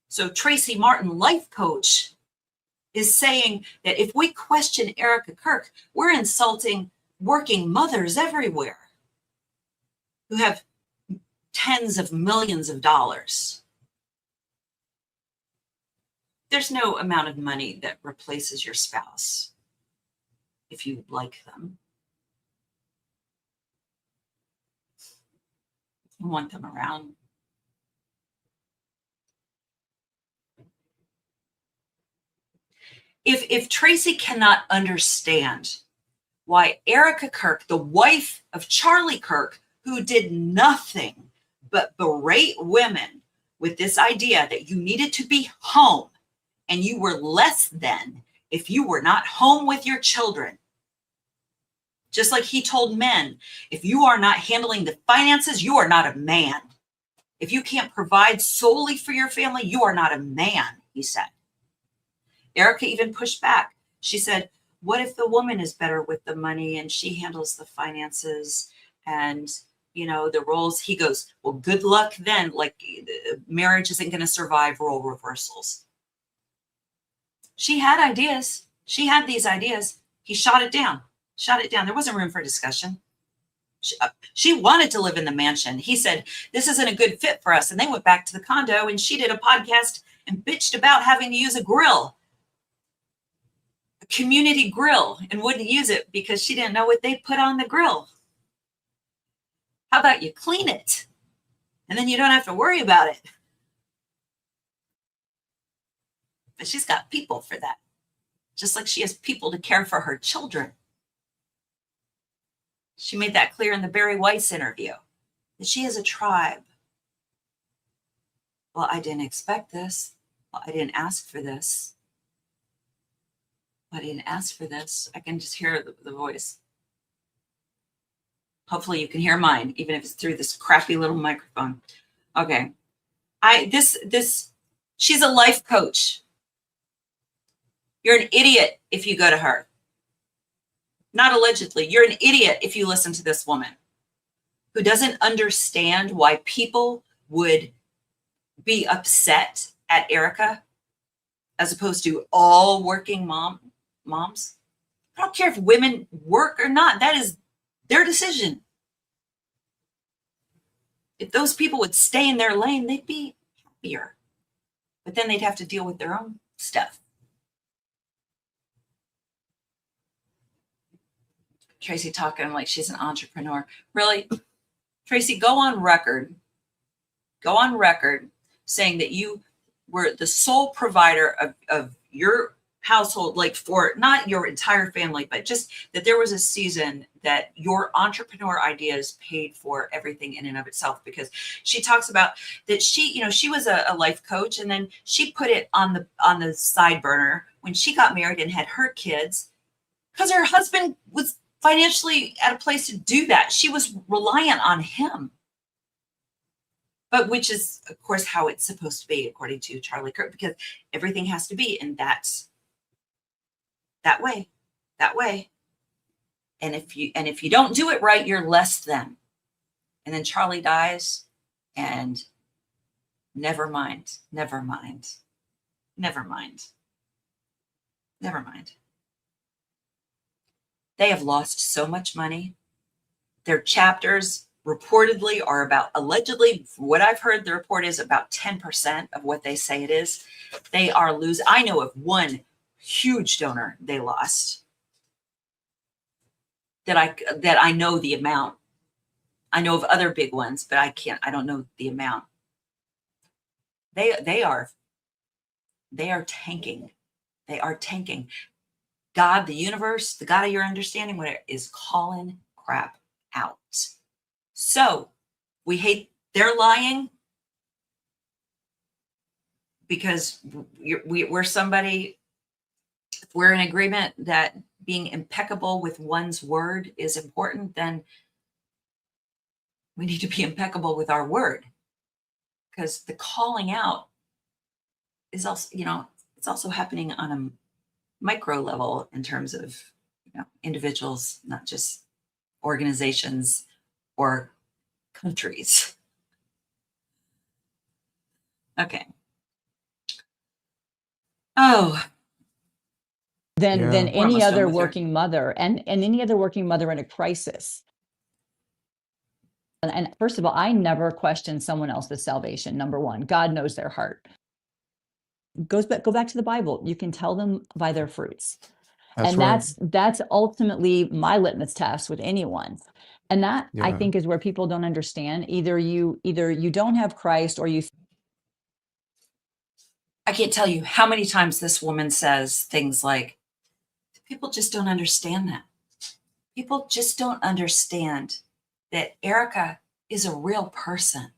So Tracy Martin, life coach, is saying that if we question Erica Kirk, we're insulting working mothers everywhere who have tens of millions of dollars. There's no amount of money that replaces your spouse if you like them. You want them around. If Tracy cannot understand why Erica Kirk, the wife of Charlie Kirk, who did nothing but berate women with this idea that you needed to be home and you were less than if you were not home with your children. Just like he told men, if you are not handling the finances, you are not a man. If you can't provide solely for your family, you are not a man, he said. Erica even pushed back. She said, what if the woman is better with the money and she handles the finances and, the roles? He goes, well, good luck then. Like, marriage isn't going to survive role reversals. She had ideas. She had these ideas. He shot it down. There wasn't room for discussion. She wanted to live in the mansion. He said, this isn't a good fit for us. And they went back to the condo, and she did a podcast and bitched about having to use a grill, a community grill, and wouldn't use it because she didn't know what they put on the grill. How about you clean it? And then you don't have to worry about it. But she's got people for that. Just like she has people to care for her children. She made that clear in the Barry Weiss interview, that she has a tribe. Well, I didn't expect this. Well, I didn't ask for this. I didn't ask for this. I can just hear the voice. Hopefully you can hear mine, even if it's through this crappy little microphone. Okay. She's a life coach. You're an idiot if you go to her. Not allegedly. You're an idiot if you listen to this woman who doesn't understand why people would be upset at Erica as opposed to all working moms. I don't care if women work or not. That is their decision. If those people would stay in their lane, they'd be happier. But then they'd have to deal with their own stuff. Tracy talking like she's an entrepreneur. Really? Tracy, go on record saying that you were the sole provider of your household, like for not your entire family, but just that there was a season that your entrepreneur ideas paid for everything in and of itself. Because she talks about that she was a life coach, and then she put it on the side burner when she got married and had her kids, because her husband was financially at a place to do that. She was reliant on him. But which is, of course, how it's supposed to be, according to Charlie Kirk, because everything has to be in that way. And if you don't do it right, you're less than. And then Charlie dies, and never mind. Never mind. Never mind. They have lost so much money. Their chapters reportedly are about, allegedly, from what I've heard, the report is about 10% of what they say it is. They are losing. I know of one huge donor they lost that I know the amount. I know of other big ones, but I don't know the amount. They are tanking. They are tanking. God, the universe, the God of your understanding, whatever, is calling crap out. So we hate their lying because we're somebody, if we're in agreement that being impeccable with one's word is important, then we need to be impeccable with our word, because the calling out is also, it's also happening on a micro level in terms of, individuals, not just organizations or countries. Okay. Oh, than We're any almost done other with her. working mother, and any other working mother in a crisis. And first of all, I never question someone else's salvation. Number one, God knows their heart. Go back to the Bible. You can tell them by their fruits. That's right. That's ultimately my litmus test with anyone. And that, I Yeah. think, is where people don't understand. Either you don't have Christ, or you. I can't tell you how many times this woman says things like, people just don't understand that. People just don't understand that Erica is a real person.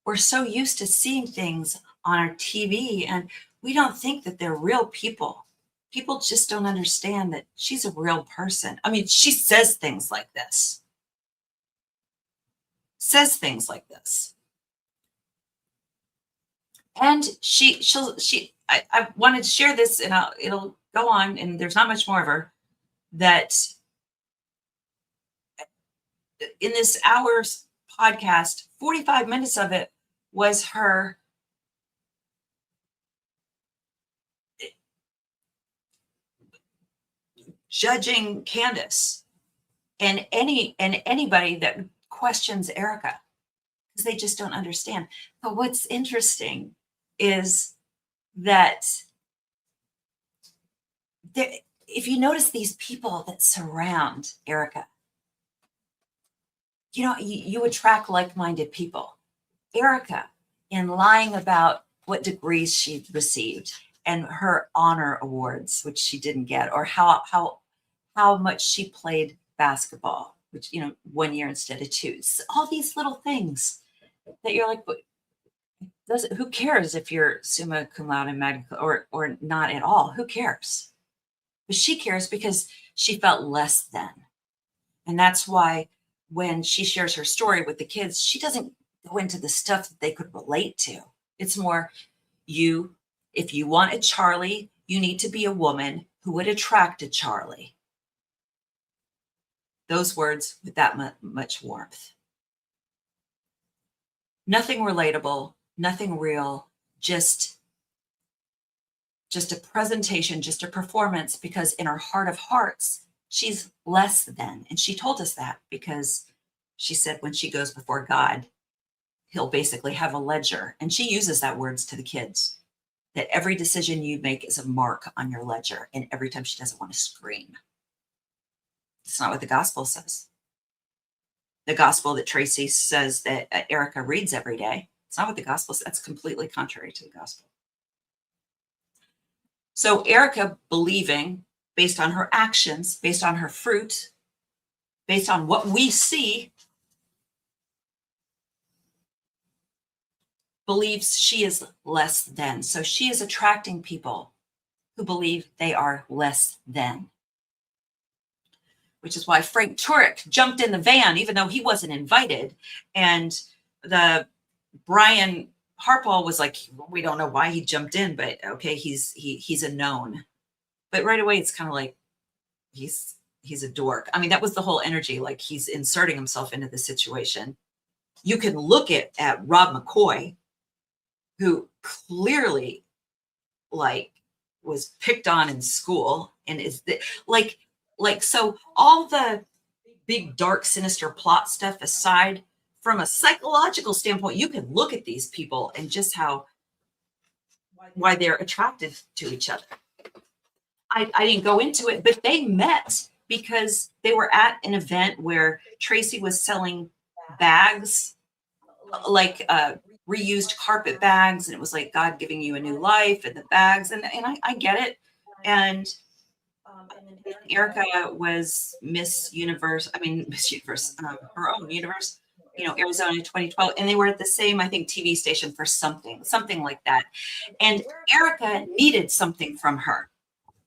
We're so used to seeing things on our TV, and we don't think that they're real people. People just don't understand that she's a real person. I mean, she says things like this. And I wanted to share this, and it'll go on, and there's not much more of her, that in this hour's podcast, 45 minutes of it was her judging Candace and anybody that questions Erica, because they just don't understand. But what's interesting is that if you notice these people that surround Erica, you attract like-minded people. Erica, in lying about what degrees she received and her honor awards, which she didn't get, or how much she played basketball, which, 1 year instead of 2. So all these little things that you're like, but who cares if you're summa cum laude and magna or not at all? Who cares? But she cares because she felt less than. And that's why when she shares her story with the kids, she doesn't go into the stuff that they could relate to. It's more, if you want a Charlie, you need to be a woman who would attract a Charlie. Those words with that much warmth. Nothing relatable, nothing real, just a presentation, just a performance, because in her heart of hearts, she's less than. And she told us that because she said when she goes before God, he'll basically have a ledger. And she uses that words to the kids, that every decision you make is a mark on your ledger. And every time she doesn't want to scream. It's not what the gospel says. The gospel that Tracy says that Erica reads every day, it's not what the gospel says. That's completely contrary to the gospel. So Erica, believing, based on her actions, based on her fruit, based on what we see, believes she is less than. So she is attracting people who believe they are less than. Which is why Frank Turek jumped in the van, even though he wasn't invited. And the Brian Hartwell was like, we don't know why he jumped in, but okay, he's a known. But right away, it's kind of like, he's a dork. I mean, that was the whole energy, like he's inserting himself into the situation. You can look at Rob McCoy, who clearly like was picked on in school and like so all the big dark sinister plot stuff aside, from a psychological standpoint, you can look at these people and just why they're attracted to each other. I didn't go into it, but they met because they were at an event where Tracy was selling bags, like reused carpet bags, and it was like God giving you a new life and the bags, and I get it. And Erica was Miss Universe, Miss Universe, her own universe, Arizona 2012, and they were at the same, I think, TV station for something like that. And Erica needed something from her.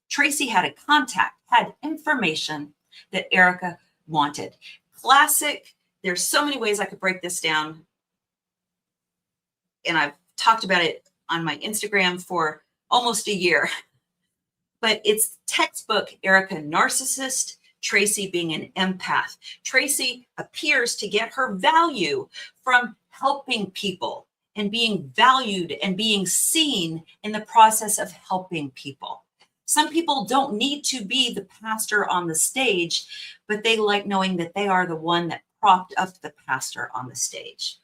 Tracy had a contact, had information that Erica wanted. Classic. There's so many ways I could break this down. And I've talked about it on my Instagram for almost a year. But it's textbook Erica narcissist, Tracy being an empath. Tracy appears to get her value from helping people and being valued and being seen in the process of helping people. Some people don't need to be the pastor on the stage, but they like knowing that they are the one that propped up the pastor on the stage.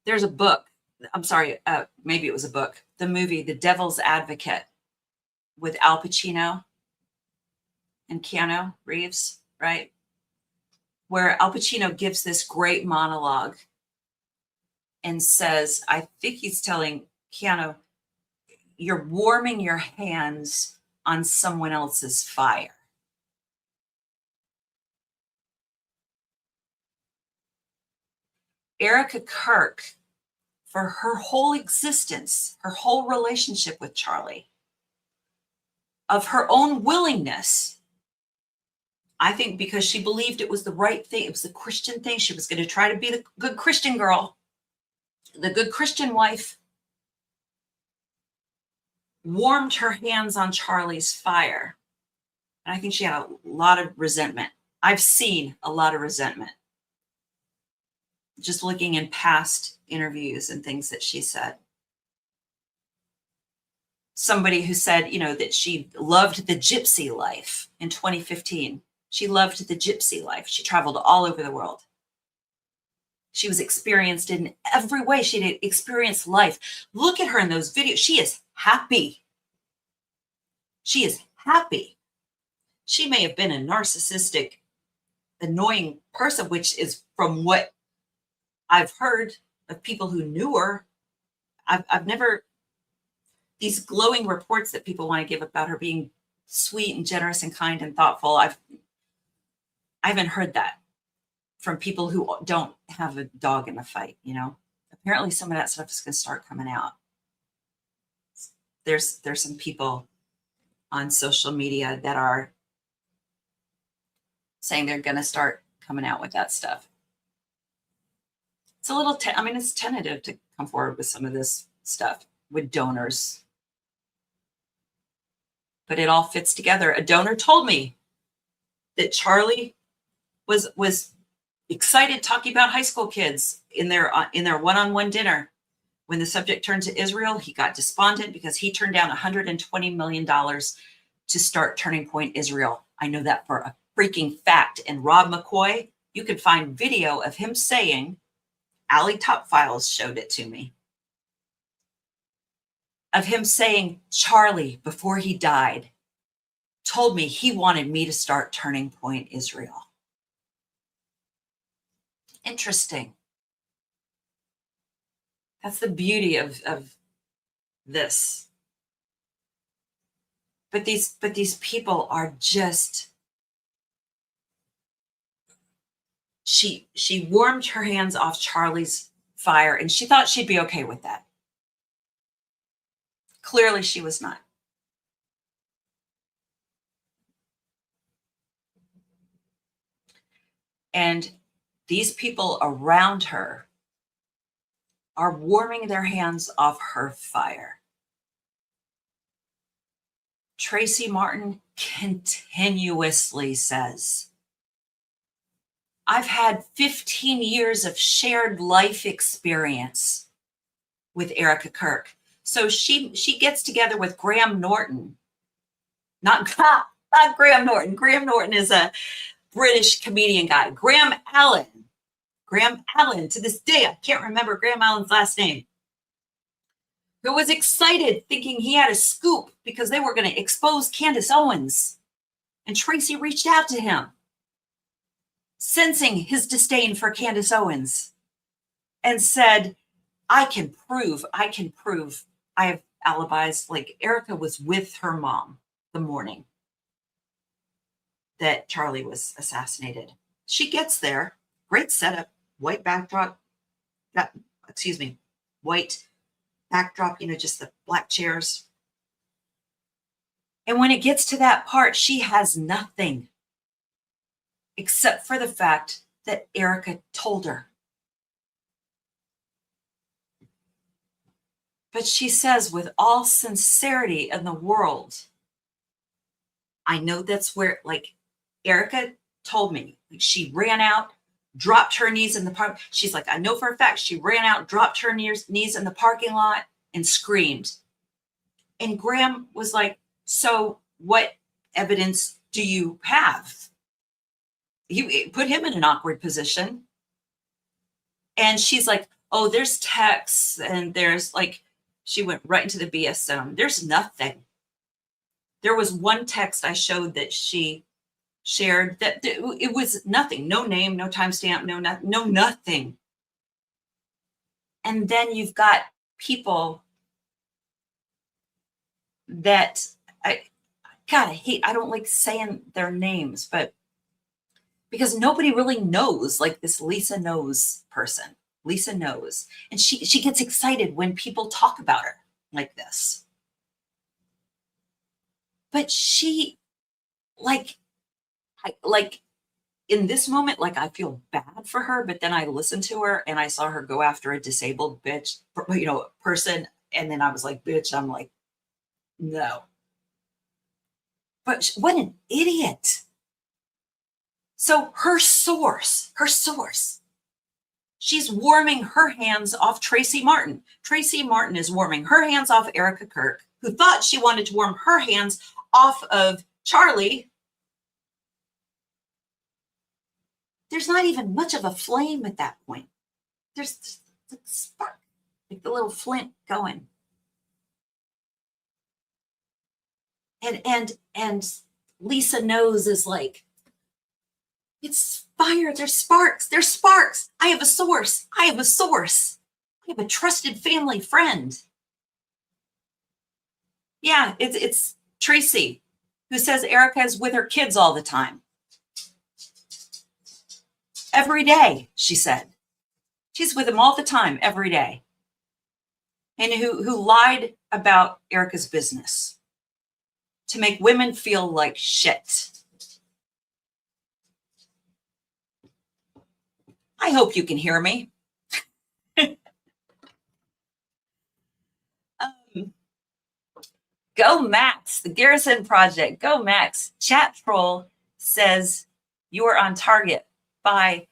There's a book. I'm sorry, maybe it was a book. The movie, The Devil's Advocate, with Al Pacino and Keanu Reeves, right? Where Al Pacino gives this great monologue and says, I think he's telling Keanu, you're warming your hands on someone else's fire. Erica Kirk, for her whole existence, her whole relationship with Charlie, of her own willingness, I think because she believed it was the right thing, it was the Christian thing, she was going to try to be the good Christian girl, the good Christian wife, warmed her hands on Charlie's fire. And I think she had a lot of resentment. I've seen a lot of resentment just looking in past interviews and things that she said. Somebody who said, that she loved the gypsy life in 2015. She loved the gypsy life. She traveled all over the world. She was experienced in every way. She did experience life. Look at her in those videos. She is happy. She is happy. She may have been a narcissistic, annoying person, which is from what I've heard of people who knew her. I've never, these glowing reports that people want to give about her being sweet and generous and kind and thoughtful. I haven't heard that from people who don't have a dog in the fight, Apparently some of that stuff is going to start coming out. There's some people on social media that are saying they're going to start coming out with that stuff. It's a little, it's tentative to come forward with some of this stuff with donors. But it all fits together. A donor told me that Charlie was excited talking about high school kids in their one-on-one dinner. When the subject turned to Israel, he got despondent because he turned down $120 million to start Turning Point Israel. I know that for a freaking fact. And Rob McCoy, you can find video of him saying, Allie Top Files showed it to me, of him saying, Charlie, before he died, told me he wanted me to start Turning Point Israel. Interesting. That's the beauty of this. But these people are just, she warmed her hands off Charlie's fire and she thought she'd be okay with that. Clearly she was not. And these people around her are warming their hands off her fire. Tracy Martin continuously says, I've had 15 years of shared life experience with Erica Kirk. So she gets together with Graham Norton. Not Graham Norton. Graham Norton is a British comedian guy. Graham Allen. To this day, I can't remember Graham Allen's last name. Who was excited thinking he had a scoop because they were going to expose Candace Owens. And Tracy reached out to him, sensing his disdain for Candace Owens, and said, I can prove I have alibis. Like, Erica was with her mom the morning that Charlie was assassinated. She gets there, great setup, white backdrop, white backdrop, just the black chairs. And when it gets to that part, she has nothing except for the fact that Erica told her. But she says with all sincerity in the world, I know that's where, Erica told me, she ran out, dropped her knees in the park. She's like, I know for a fact she ran out, dropped her knees in the parking lot and screamed. And Graham was like, so what evidence do you have? He put him in an awkward position. And she's like, oh, there's texts and there's she went right into the BS zone. There's nothing. There was one text I showed that she shared that it was nothing. No name, no timestamp, no nothing. And then you've got people that I hate. I don't like saying their names, but because nobody really knows, this Lisa Knows person. Lisa Knows. And she gets excited when people talk about her like this. But she, in this moment, I feel bad for her, but then I listened to her and I saw her go after a disabled person. And then I was like, bitch, I'm like, no. But what an idiot. So her source, she's warming her hands off Tracy Martin. Tracy Martin is warming her hands off Erica Kirk, who thought she wanted to warm her hands off of Charlie. There's not even much of a flame at that point. There's the spark, the little flint going. And Lisa Knows is like, it's fire. There's sparks. I have a source. I have a trusted family friend. Yeah, it's Tracy, who says Erica is with her kids all the time. Every day, she said. She's with them all the time, every day. And who lied about Erica's business to make women feel like shit. I hope you can hear me. Go Max, the Garrison Project. Go Max. Chat Troll says you are on target by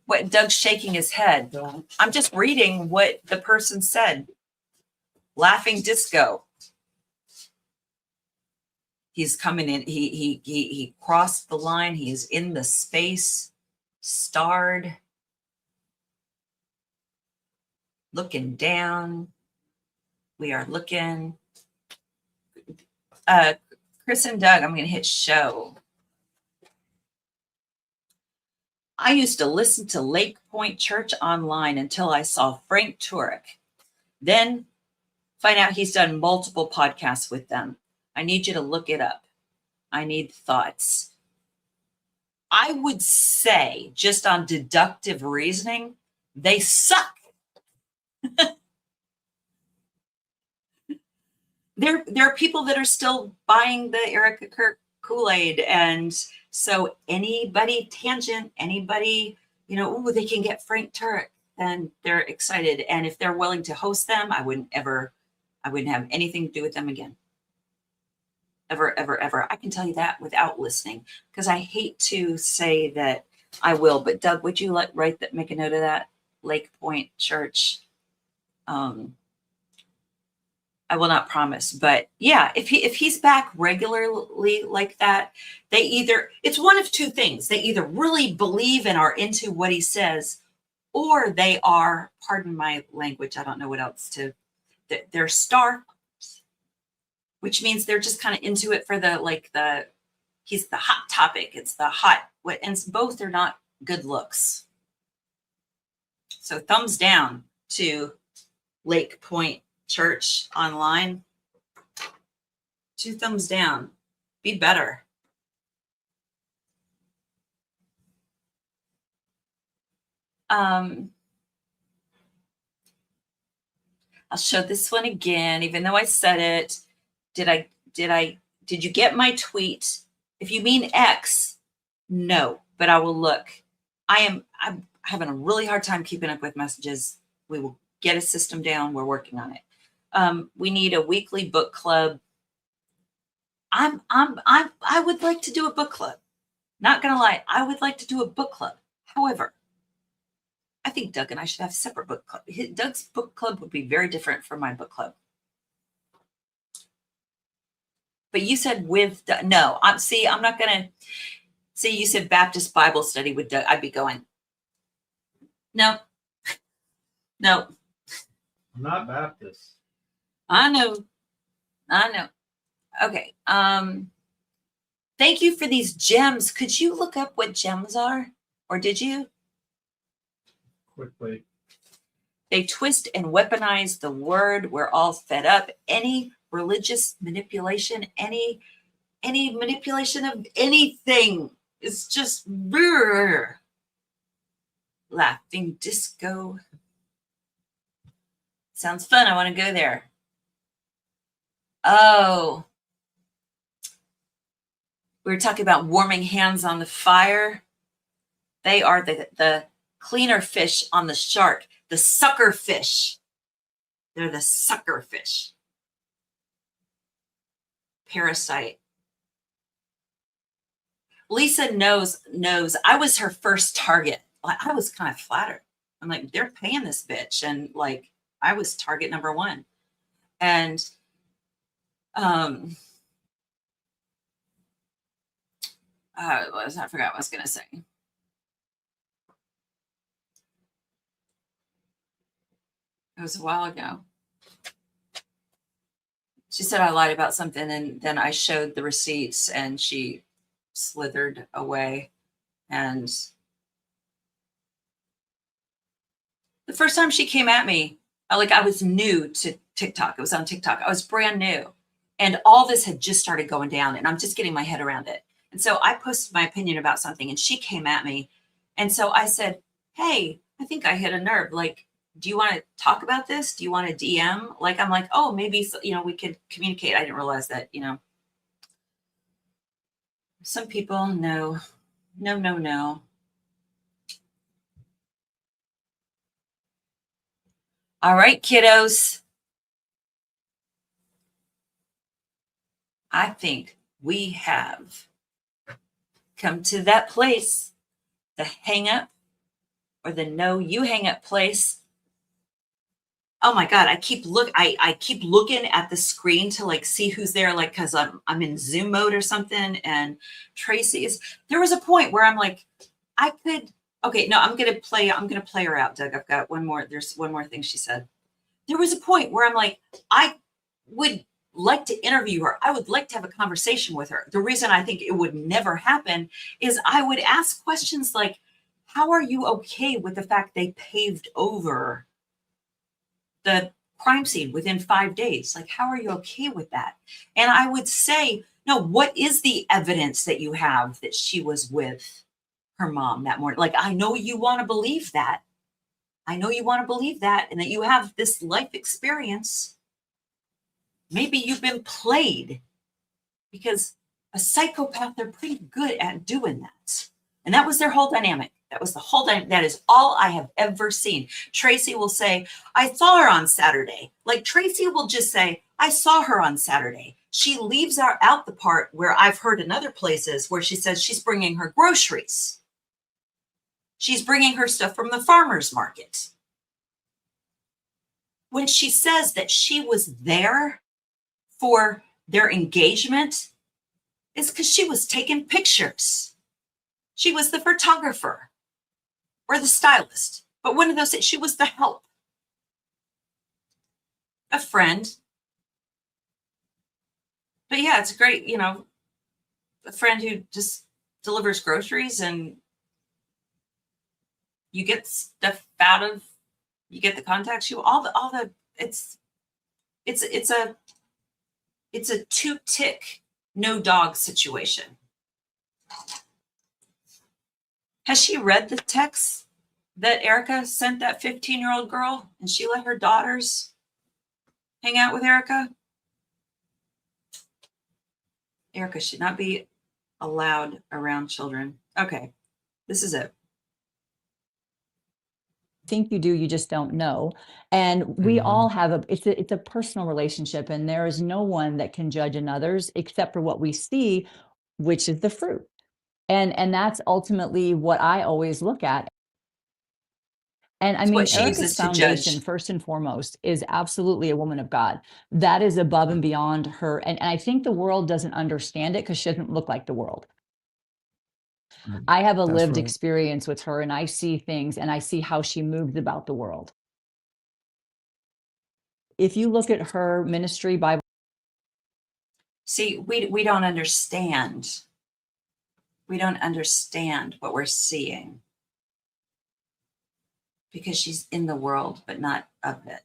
what Doug's shaking his head. I'm just reading what the person said. Laughing Disco. He's coming in. He crossed the line. He is in the space. Starred. Looking down. We are looking. Chris and Doug, I'm going to hit show. I used to listen to Lake Point Church online until I saw Frank Turek. Then find out he's done multiple podcasts with them. I need you to look it up. I need thoughts. I would say, just on deductive reasoning, they suck. There are people that are still buying the Erica Kirk Kool-Aid. And so anybody, ooh, they can get Frank Turek, then they're excited. And if they're willing to host them, I wouldn't have anything to do with them again. Ever. I can tell you that without listening, because I hate to say that I will. But Doug, would you write that? Make a note of that. Lake Point Church. I will not promise, but yeah, if he's back regularly like that, it's one of two things. They either really believe and are into what he says, or they are, pardon my language, I don't know what else they're star, which means they're just kind of into it for he's the hot topic. It's the hot, and both are not good looks. So thumbs down to Lake Point Church online. 2 thumbs down. Be better. I'll show this one again, even though I said it. Did you get my tweet? If you mean X, no, but I will look. I'm having a really hard time keeping up with messages. We will get a system down. We're working on it. We need a weekly book club. I would like to do a book club. Not gonna lie, I would like to do a book club. However, I think Doug and I should have a separate book club. Doug's book club would be very different from my book club. But you said with Doug. No, I'm not gonna see. You said Baptist Bible study with Doug. I'd be going. No. I'm not Baptist. I know. Okay. Thank you for these gems. Could you look up what gems are? Or did you? Quickly. They twist and weaponize the word. We're all fed up. Any religious manipulation, any manipulation of anything is just brr. Laughing disco. Sounds fun. I want to go there. Oh. We were talking about warming hands on the fire. They are the cleaner fish on the shark, the sucker fish. They're the sucker fish. Parasite. Lisa knows I was her first target. I was kind of flattered. I'm like, they're paying this bitch. And like, I was target number 1. And I forgot what I was going to say. It was a while ago. She said I lied about something, and then I showed the receipts, and she slithered away. And the first time she came at me, I was new to TikTok. It was on TikTok. I was brand new. And all this had just started going down, and I'm just getting my head around it. And so I posted my opinion about something, and she came at me. And so I said, hey, I think I hit a nerve. Like, do you want to talk about this? Do you want to DM? Like, I'm like, oh, maybe, we could communicate. I didn't realize that, some people, no. All right, kiddos. I think we have come to that place, the hang up or the no you hang up place. Oh my God, I keep looking at the screen to like see who's there, like, cause I'm in Zoom mode or something. And there was a point where I'm like, okay, no, I'm going to play her out, Doug. I've got there's one more thing she said. There was a point where I'm like, I would like to interview her. I would like to have a conversation with her. The reason I think it would never happen is I would ask questions like, how are you okay with the fact they paved over the crime scene within 5 days? Like, how are you okay with that? And I would say, no, what is the evidence that you have that she was with her mom that morning? Like, I know you want to believe that. And that you have this life experience. Maybe you've been played, because a psychopath, they're pretty good at doing that. And that was their whole dynamic. That was the whole dynamic. That is all I have ever seen. Tracy will say, I saw her on Saturday. Like, Tracy will just say, I saw her on Saturday. She leaves out the part where I've heard in other places where she says she's bringing her groceries. She's bringing her stuff from the farmer's market. When she says that she was there for their engagement, it's because she was taking pictures. She was the photographer or the stylist, but one of those, she was the help. A friend. But yeah, it's great, you know, a friend who just delivers groceries and you get stuff out of, you get the contacts, it's a two tick, no dog situation. Has she read the text that Erica sent that 15-year-old girl and she let her daughters hang out with Erica? Erica should not be allowed around children. Okay, this is it. Think you do, you just don't know. And we all have it's a personal relationship, and there is no one that can judge another's except for what we see, which is the fruit. And that's ultimately what I always look at. And I It's mean, what she Erica's uses to foundation, judge. first and foremost, is absolutely a woman of God. That is above and beyond her. And I think the world doesn't understand it because she doesn't look like the world. I have a lived experience with her, and I see things and I see how she moves about the world. If you look at her ministry, Bible. See, we don't understand. We don't understand what we're seeing because she's in the world, but not of it.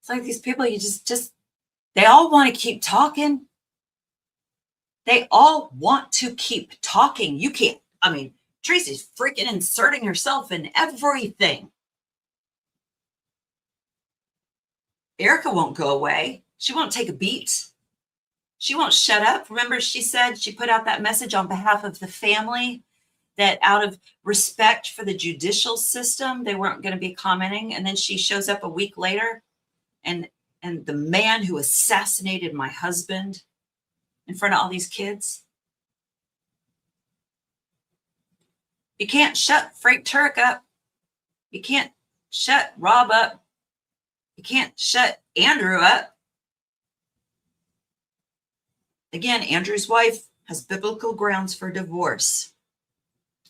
It's like these people, you just they all want to keep talking. They all want to keep talking. You can't, I mean, Tracy's freaking inserting herself in everything. Erica won't go away. She won't take a beat. She won't shut up. Remember, she said she put out that message on behalf of the family that out of respect for the judicial system, they weren't going to be commenting. And then she shows up a week later and the man who assassinated my husband in front of all these kids. You can't shut Frank Turek up. You can't shut Rob up. You can't shut Andrew up. Again, Andrew's wife has biblical grounds for divorce.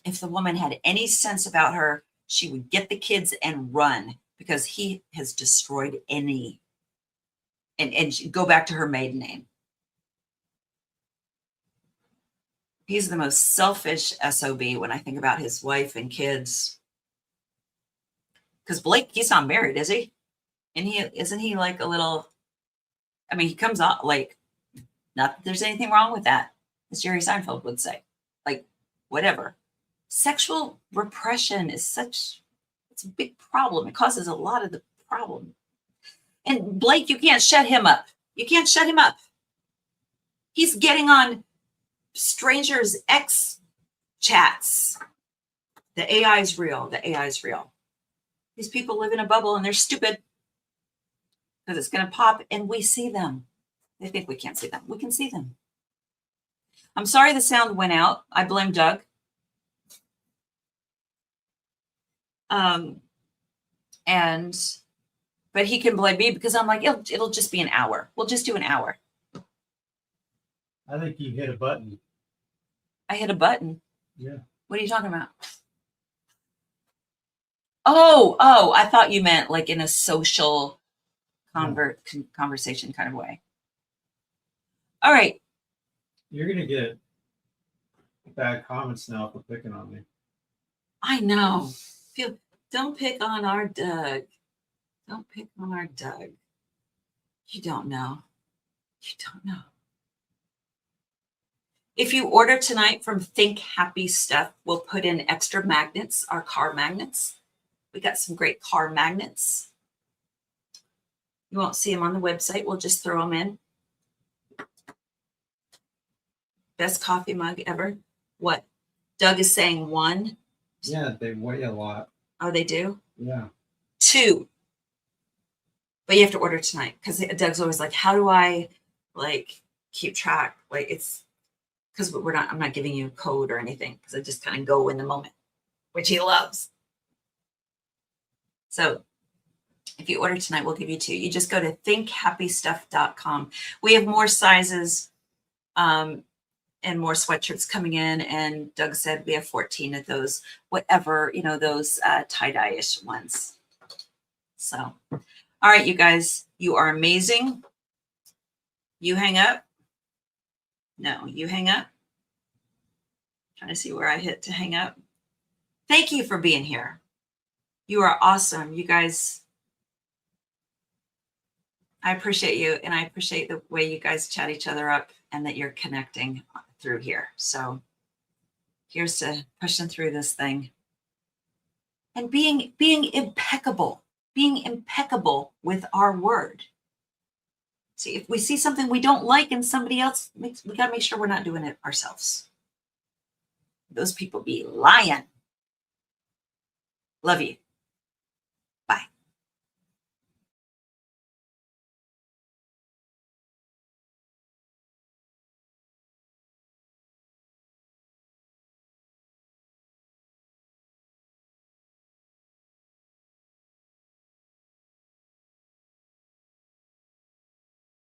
If the woman had any sense about her, she would get the kids and run because he has destroyed any. And go back to her maiden name. He's the most selfish SOB when I think about his wife and kids. Because Blake, he's not married, is he? And isn't he like a little, I mean, he comes out like, not that there's anything wrong with that, as Jerry Seinfeld would say. Like, whatever. Sexual repression is it's a big problem. It causes a lot of the problem. And Blake, you can't shut him up. You can't shut him up. He's getting on strangers' X chats. The AI is real. The AI is real. These people live in a bubble and they're stupid because it's going to pop and we see them. They think we can't see them. We can see them. I'm sorry the sound went out. I blame Doug. But he can blame me because I'm like, it'll just be an hour. We'll just do an hour. I think you hit a button. I hit a button. Yeah. What are you talking about? Oh, I thought you meant like in a social conversation kind of way. All right. You're going to get bad comments now for picking on me. I know. Don't pick on our Doug. Don't pick on our Doug. You don't know. You don't know. If you order tonight from Think Happy Stuff, we'll put in extra magnets, our car magnets. We got some great car magnets. You won't see them on the website. We'll just throw them in. Best coffee mug ever. What? Doug is saying 1. Yeah, they weigh a lot. Oh, they do? Yeah. 2. but you have to order tonight because Doug's always like, how do I like keep track? Like it's because I'm not giving you a code or anything because I just kind of go in the moment, which he loves. So if you order tonight, we'll give you 2. You just go to thinkhappystuff.com. We have more sizes and more sweatshirts coming in. And Doug said we have 14 of those, whatever, those tie-dye-ish ones. So, all right, you guys, you are amazing. You hang up. No, you hang up. Trying to see where I hit to hang up. Thank you for being here. You are awesome. You guys, I appreciate you. And I appreciate the way you guys chat each other up and that you're connecting through here. So here's to pushing through this thing and being impeccable with our word. See, if we see something we don't like in somebody else, we got to make sure we're not doing it ourselves. Those people be lying. Love you.